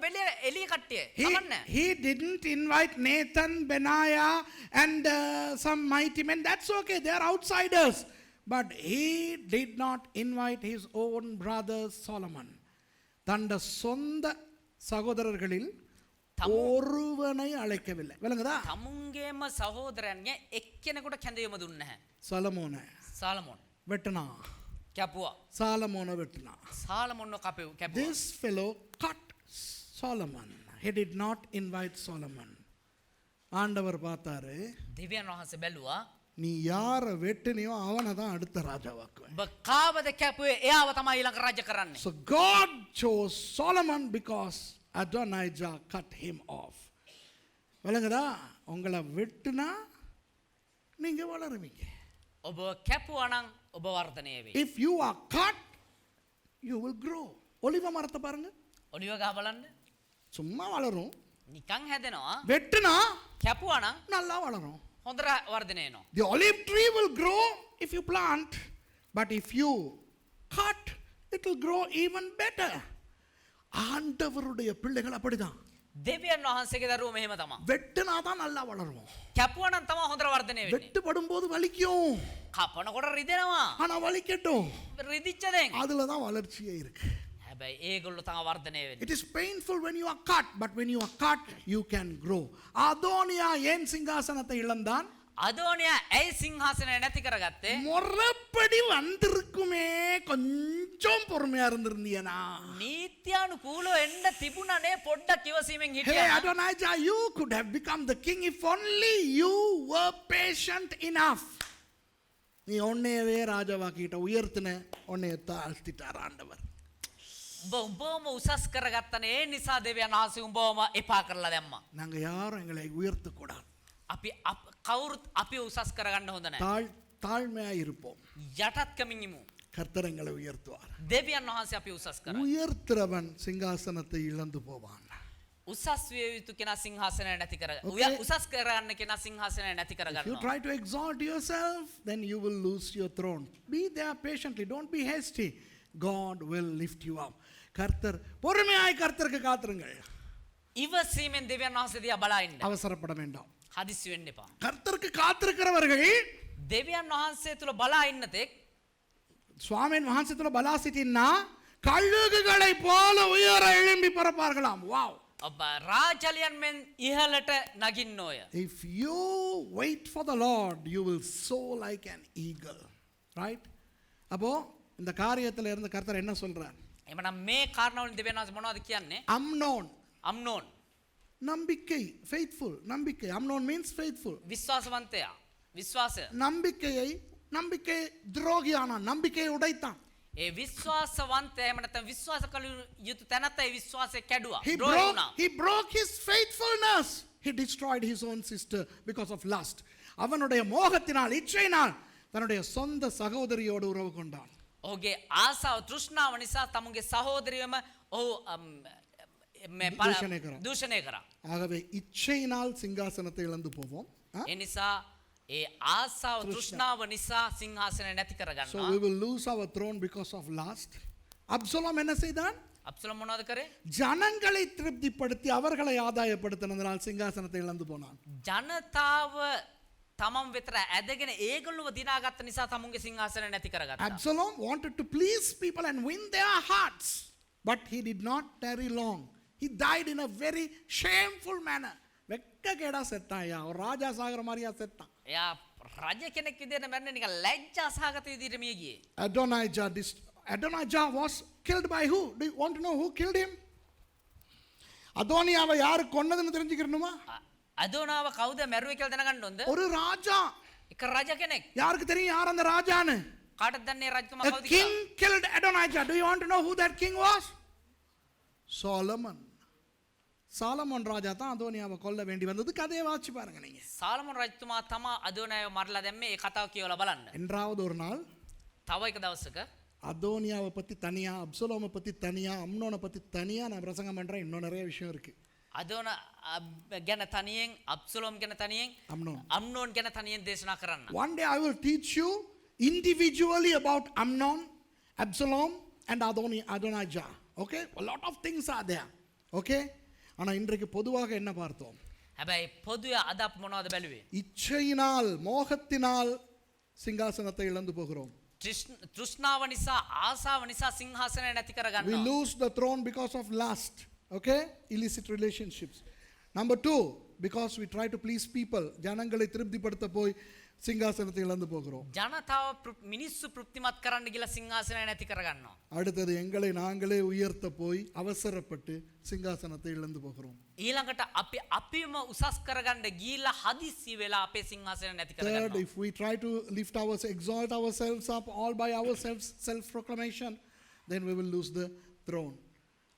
එළිය කට්ටිය. කමන්නේ. He didn't invite Nathan, Benaiah and some mighty men. That's okay, they are outsiders. But he did not invite his own brother Solomon. தண்ட சொந்த சகோதரர்களில் ஒருவனை அழைக்கவில்லை. விளங்குதா? තමුන්ගේම සහෝදරයන්ගේ එක්කෙනෙකුට කැඳවීම දුන්නේ නැහැ. சலமோனை සාලමොන් வெட்டினா. කැපුවා. சாலமோனை வெட்டினா. සාලමොන්ව කැපුවා. This fellow cut Solomon. He did not invite Solomon. ஆண்டவர் பார்த்தாரு, දෙවියන් වහන්සේ බැලුවා நீ யார வெட்டினியோ அவனை தான் அடுத்த ராஜாவாக்குவேன். ඔබ කාවද කැපුවේ එයාව තමයි ඊළඟ රාජ්‍ය කරන්නේ. So God chose Solomon because Adonijah cut him off. விளங்குதா? உங்களை வெட்டுனா நீங்க வளருவீங்க. ඔබ කැපුවා නම් ඔබ වර්ධනය වෙයි. If you are cut, you will grow. ஒலிவ மரத்தை பாருங்க, ඔලිව ගහ බලන්න. சும்மா வளரும். නිකන් හැදෙනවා. வெட்டுனா කැපුවා නම් நல்லா வளரும். හොඳට වර්ධනය වෙනවා. The olive tree will grow if you plant, but if you cut, it will grow even better. ஆண்டவருடைய பிள்ளைகள் அப்படிதான். දෙවියන් වහන්සේගේ දරුවෝ මෙහෙම තමයි. வெட்டுனா தான் நல்லா வளரும். කැපුවා නම් තමයි හොඳට වර්ධනය වෙන්නේ. வெட்டுப்படும் போது வலிக்கும், කපනකොට රිදෙනවා. ஆனா வலிக்கட்டும், රිදිච්ච දෙන්. அதுல தான் வளர்ச்சியே இருக்கு. හැබැයි ඒගොල්ලෝ තමයි වර්ධනය වෙන්නේ. It is painful when you are cut, but when you are cut, you can grow. அதோனியா ஏன் சிங்காசனத்தை இழந்தான்? අදෝනියා ඇයි සිංහාසනය නැති කරගත්තේ? முறைப்படி வந்திருக்குமே, கொஞ்சம் பொறுமையா இருந்திருந்தீனா. නීත්‍යානුකූලව එන්න තිබුණනේ, පොඩ්ඩක් ඉවසීමෙන් Hey හිටියා. Adonijah, you could have become the king if only you were patient enough. நீ உன்னையவே ராஜாவாக்கிட்ட உயர்த்தின, உன்னைய தாழ்த்திட்டார் ஆண்டவர். උඹම උසස් කරගත්තනේ, ඒ නිසා දෙවියන් වහන්සේ උඹවම එපා කරලා දැම්මා. நாங்க யாரும் எங்களை உயர்த்த கூடாது. අපි කවුරුත් අපි උසස් කරගන්න හොඳ නැහැ. தாழ்மையா இருப்போம். යටත්කමින් ඉමු. கர்த்தர் எங்களை உயர்த்துவார். දෙවියන් වහන්සේ අපි උසස් කරයි. உயர்த்துறவன் சிங்காசனத்தை இழந்து போவான். උසස් විය යුතු කෙනා සිංහාසනය නැති කර. Okay. උසස් කරගන්න කෙනා සිංහාසනය නැති If you කරගන්නවා. try to exalt yourself, then you will lose your throne. Be there patiently. Don't be hasty. God will lift you up. கர்த்தர் பொறுமையாய் கர்த்தருக்கு காத்திருங்கள். ඉවසීමෙන් දෙවියන් වහන්සේ දිහා බලා ඉන්න. அவசரப்பட வேண்டாம். හදිස්සි වෙන්න එපා. கர்த்தருக்கு காத்திருக்கிறவர்கள் දෙවියන් වහන්සේ තුල බලා ඉන්න තෙක් சுவாமியின் வහන්සේ பலா சிட்டின்னா கழுகுகளை போல உயர எழும்பி பறப்பார்களாம். வாவ். ඔබ රාජලියන් මෙන් ඉහළට නගින්න ඕය. If you wait for the Lord, you will soar like an eagle. Right? அப்போ இந்த காரியத்துல இருந்து கர்த்தர் என்ன சொல்றார்? එමනම් මේ කාරණාවලින් දෙවියන් වහන්සේ මොනවද කියන්නේ? அம்னோன், අම්නෝන් நம்பிக்கை, faithful, நம்பிக்கை. Amnon means faithful. විශ්වාසවන්තයා. විශ්වාසය. நம்பிக்கை துரோகியானா, நம்பிக்கையை உடைத்தான். ඒ විශ්වාසවන්තයා එහෙම නැත්නම් විශ්වාස කළ යුතු තැනත්තයි විශ්වාසය කැඩුවා. He broke his faithfulness. He destroyed his own sister because of lust. அவனுடைய மோகத்தினால், இச்சையினால் தன்னுடைய சொந்த சகோதரியோடு உறவு கொண்டான். ඔහුගේ ආසාව තෘෂ්ණාව නිසා තමුන්ගේ සහෝදරියම ඔහු දූෂණය කරා. දූෂණය කරා. ஆகவே இச்சையினால் சிங்காசனத்தை இழந்து போவோம். ඒ නිසා ඒ ආසාව තෘෂ්ණාව නිසා සිංහාසනය නැති So කරගන්නවා. we will lose our throne because of lust. Absalom என்ன செய்தான்? අබ්සලෝම් මොනවද කරේ? ஜனங்களை திருப்திப்படுத்தி அவர்களை ஆதாயப்படுத்தினதனால் சிங்காசனத்தை இழந்து போனான். ජනතාව තමන් වෙතර ඇදගෙන ඒගොල්ලොව දිනාගත්ත නිසා තමුන්ගේ සිංහාසනය නැති කරගත්තා. Absalom wanted to please people and win their hearts, but he did not tarry long. He died in a very shameful manner. வெக்ககேடா செத்தாயா, ஒரு ராஜா சாகர மாதிரியா செத்தான். එයා රජ කෙනෙක් විදිහට මැරෙන්නේ නිකන් ලැජ්ජා සහගත විදිහට මිය ගියේ. Adonijah was killed by who? Do you want to know who killed him? அதோனியாவை யாரு கொன்னதுன்னு தெரிஞ்சுக்கணுமா? අදෝනාව කවුද මැරුවේ කියලා දැනගන්න ඕනද? ஒரு ராஜா. එක රජ කෙනෙක්. யாருக்கு தெரியும் யார் அந்த ராஜான்னு? කාටද දන්නේ රජතුමා A කවුද king කියලා? killed Adonijah. Do you want to know who that king was? Solomon. Solomon ராஜா தான் அதோனியாவை கொல்ல வேண்டி வந்தது. கதையை வாசி பாருங்க நீங்க. සාලමොන් රජතුමා තමා අදෝනාව මරලා දැම්මේ. ඒ කතාව කියවලා බලන්න. என்றாவது ஒரு நாள் තව එක දවසක அதோனியாவை பத்தி தனியா, அப்சலோமை பத்தி தனியா, அம்னோனை பத்தி தனியா நான் பிரசங்கம் பண்றேன். இன்னும் நிறைய விஷயம் இருக்கு. අදෝන ගැන තනියෙන් අබ්සලෝම් ගැන තනියෙන් Amnon. අම්නෝන් ගැන තනියෙන් දේශනා කරන්න. One day I will teach you individually about Amnon, Absalom and Adonijah. Okay? A lot of things are there. Okay? ஆனா இன்றைக்கு பொதுவாக என்ன பார்த்தோம்? හැබැයි පොදුවේ අද අප මොනවද බැලුවේ? இச்சையினால், மோகத்தினால் சிங்காசனத்தை இழந்து போகிறோம். තෘෂ්ණාව නිසා ආසාව නිසා සිංහාසනය නැති We කරගන්නවා. lose the throne because of lust. Okay? Illicit relationships. Number 2, because we try to please people. ஜனங்களை திருப்திப்படுத்த போய் சிங்காசனத்தை இழந்து போகிறோம். ජනතාව මිනිස්සු තෘප්තිමත් කරන්න ගිහලා සිංහාසනය නැති කරගන්නවා. அடுத்தது எங்களை நாங்களே உயர்த்த போய் அவசரப்பட்டு சிங்காசனத்தை இழந்து போகிறோம். ඊළඟට අපි අපිම උසස් කරගන්න ගිහිල්ලා හදිස්සි වෙලා අපේ සිංහාසනය නැති Third, කරගන්නවා. if we try to exalt ourselves up all by ourselves, self-proclamation, then we will lose the throne.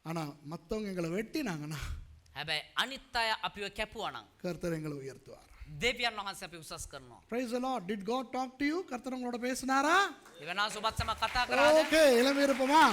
ஆனா மத்தவங்க எங்களை வெட்டினாங்கன்னா හැබැයි අනිත් අය අපිව කැපුවා නම් கர்த்தர் எங்களை உயர்த்துவார். දෙවියන් වහන්සේ අපි උසස් කරනවා. Praise the Lord. Did God talk to you? கர்த்தர் உங்களோட பேசினாரா? දෙවනා සුබත් සම කතා කරාද? Okay, இளமை இருப்போமா?